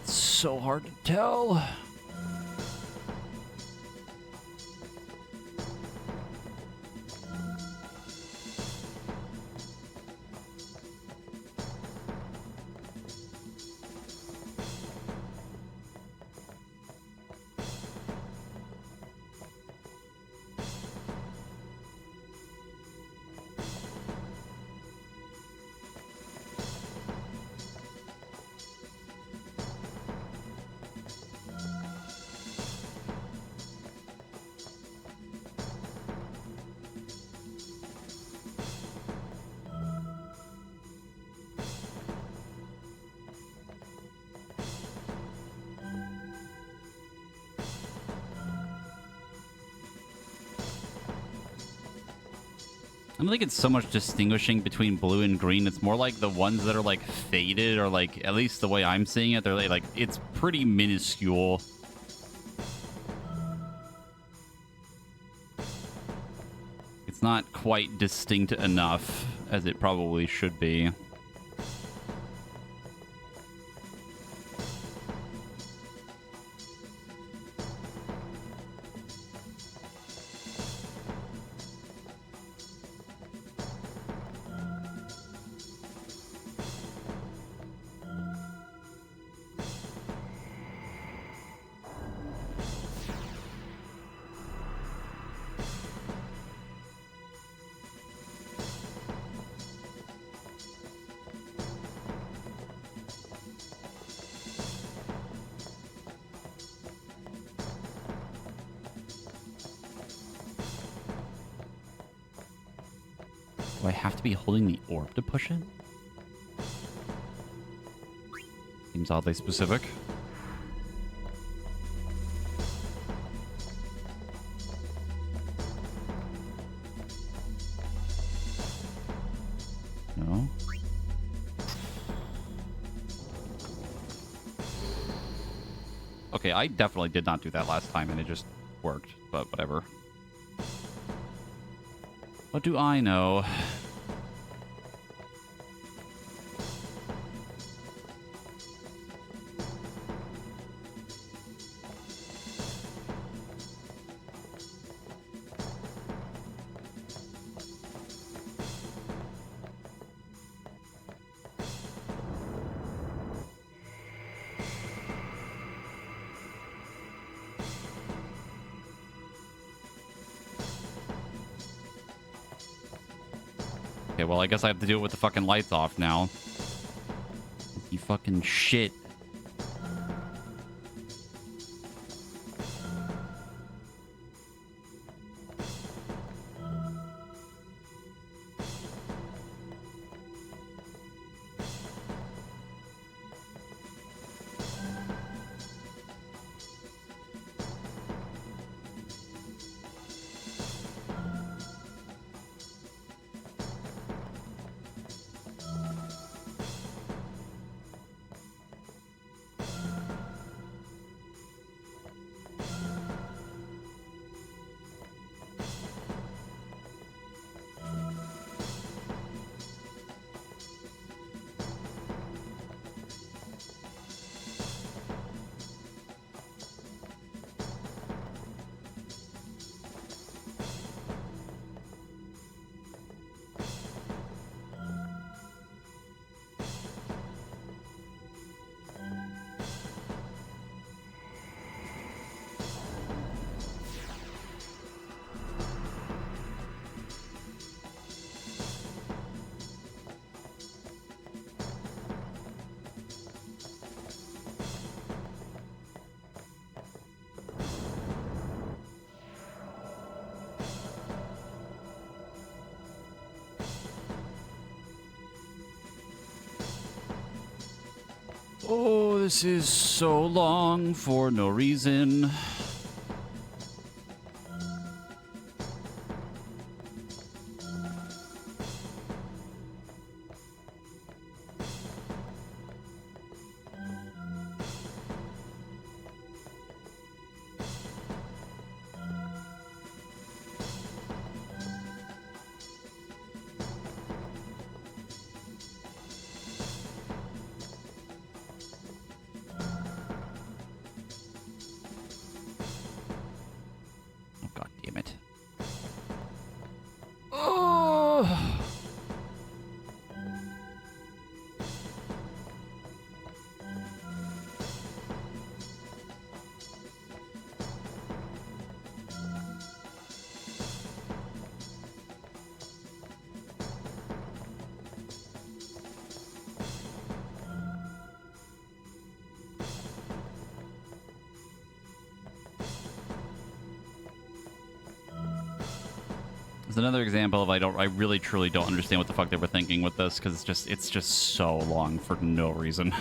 So hard to tell. I don't think it's so much distinguishing between blue and green. It's more like the ones that are like faded, or like, at least the way I'm seeing it, they're like it's pretty minuscule. It's not quite distinct enough as it probably should be. Do I have to be holding the orb to push it? Seems oddly specific. No. Okay, I definitely did not do that last time and it just worked, but whatever. What do I know? Okay, well, I guess I have to do it with the fucking lights off now. You fucking shit. Oh, this is so long for no reason. It's another example of I really truly don't understand what the fuck they were thinking with this, because it's just so long for no reason.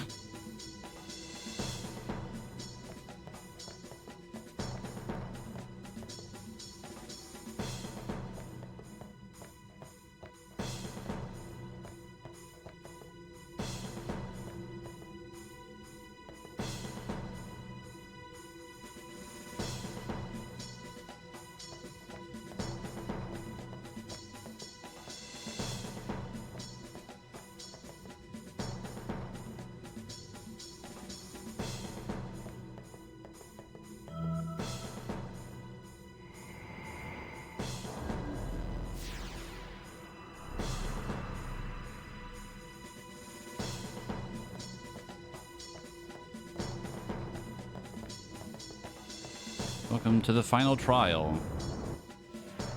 Welcome to the final trial.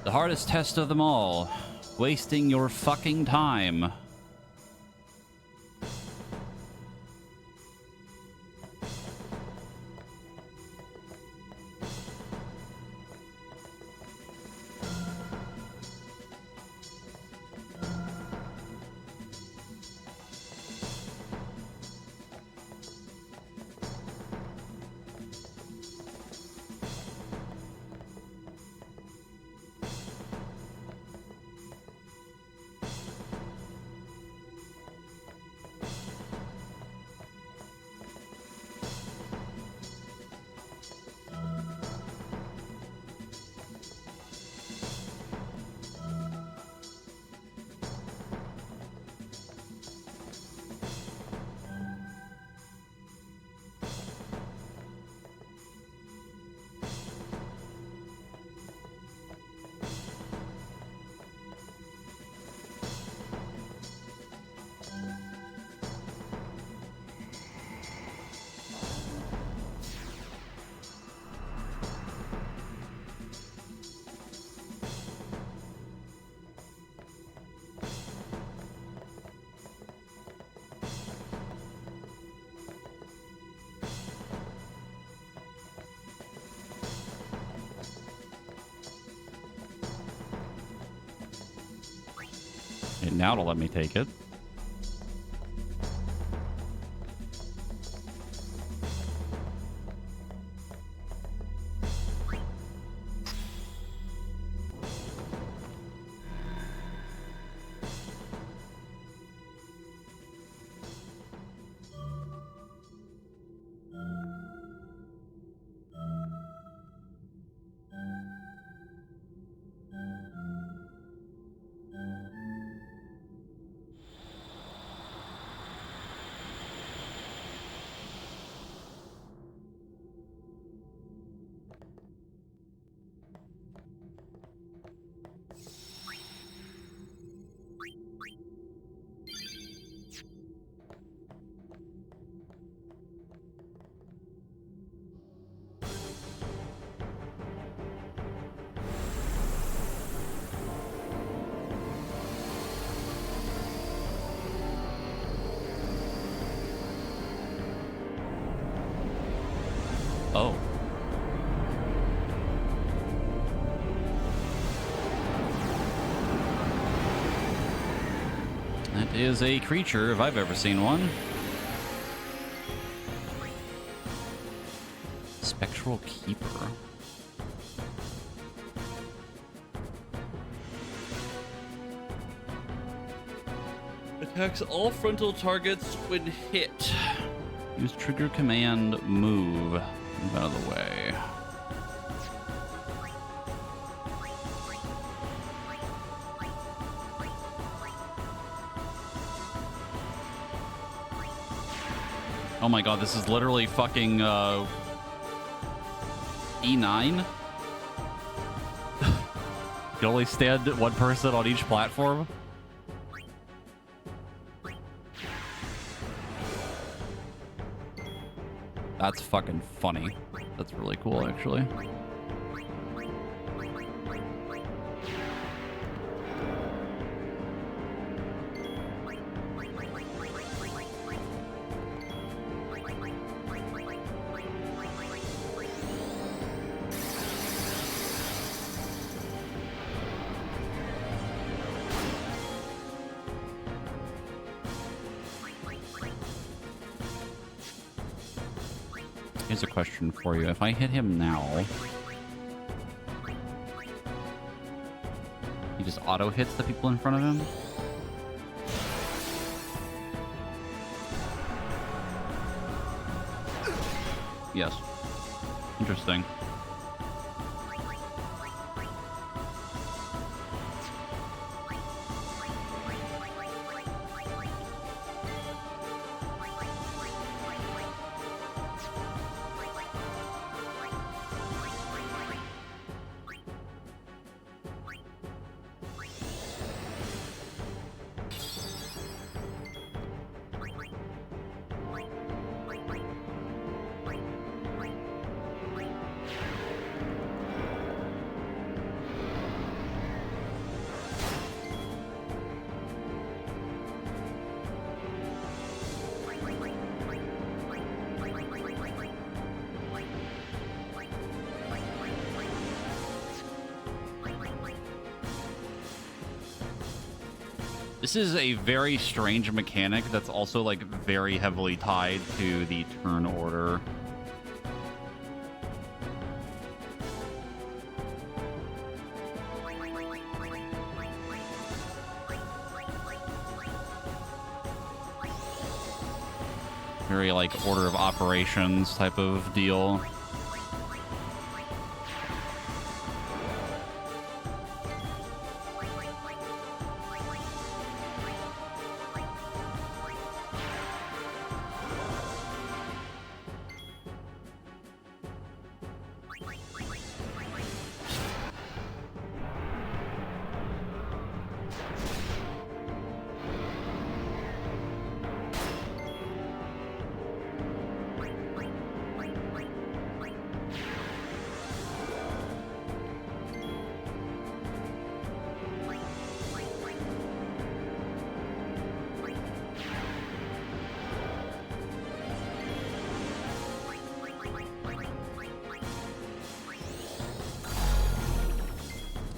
The hardest test of them all. Wasting your fucking time. And now it'll let me take it. Oh. That is a creature, if I've ever seen one. Spectral Keeper. Attacks all frontal targets when hit. Use trigger command move. Move out of the way. Oh my god, this is literally fucking E9. You only stand one person on each platform. That's fucking funny. That's really cool, actually. Here's a question for you. If I hit him now, he just auto hits the people in front of him? Yes. Interesting. This is a very strange mechanic that's also like very heavily tied to the turn order. Very like order of operations type of deal.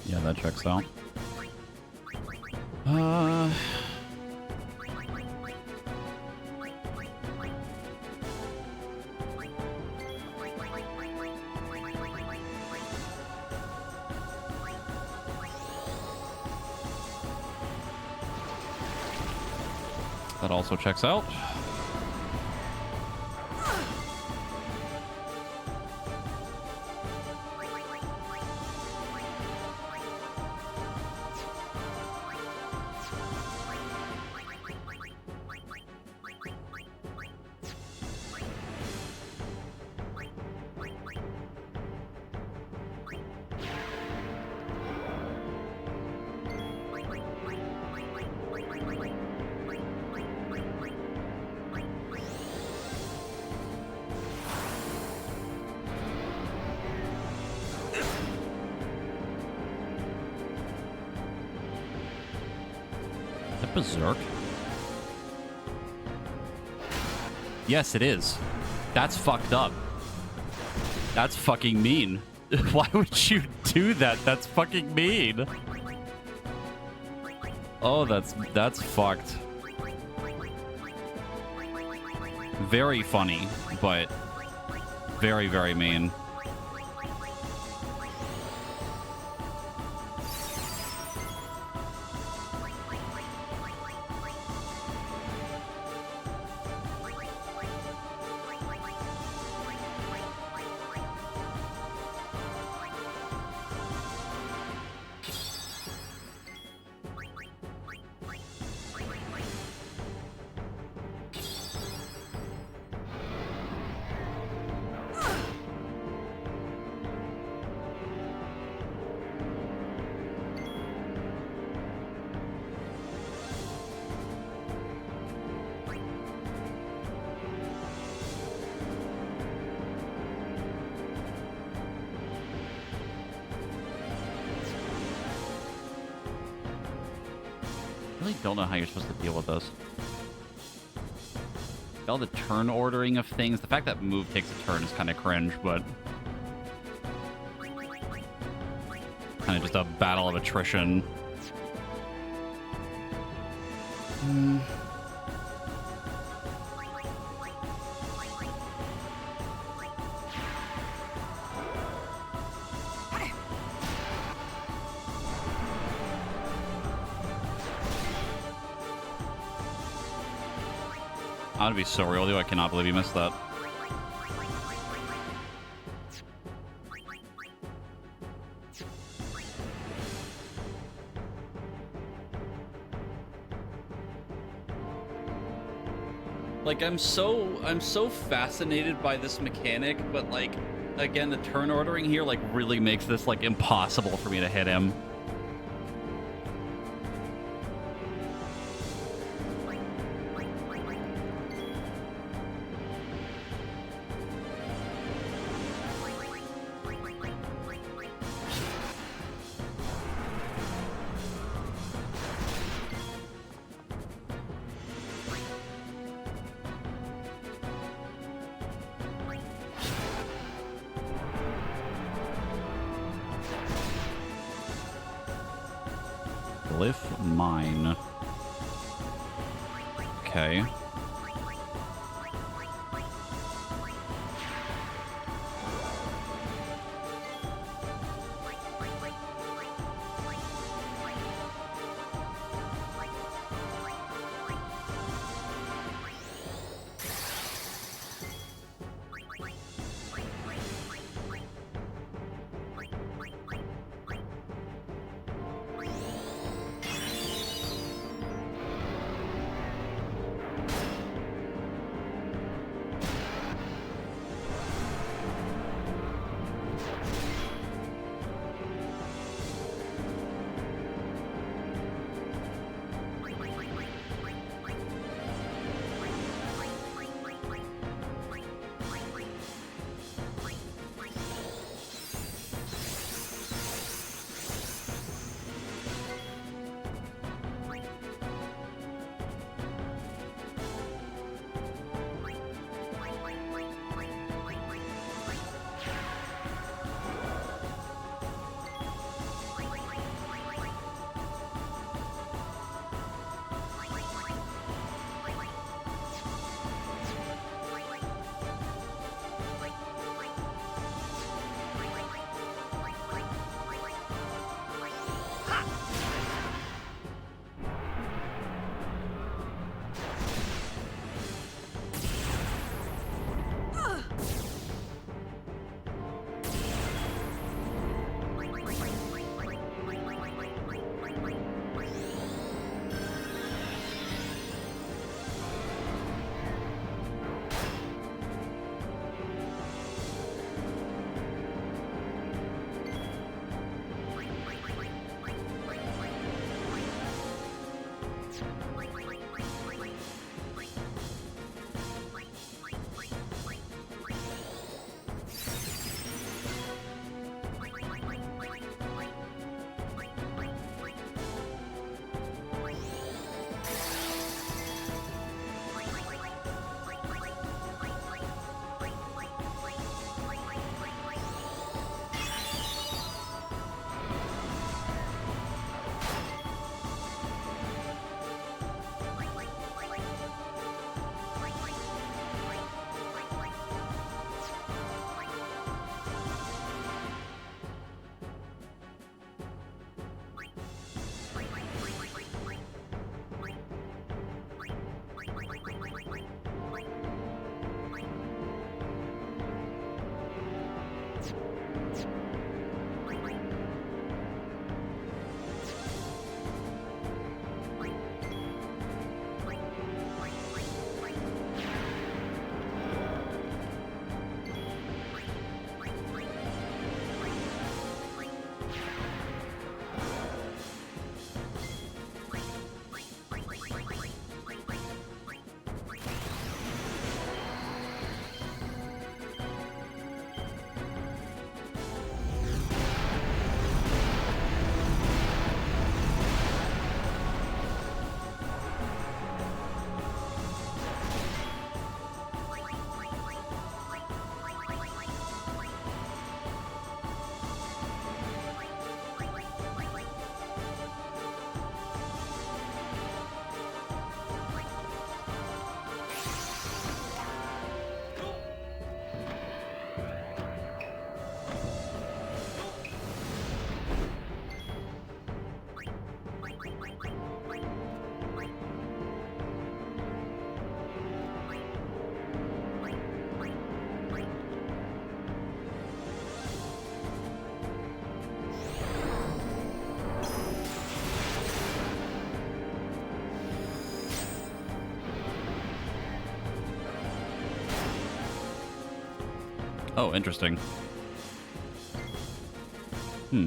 Yeah, that checks out. That also checks out. Berserk? Yes, it is. That's fucked up. That's fucking mean. Why would you do that? That's fucking mean. Oh, that's fucked. Very funny, but very, very mean. I really don't know how you're supposed to deal with this. All the turn ordering of things. The fact that move takes a turn is kind of cringe, but kind of just a battle of attrition. I'm gonna be so real with you, I cannot believe you missed that. Like, I'm so fascinated by this mechanic, but like, again, the turn ordering here like really makes this like impossible for me to hit him. Glyph mine. Okay. Oh, interesting. Hmm.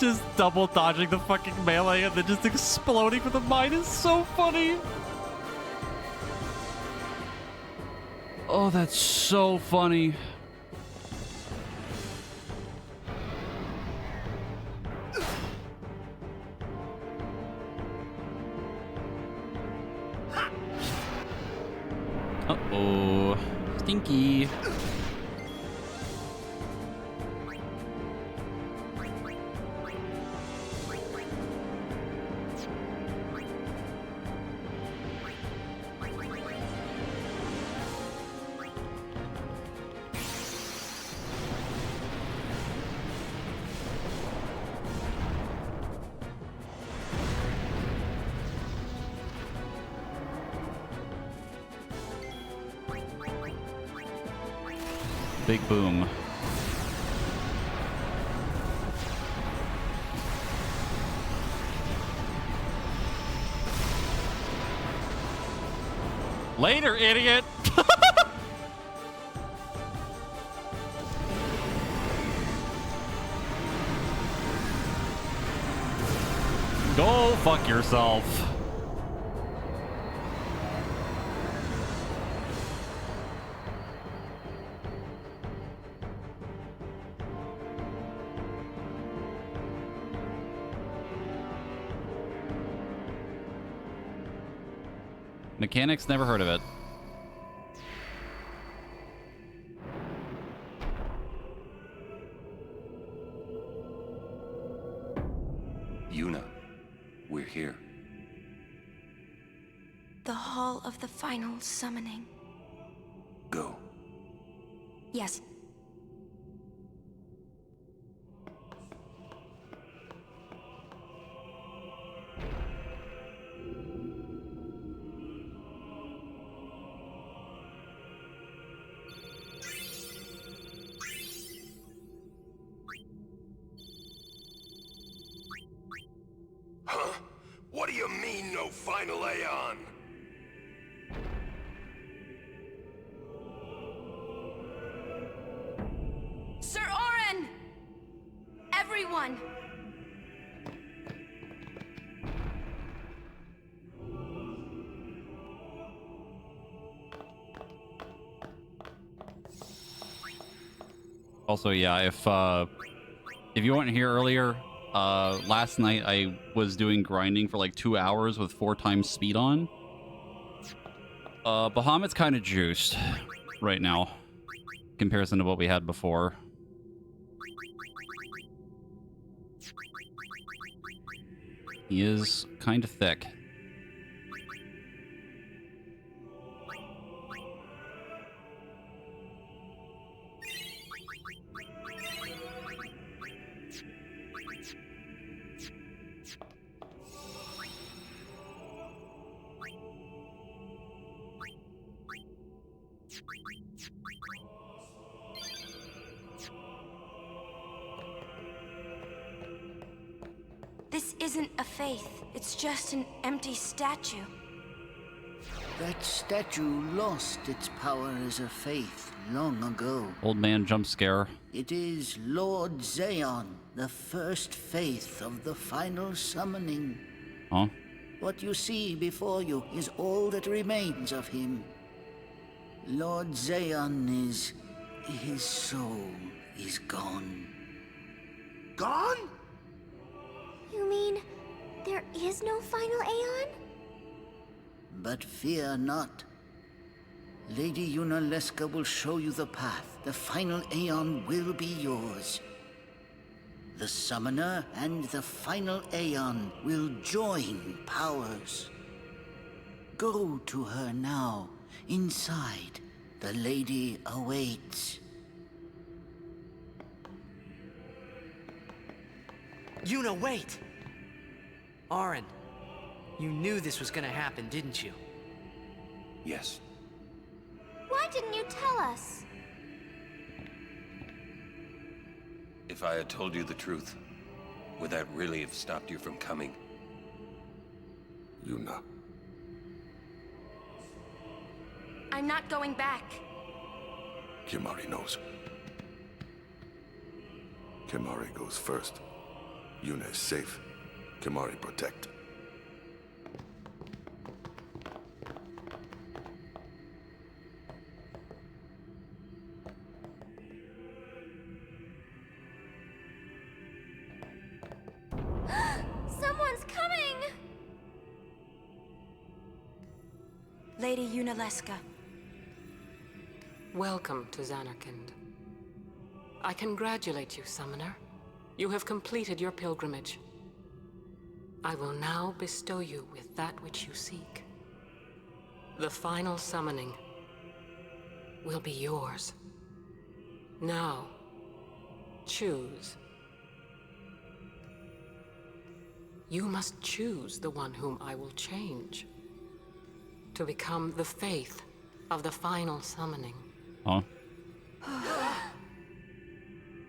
Just double dodging the fucking melee and then just exploding with the mine is so funny. Oh, that's so funny. Uh-oh. Stinky. Big boom. Later, idiot. Go fuck yourself. Mechanics, never heard of it. Yuna, we're here. The Hall of the Final Summoning. Go. Yes. Huh? What do you mean, no final Aeon? Sir Orin! Everyone! Also, yeah, if you weren't here earlier, last night I was doing grinding for like 2 hours with 4 times speed on. Bahamut's kind of juiced right now, in comparison to what we had before. He is kind of thick. This isn't a faith. It's just an empty statue. That statue lost its power as a faith long ago. Old man jump scare. It is Lord Zayon, the first faith of the final summoning. Huh? What you see before you is all that remains of him. Lord Zayon is... his soul is gone. Gone? You mean there is no final Aeon? But fear not. Lady Yunalesca will show you the path. The final Aeon will be yours. The Summoner and the final Aeon will join powers. Go to her now. Inside, the lady awaits. Yuna, wait! Auron, you knew this was gonna happen, didn't you? Yes. Why didn't you tell us? If I had told you the truth, would that really have stopped you from coming? Yuna. I'm not going back. Kimahri knows. Kimahri goes first. Yuna is safe. Kimahri protect. Lady Yunalesca. Welcome to Zanarkand. I congratulate you, Summoner. You have completed your pilgrimage. I will now bestow you with that which you seek. The final summoning will be yours. Now, choose. You must choose the one whom I will change to become the faith of the final summoning. Huh?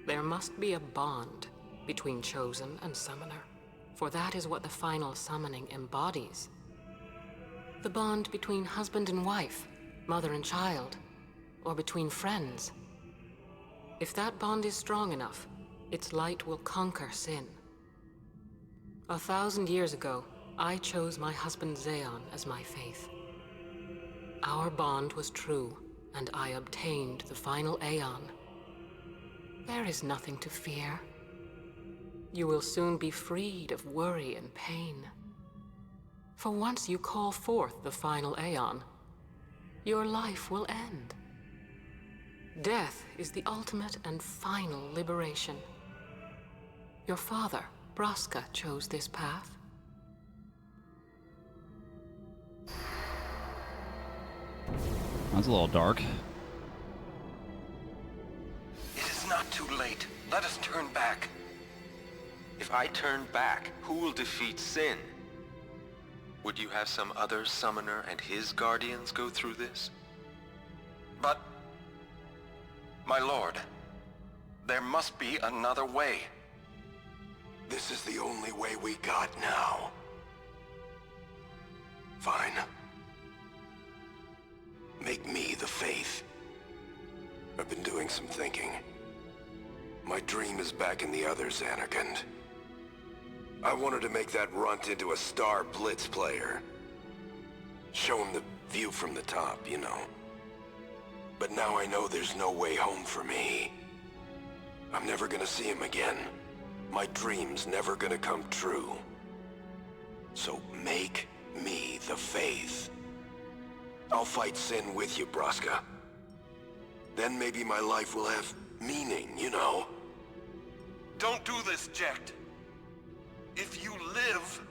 There must be a bond between Chosen and Summoner, for that is what the final summoning embodies. The bond between husband and wife, mother and child, or between friends. If that bond is strong enough, its light will conquer sin. 1,000 years ago, I chose my husband Zeon as my faith. Our bond was true, and I obtained the final Aeon. There is nothing to fear. You will soon be freed of worry and pain. For once you call forth the final Aeon, your life will end. Death is the ultimate and final liberation. Your father, Braska, chose this path. That's a little dark. It is not too late. Let us turn back. If I turn back, who will defeat Sin? Would you have some other summoner and his guardians go through this? But, my lord, there must be another way. This is the only way we got now. Fine. Make me the faith. I've been doing some thinking. My dream is back in the other Zanarkand. I wanted to make that runt into a star blitz player. Show him the view from the top, you know. But now I know there's no way home for me. I'm never gonna see him again. My dream's never gonna come true. So make me the faith. I'll fight Sin with you, Braska. Then maybe my life will have meaning, you know? Don't do this, Jecht. If you live,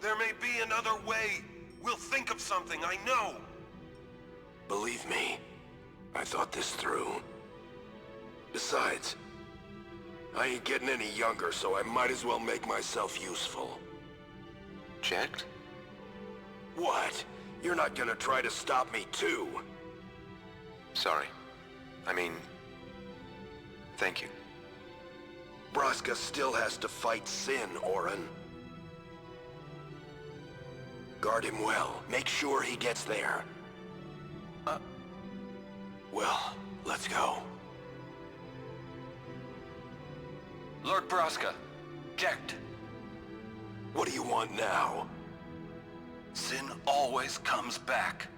there may be another way. We'll think of something, I know. Believe me, I thought this through. Besides, I ain't getting any younger, so I might as well make myself useful. Jecht? What? You're not gonna try to stop me too? Sorry. I mean, thank you. Braska still has to fight Sin, Orin. Guard him well. Make sure he gets there. Well, let's go. Lord Braska, Jecht. What do you want now? Sin always comes back.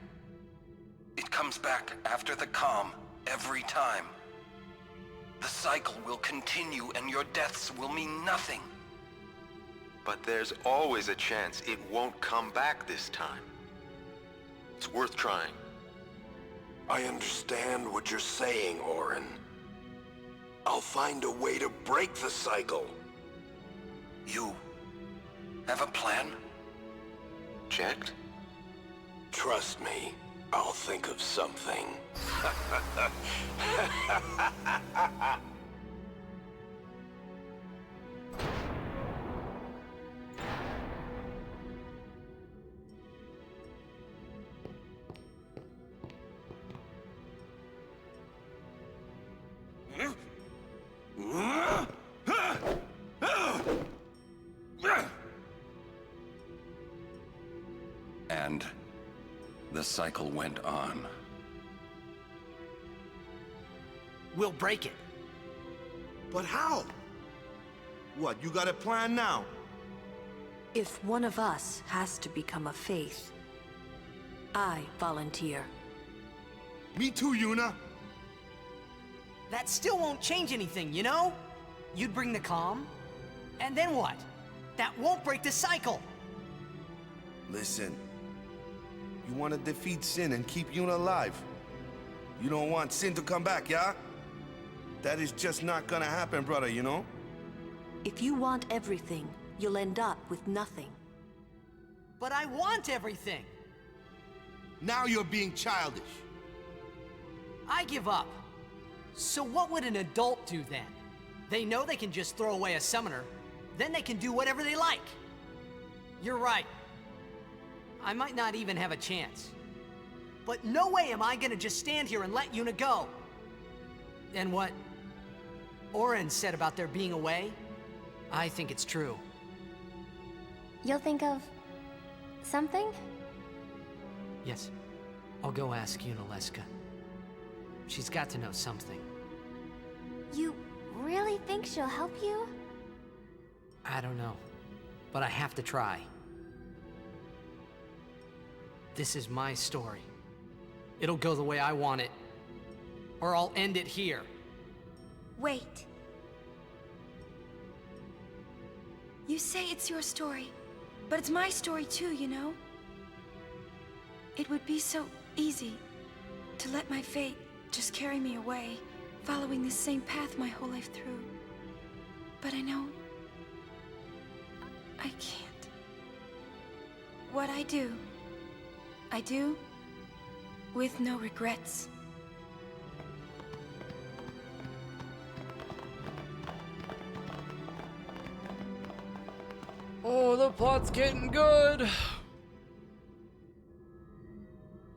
It comes back after the calm, every time. The cycle will continue and your deaths will mean nothing. But there's always a chance it won't come back this time. It's worth trying. I understand what you're saying, Orin. I'll find a way to break the cycle. You have a plan? Jecht? Trust me, I'll think of something. And the cycle went on. We'll break it. But how? What, you got a plan now? If one of us has to become a faith, I volunteer. Me too, Yuna. That still won't change anything, you know? You'd bring the calm, and then what? That won't break the cycle! Listen, You want to defeat Sin and keep Yuna alive. You don't want Sin to come back, yeah? That is just not gonna happen, brother, you know? If you want everything, you'll end up with nothing. But I want everything! Now you're being childish. I give up. So what would an adult do then? They know they can just throw away a summoner, then they can do whatever they like. You're right. I might not even have a chance. But no way am I gonna just stand here and let Yuna go. And what Auron said about there being a way, I think it's true. You'll think of something? Yes, I'll go ask Yunalesca. She's got to know something. You really think she'll help you? I don't know, but I have to try. This is my story. It'll go the way I want it, or I'll end it here. Wait. You say it's your story, but it's my story too, you know? It would be so easy to let my fate just carry me away, following the same path my whole life through. But I know I can't. What I do with no regrets. Oh, the plot's getting good.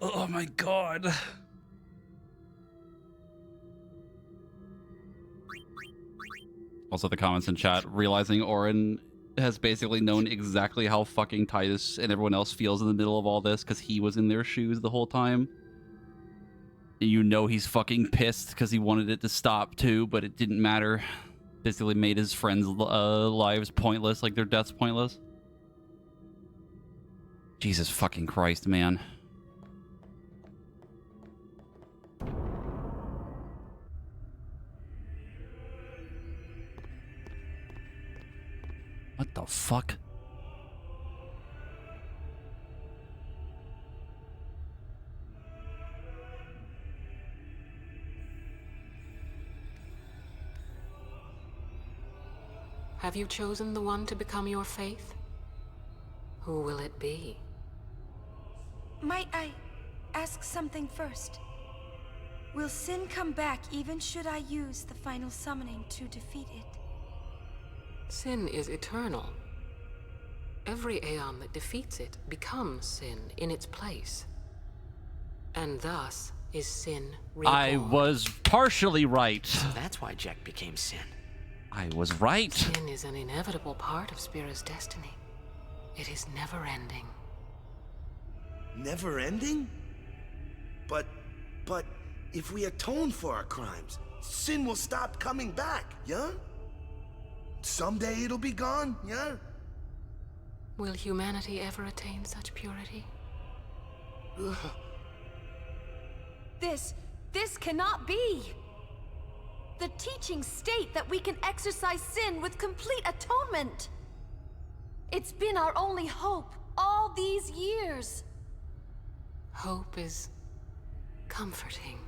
Oh my god. Also, the comments in chat realizing Auron has basically known exactly how fucking Titus and everyone else feels in the middle of all this because he was in their shoes the whole time. You know he's fucking pissed because he wanted it to stop too, but it didn't matter. Basically made his friends' lives pointless, like their deaths pointless. Jesus fucking Christ, man. What the fuck? Have you chosen the one to become your faith? Who will it be? Might I ask something first? Will Sin come back even should I use the final summoning to defeat it? Sin is eternal. Every Aeon that defeats it becomes Sin in its place. And thus is Sin reborn. I was partially right. So that's why Jack became Sin. I was right. Sin is an inevitable part of Spira's destiny. It is never-ending. Never-ending? But if we atone for our crimes, Sin will stop coming back, yeah? Someday it'll be gone, yeah? Will humanity ever attain such purity? Ugh. This cannot be! The teachings state that we can exorcise sin with complete atonement! It's been our only hope all these years! Hope is comforting.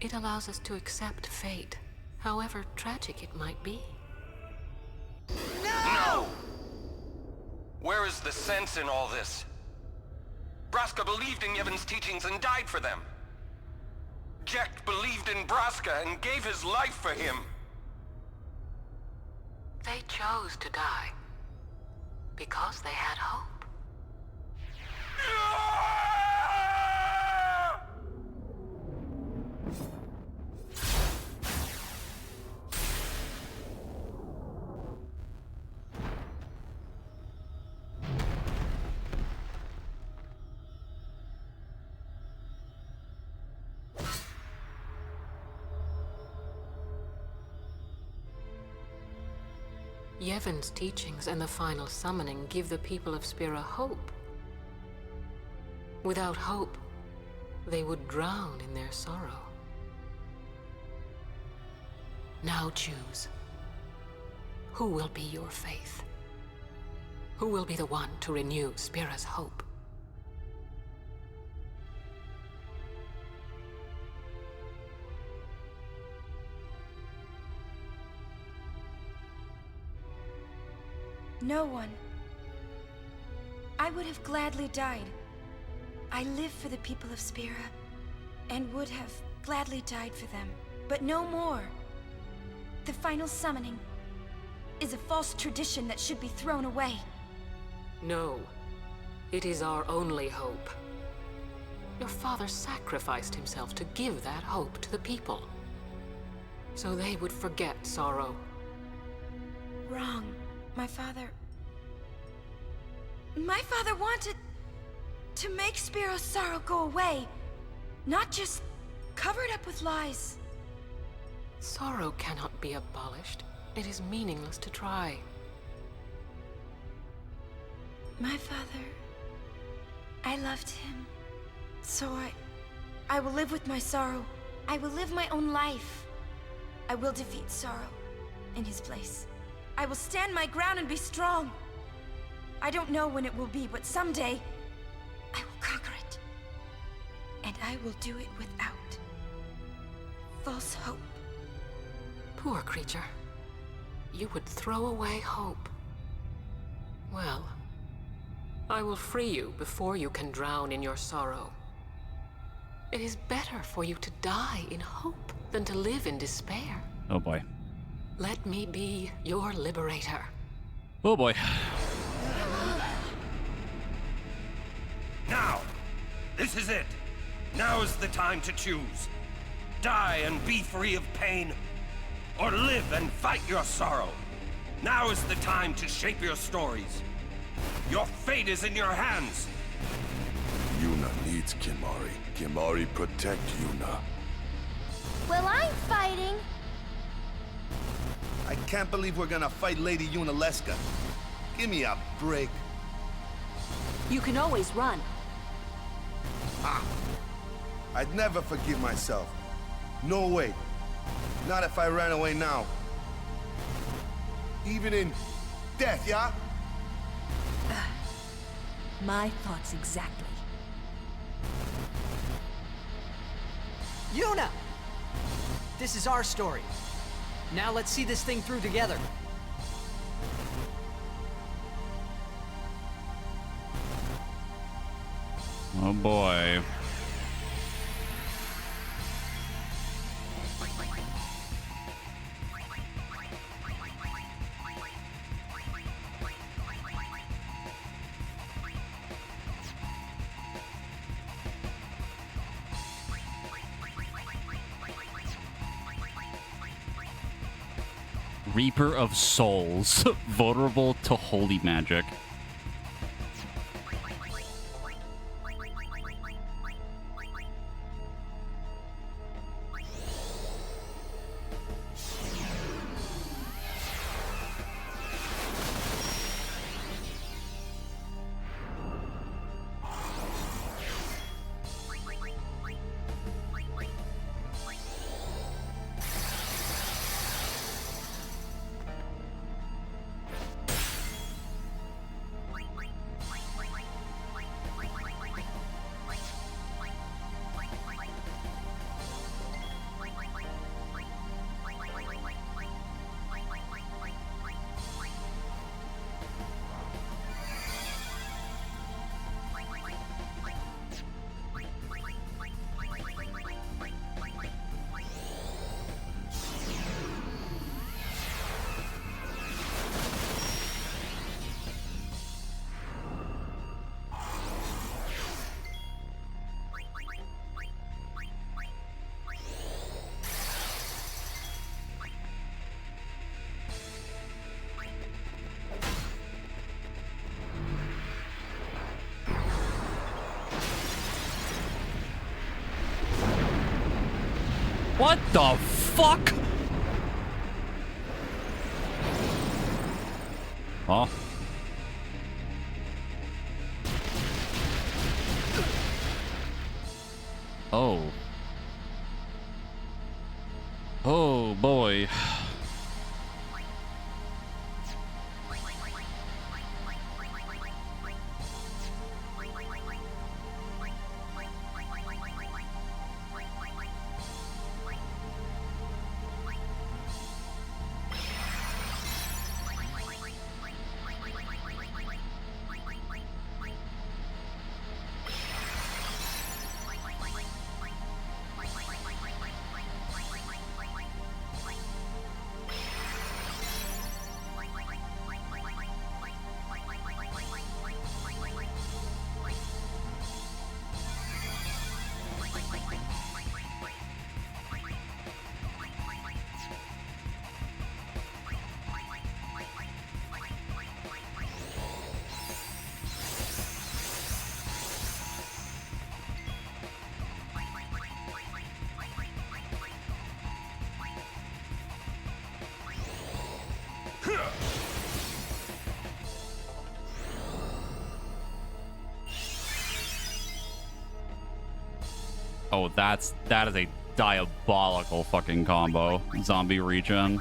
It allows us to accept fate, however tragic it might be. No! Where is the sense in all this? Braska believed in Yevon's teachings and died for them. Jecht believed in Braska and gave his life for him. They chose to die because they had hope. Yevon's teachings and the final summoning give the people of Spira hope. Without hope, they would drown in their sorrow. Now choose. Who will be your faith? Who will be the one to renew Spira's hope? no one. I would have gladly died. I live for the people of Spira, and would have gladly died for them, but no more. The final summoning is a false tradition that should be thrown away. No. It is our only hope. Your father sacrificed himself to give that hope to the people. So they would forget sorrow. Wrong. My father wanted to make Spiro's sorrow go away, not just cover it up with lies. Sorrow cannot be abolished. It is meaningless to try. My father, I loved him. So I will live with my sorrow. I will live my own life. I will defeat sorrow in his place. I will stand my ground and be strong. I don't know when it will be, but someday I will conquer it. And I will do it without false hope. Poor creature. You would throw away hope. Well, I will free you before you can drown in your sorrow. It is better for you to die in hope than to live in despair. Oh boy. Let me be your liberator. Oh boy. Now! This is it! Now is the time to choose. Die and be free of pain, or live and fight your sorrow. Now is the time to shape your stories. Your fate is in your hands. Yuna needs Kimahri. Kimahri protect Yuna. Well, I'm fighting. I can't believe we're gonna fight Lady Yunalesca. Give me a break. You can always run. Ah! I'd never forgive myself. No way. Not if I ran away now. Even in death, yeah? My thoughts exactly. Yuna! This is our story. Now let's see this thing through together. Oh boy. Reaper of Souls, vulnerable to holy magic. What the fuck? Oh. Oh. Oh boy. Oh, that is a diabolical fucking combo. Zombie regen.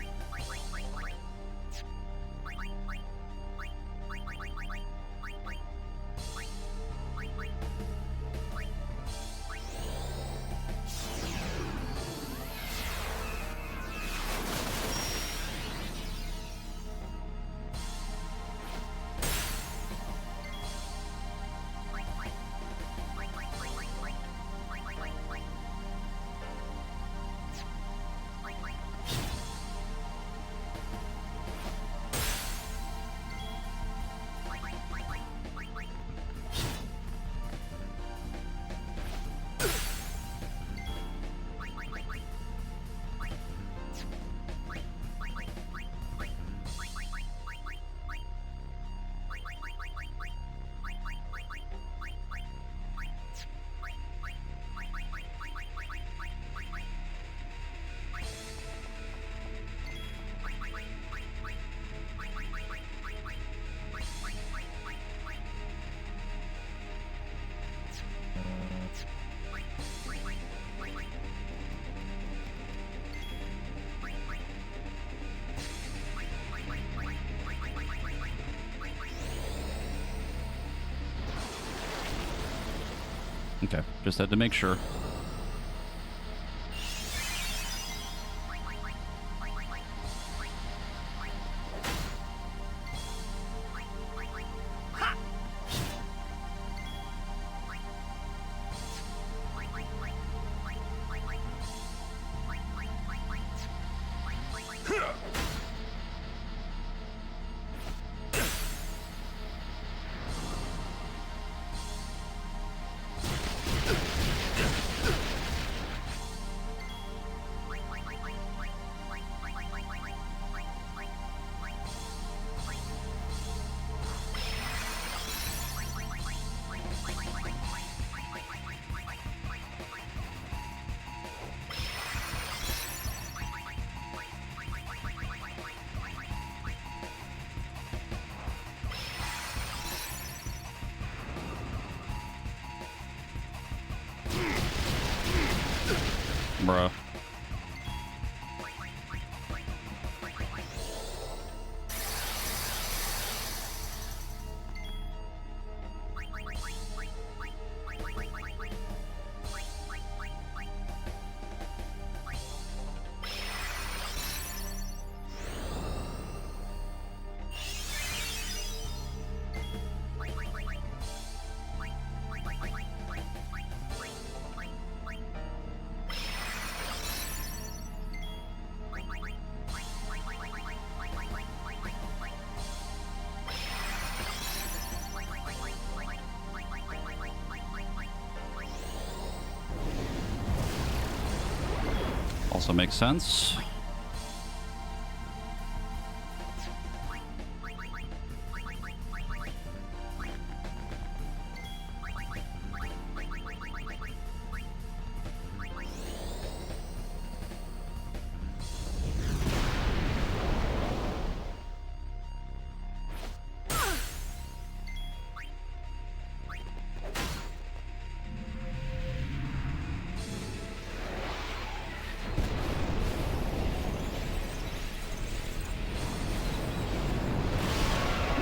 Okay, just had to make sure. Bruh. Also makes sense.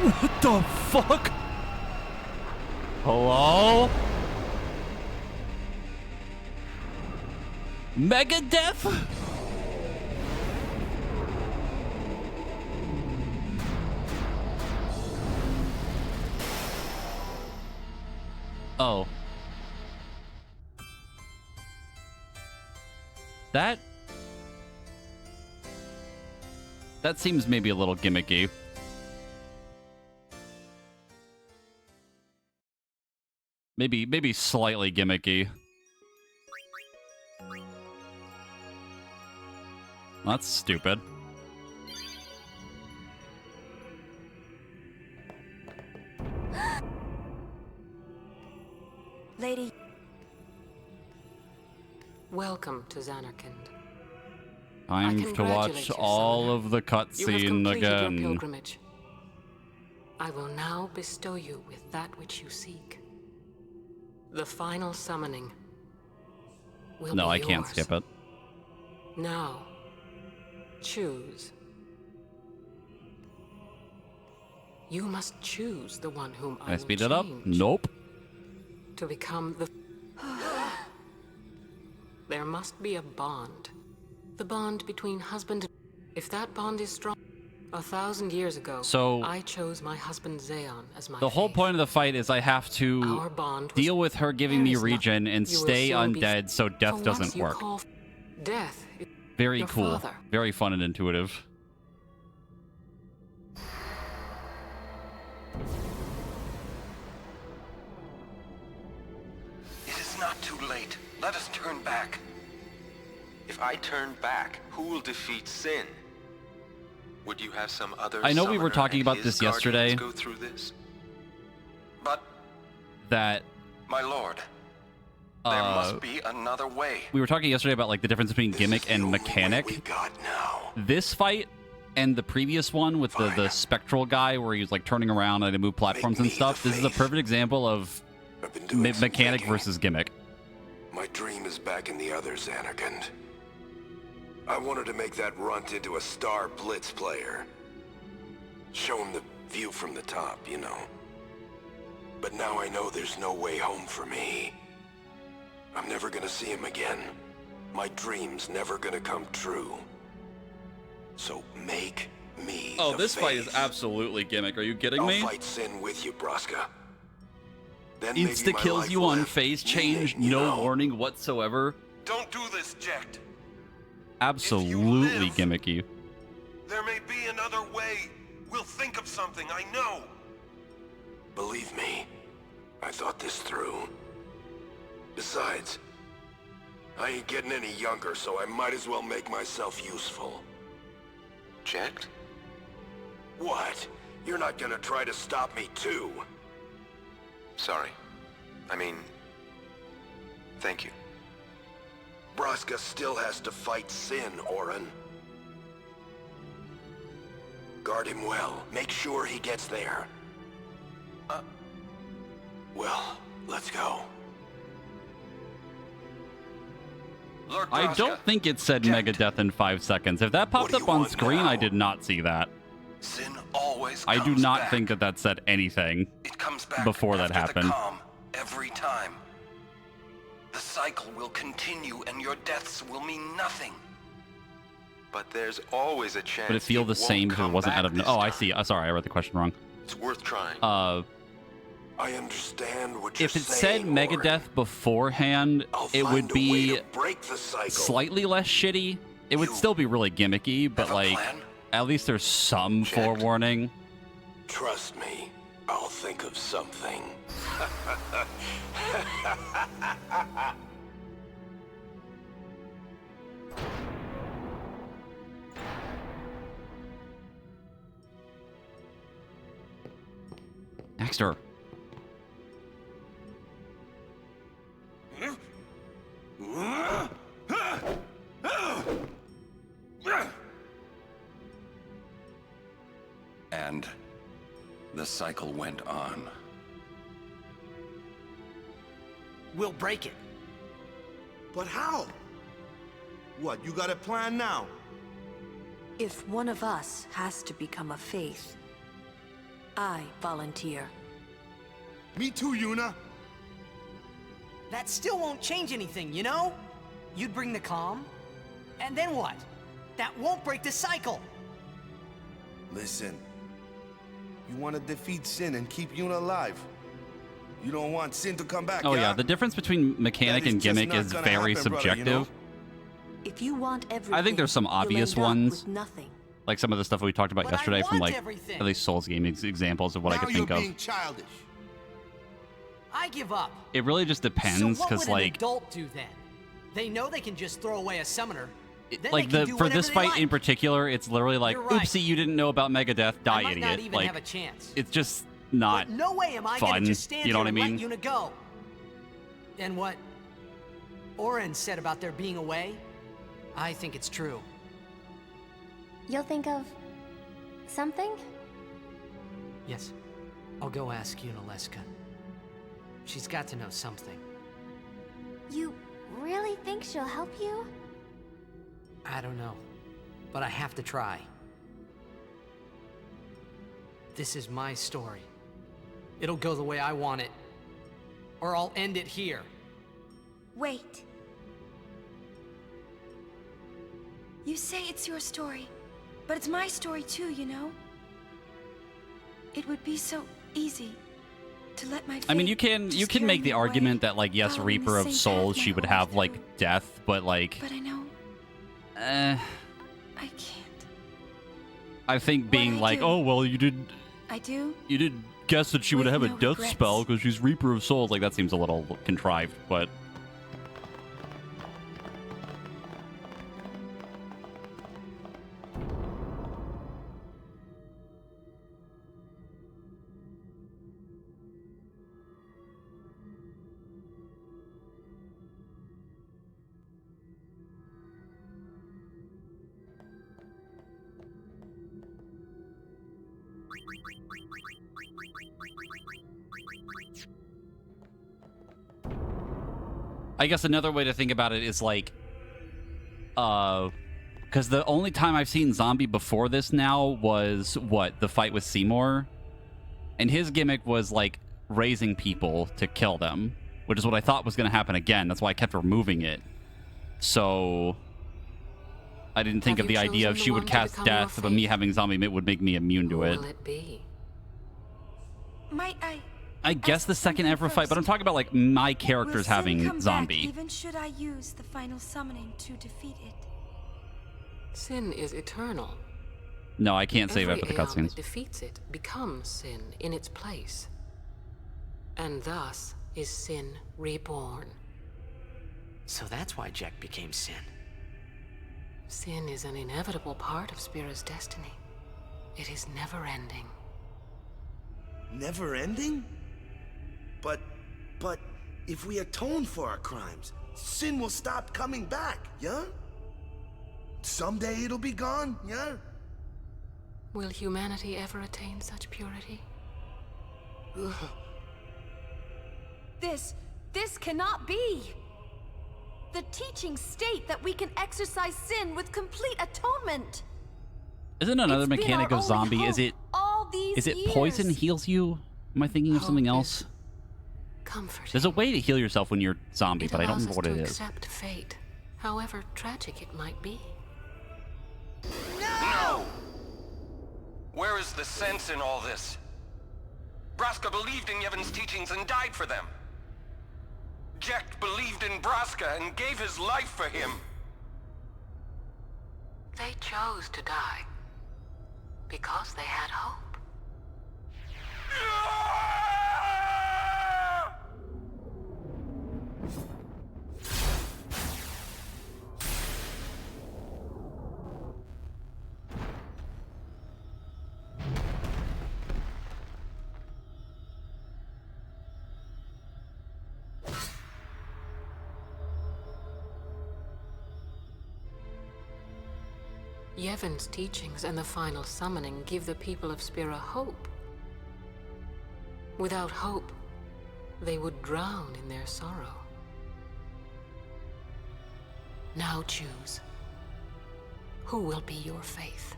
What the fuck? Hello? Megadeth? Oh. That seems maybe a little gimmicky. Maybe slightly gimmicky. That's stupid. Lady. Welcome to Zanarkand. Time to watch all of the You have cutscene completed your again. pilgrimage. I will now bestow you with that which you seek. The final summoning. will No, be I can't yours. skip it. Now, choose. You must choose the one whom Can I I will speed it up? change Nope. to become the... There must be a bond. The bond between husband and... If that bond is strong... 1,000 years ago, So- I chose my husband Zeon as my The whole faith. point of the fight is I have to Our bond was- deal with her giving There me is nothing regen and you will stay soon be- undead so For death once doesn't you work. call death. Very your cool. father. Very fun and intuitive. It is not too late. Let us turn back. If I turn back, who will defeat Sin? Would you have some other I know we were summoner talking and about his this guardians yesterday. Go through this? That My lord, there must be another way. we were talking yesterday about like the difference between gimmick and mechanic. This fight and the previous one with the spectral guy where he was like turning around and to move platforms and stuff. This is a perfect example of mechanic versus gimmick. My dream is back in the others, Anakin. I wanted to make that runt into a star blitz player. Show him the view from the top, you know. But now I know there's no way home for me. I'm never gonna see him again. My dream's never gonna come true. So make me Oh, the this fight is face. absolutely gimmick. Are you kidding me? I'll fight Sin with you, Braska. Then maybe Insta my kills life you will on have phase change, meaning, you no know? warning whatsoever. Don't do this, Jekt. Absolutely gimmicky. There may be another way. We'll think of something, I know. Believe me, I thought this through. Besides, I ain't getting any younger, so I might as well make myself useful. Jekt? What? You're not gonna try to stop me too? Sorry. I mean, thank you. Braska still has to fight Sin, Orin. Guard him well. Make sure he gets there. Well, let's go. Lord I Braska, don't think it said Megadeth in 5 seconds. If that popped up on screen, I did not see that. Sin always I do comes not back. think that that said anything It comes back before that after happened. the calm, every time. The cycle will continue and your deaths will mean nothing. But there's always a chance. Would it feel the won't same if it come wasn't back out of... this Oh, I time. see. Sorry, I read the question wrong. It's worth trying. I understand what you're If it saying, said Megadeth beforehand, it would find a way be to break the cycle. slightly less shitty. It would still be really gimmicky, but like, at least there's some forewarning. Trust me, I'll think of something. Dexter. And the cycle went on. We'll break it. But how? What, you got a plan now? If one of us has to become a faith, I volunteer. Me too, Yuna. That still won't change anything, you know? You'd bring the calm, and then what? That won't break the cycle. Listen, you want to defeat Sin and keep Yuna alive. You don't want Sin to come back, Oh yeah, the difference between mechanic That is and just gimmick not is gonna very happen, brother, subjective. you know? If you want everything, I think there's some you'll obvious end up ones, with nothing. like some of the stuff we talked about But I yesterday from want like everything. at least Souls game examples of what I Now could you're think of. being childish. I give up. It really just depends, so what because would an like, adult do then? They know they can just throw away a summoner. Then like they the can do for whatever this they fight like. in particular, it's literally like, You're right. oopsie, you didn't know about Megadeth, die, I might idiot. not even like, have a chance. it's just not But no way am I fun. gonna just stand You know here what I and mean? let Yuna go. And what Orin said about there being a way, I think it's true. You'll think of something? Yes, I'll go ask Yuna Leska. She's got to know something. You really think she'll help you? I don't know, but I have to try. This is my story. It'll go the way I want it, or I'll end it here. Wait. You say it's your story, but it's my story too, you know? It would be so easy to let my I mean, you fate can make carry the me argument away, that, like, yes, following the Reaper of same Souls, path she my would whole have, like, death, but, like... But I know I can't. I think being I like, do- oh, well, you did guess that she would With have a no death regrets. spell because she's Reaper of Souls. Like, that seems a little contrived, but... I guess another way to think about it is like, because the only time I've seen Zombie before this now was, what, the fight with Seymour? And his gimmick was, like, raising people to kill them, which is what I thought was going to happen again. That's why I kept removing it. So I didn't think Have of the you idea of chosen she the would one to cast become your death, but me fate? having Zombie would make me immune to Who it. will it be? Might I guess the second ever fight, but I'm talking about, like, my Will characters Sin having come back Zombie. even should I use the final summoning to defeat it? Sin is eternal. No, I can't save Every after the aeon cutscenes. that defeats it becomes sin in its place. And thus is sin reborn. So that's why Jack became Sin. Sin is an inevitable part of Spira's destiny. It is never-ending. Never ending? But if we atone for our crimes, Sin will stop coming back, yeah? Someday it'll be gone, yeah? Will humanity ever attain such purity? This cannot be! The teachings state that we can exercise sin with complete atonement! Isn't another It's been mechanic our of only Zombie? Is hope it all these is it years. poison heals you? Am I thinking of something else? Comforting. There's a way to heal yourself when you're zombie, It but I don't allows remember us what to it is. accept fate, however tragic it might be. No! Where is the sense in all this? Braska believed in Yevon's teachings and died for them. Jecht believed in Braska and gave his life for him. They chose to die because they had hope. Yevon's teachings and the final summoning give the people of Spira hope. Without hope, they would drown in their sorrow. Now choose. Who will be your faith?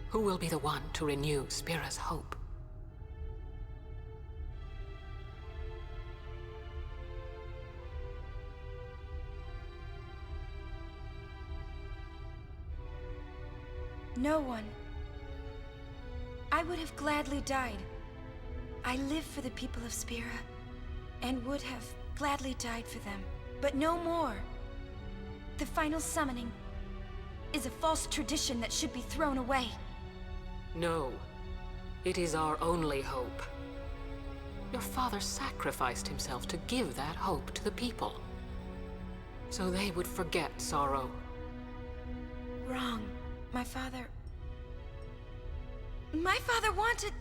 Who will be the one to renew Spira's hope? No one. I would have gladly died. I live for the people of Spira, and would have gladly died for them, but no more. The final summoning is a false tradition that should be thrown away. No, it is our only hope. Your father sacrificed himself to give that hope to the people, so they would forget sorrow. Wrong. My father wanted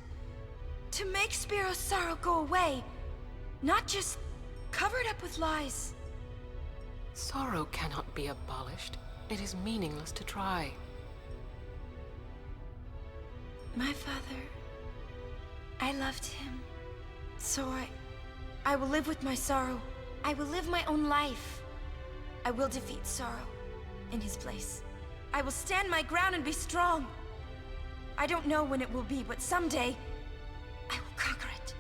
to make Spiro's sorrow go away, not just cover it up with lies. Sorrow cannot be abolished. It is meaningless to try. My father, I loved him, so I will live with my sorrow I will live my own life. I will defeat sorrow in his place. I will stand my ground and be strong. I don't know when it will be, but someday I will conquer it.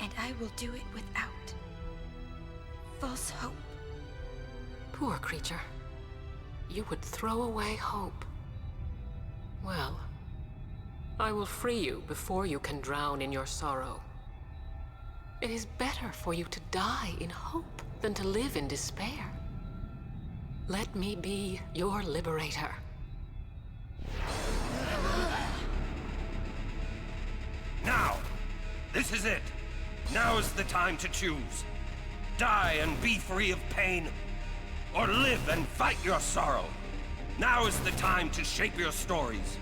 And I will do it without false hope. Poor creature. You would throw away hope. Well, I will free you before you can drown in your sorrow. It is better for you to die in hope than to live in despair. Let me be your liberator. Now! This is it! Now is the time to choose. Die and be free of pain, or live and fight your sorrow. Now is the time to shape your stories.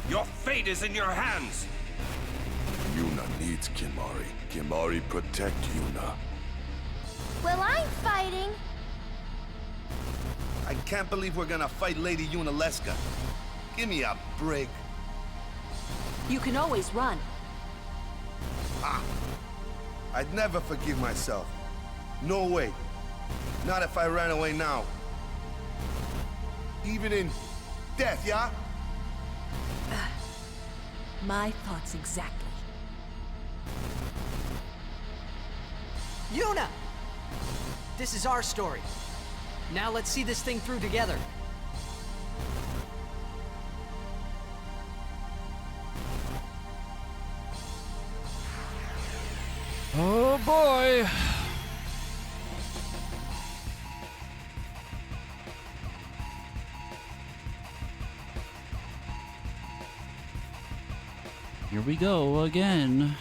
Your fate is in your hands. Yuna needs Kimahri. Kimahri protect Yuna. Well, I'm fighting. I can't believe we're gonna fight Lady Yunalesca. Give me a break. You can always run. Ah! I'd never forgive myself. No way. Not if I ran away now. Even in death, yeah? My thoughts exactly. Yuna! This is our story. Now let's see this thing through together. Oh boy! Here we go again.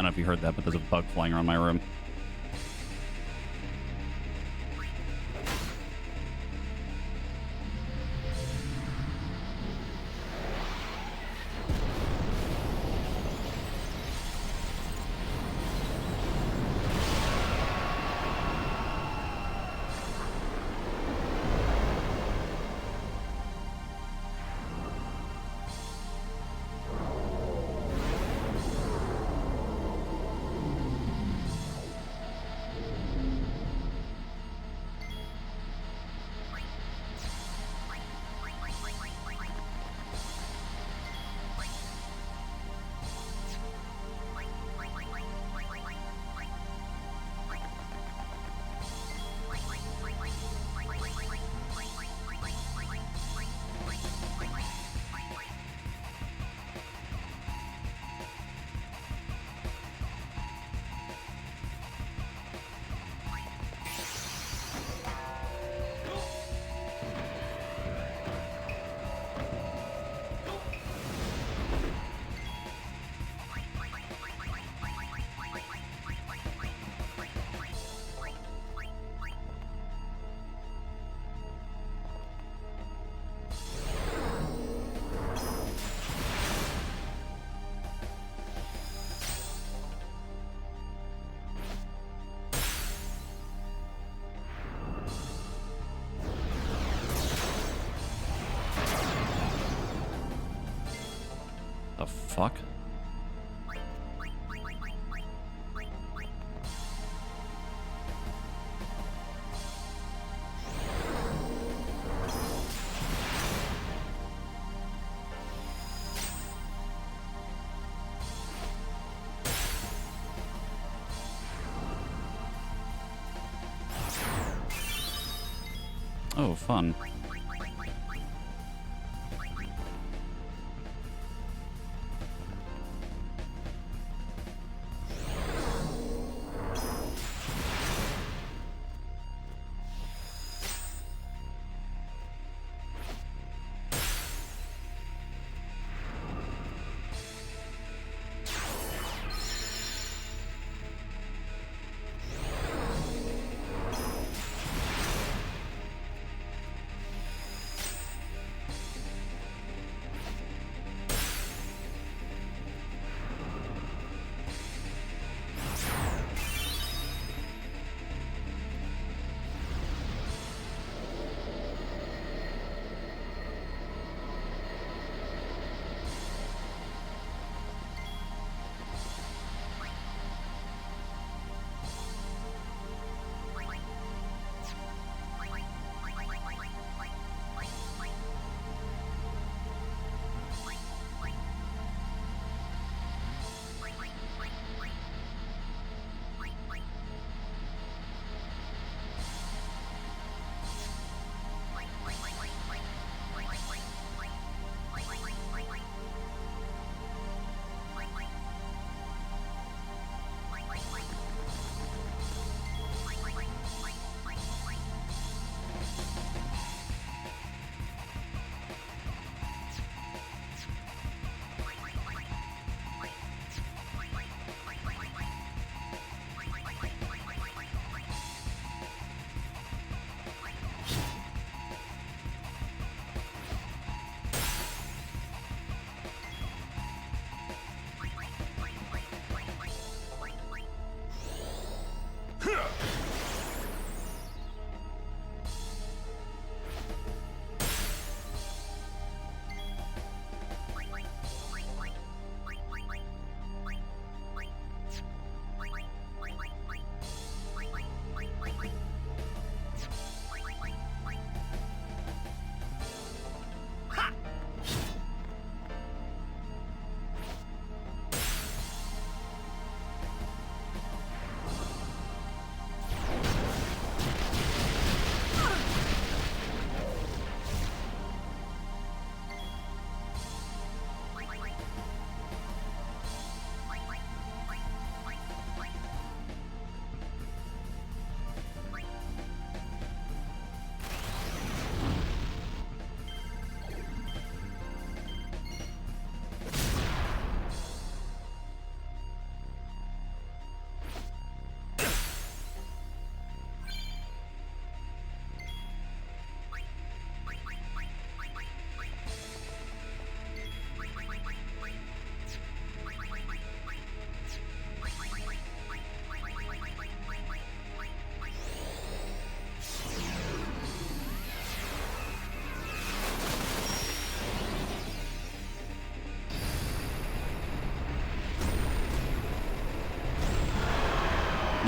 don't know if you heard that, but there's a bug flying around my room. The fuck? Oh, fun.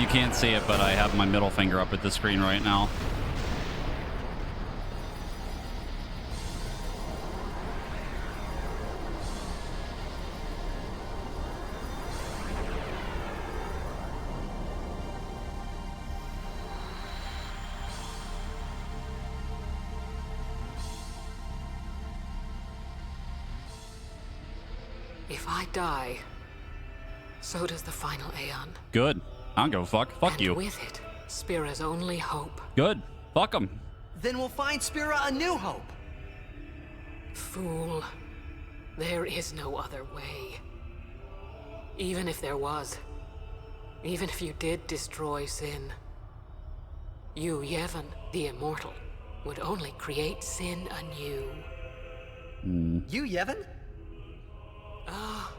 You can't see it, but I have my middle finger up at the screen right now. If I die, so does the final Aeon. Good. I don't give a fuck. Fuck And you. with it, Spira's only hope. Good. Fuck him. Then we'll find Spira a new hope. Fool. There is no other way. Even if there was, even if you did destroy Sin, you, Yevon, the Immortal, would only create Sin anew. You, Yevon? Ah,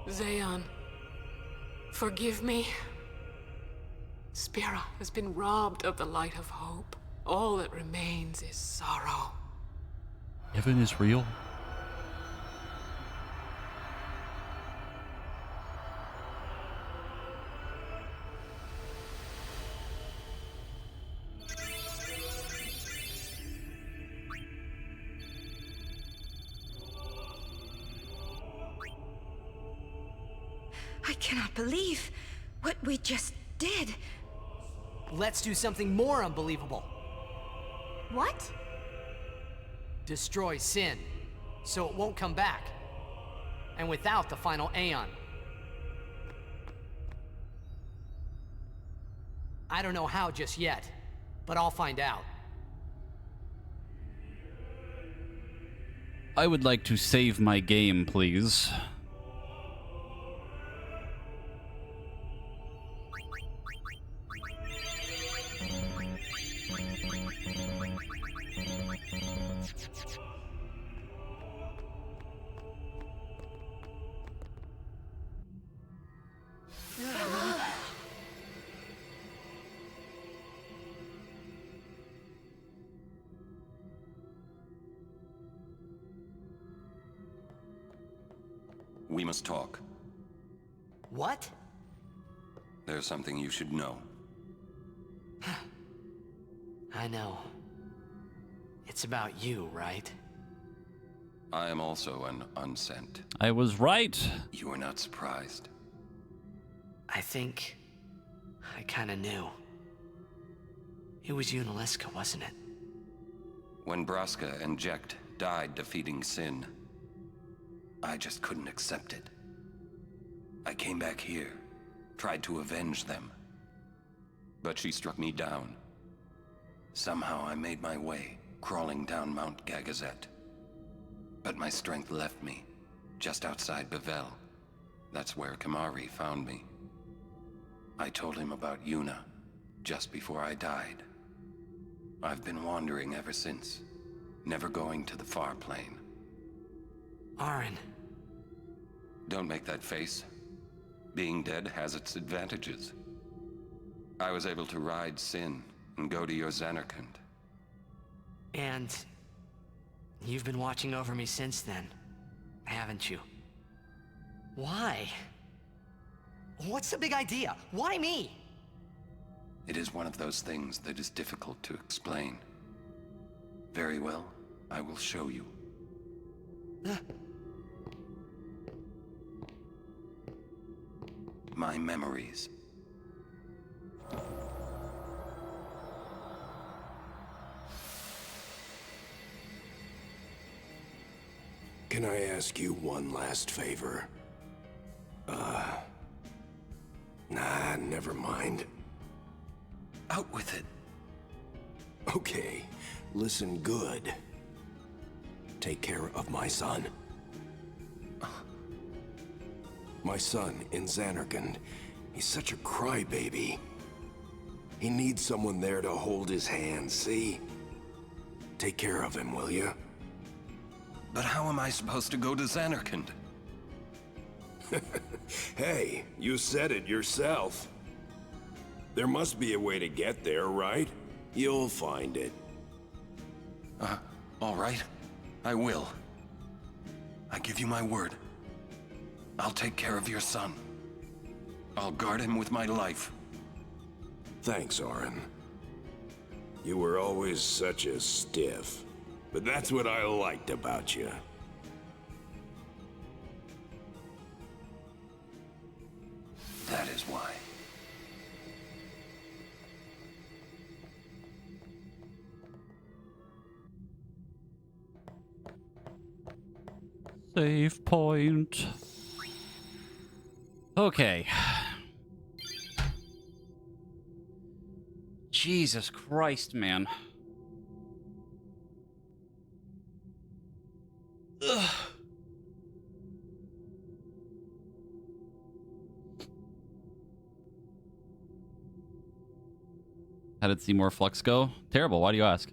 Zeon. Forgive me. Spira has been robbed of the light of hope. All that remains is sorrow. Yevon is real. I cannot believe what we just did. Let's do something more unbelievable. What? Destroy Sin, so it won't come back. And without the final Aeon. I don't know how just yet, but I'll find out. I would like to save my game, please. We must talk. What? There's something you should know. I know. It's about you, right? I am also an unsent. I was right. You are not surprised. I think I kinda knew. It was Yunalesca, wasn't it? When Braska and Jecht died defeating Sin, I just couldn't accept it. I came back here, tried to avenge them. But she struck me down. Somehow I made my way, crawling down Mount Gagazet. But my strength left me, just outside Bevel. That's where Kimahri found me. I told him about Yuna, just before I died. I've been wandering ever since, never going to the far plane. Auron. Don't make that face. Being dead has its advantages. I was able to ride Sin and go to your Zanarkand. And you've been watching over me since then, haven't you? Why? What's the big idea? Why me? It is one of those things that is difficult to explain. Very well, I will show you. My memories. Can I ask you one last favor? Nah, never mind. Out with it. Okay, listen good. Take care of my son. My son in Zanarkand. He's such a crybaby. He needs someone there to hold his hand, see? Take care of him, will you? But how am I supposed to go to Zanarkand? Hey, you said it yourself. There must be a way to get there, right? You'll find it. All right. I will. I give you my word. I'll take care of your son. I'll guard him with my life. Thanks, Orin. You were always such a stiff, but that's what I liked about you. That is why. Save point. Okay. Jesus Christ, man. Ugh. How did Seymour Flux go? Terrible. Why do you ask?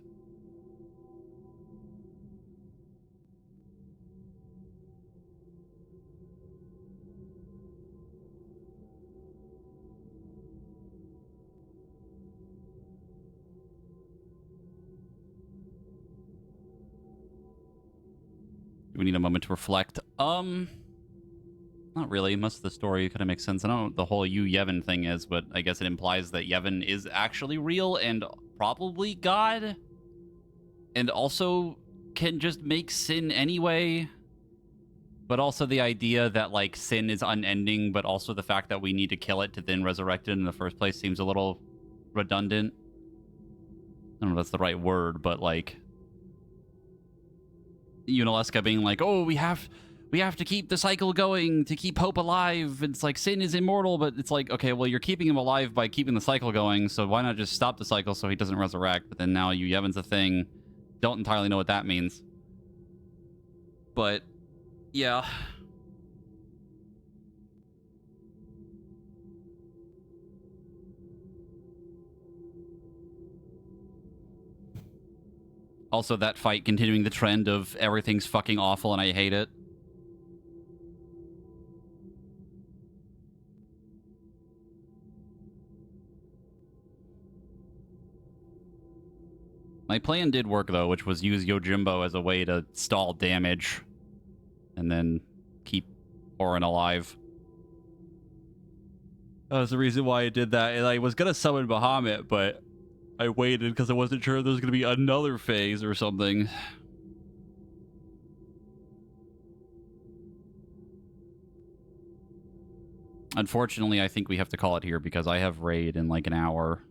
We need a moment to reflect. Not really. Most of the story kind of makes sense. I don't know what the whole Yevon thing is, but I guess it implies that Yevon is actually real and probably God. And also can just make sin anyway. But also the idea that, like, sin is unending, but also the fact that we need to kill it to then resurrect it in the first place seems a little redundant. I don't know if that's the right word, but, like... Yunalesca being like, oh, we have to keep the cycle going to keep hope alive. It's like sin is immortal, but it's like, okay, well, you're keeping him alive by keeping the cycle going, so why not just stop the cycle so he doesn't resurrect? But then now Yevon's a thing. Don't entirely know what that means. But, yeah. Also, that fight continuing the trend of everything's fucking awful and I hate it. My plan did work, though, which was use Yojimbo as a way to stall damage and then keep Orin alive. That was the reason why I did that. And I was going to summon Bahamut, but I waited because I wasn't sure there was going to be another phase or something. Unfortunately, I think we have to call it here because I have raid in like an hour.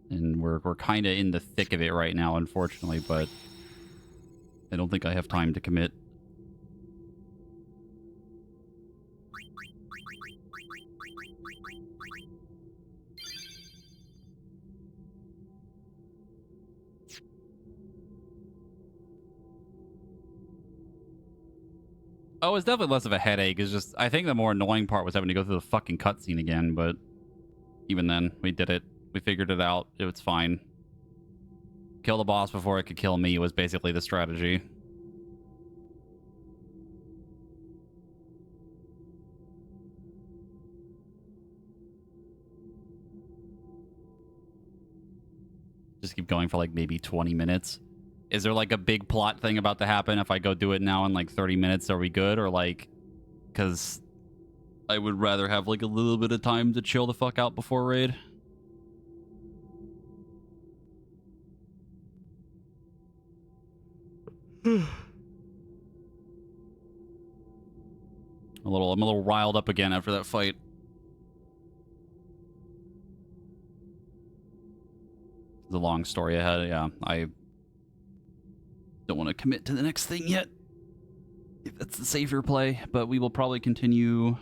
And we're kind of in the thick of it right now, unfortunately, but I don't think I have time to commit. Oh, it's definitely less of a headache. It's just, I think the more annoying part was having to go through the fucking cutscene again, but even then, we did it. We figured it out. It was fine. Kill the boss before it could kill me was basically the strategy. Just keep going for like maybe 20 minutes. Is there like a big plot thing about to happen if I go do it now in like 30 minutes? Are we good? Or like, because I would rather have like a little bit of time to chill the fuck out before raid. I'm a little riled up again after that fight. It's a long story ahead. Yeah, I don't want to commit to the next thing yet, if that's the safer play, but we will probably continue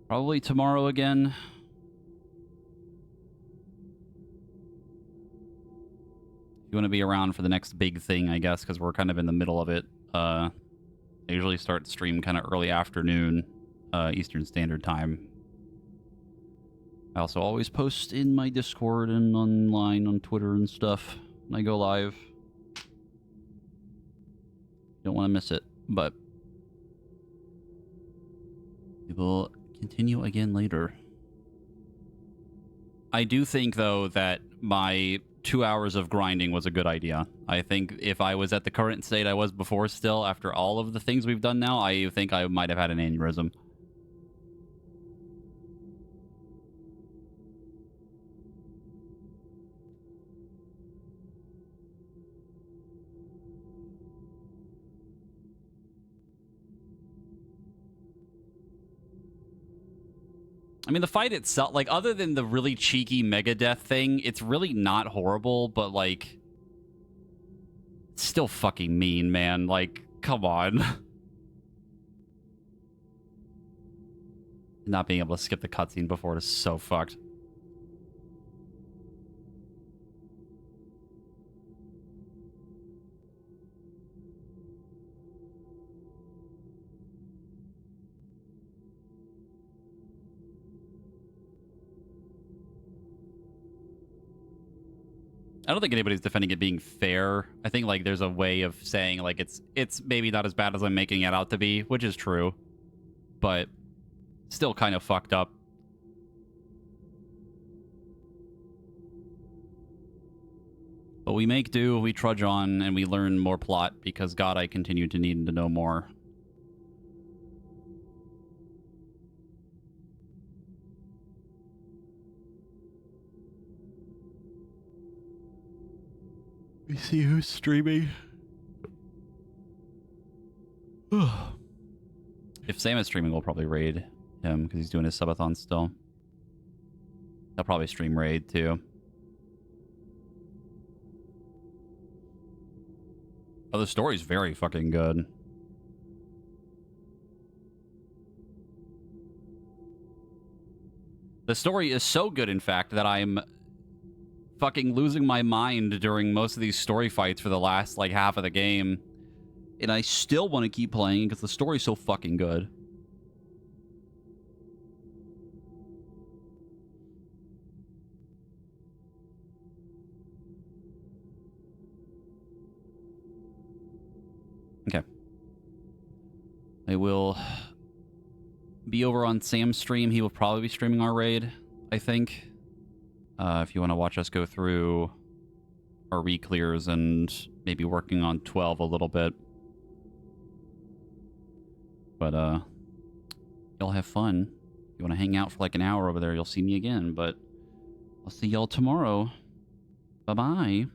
probably tomorrow again. You want to be around for the next big thing, I guess, because we're kind of in the middle of it. I usually start stream kind of early afternoon, Eastern Standard Time. I also always post in my Discord and online on Twitter and stuff when I go live. Don't want to miss it, but we will continue again later. I do think, though, that my 2 hours of grinding was a good idea. I think if I was at the current state I was before still, after all of the things we've done now, I think I might have had an aneurysm. I mean, the fight itself, like, other than the really cheeky Megadeth thing, it's really not horrible, but, like, it's still fucking mean, man. Like, come on. Not being able to skip the cutscene before it is so fucked. I don't think anybody's defending it being fair. I think, like, there's a way of saying, like, it's maybe not as bad as I'm making it out to be, which is true. But still kind of fucked up. But we make do, we trudge on, and we learn more plot because, God, I continue to need to know more. We see who's streaming. If Sam is streaming, we'll probably raid him because he's doing his subathon still. He'll probably stream raid too. Oh, the story's very fucking good. The story is so good, in fact, that I'm fucking losing my mind during most of these story fights for the last, like, half of the game. And I still want to keep playing because the story's so fucking good. Okay. I will be over on Sam's stream. He will probably be streaming our raid, I think. If you want to watch us go through our re-clears and maybe working on 12 a little bit. But, y'all have fun. If you want to hang out for like an hour over there, you'll see me again. But I'll see y'all tomorrow. Bye-bye.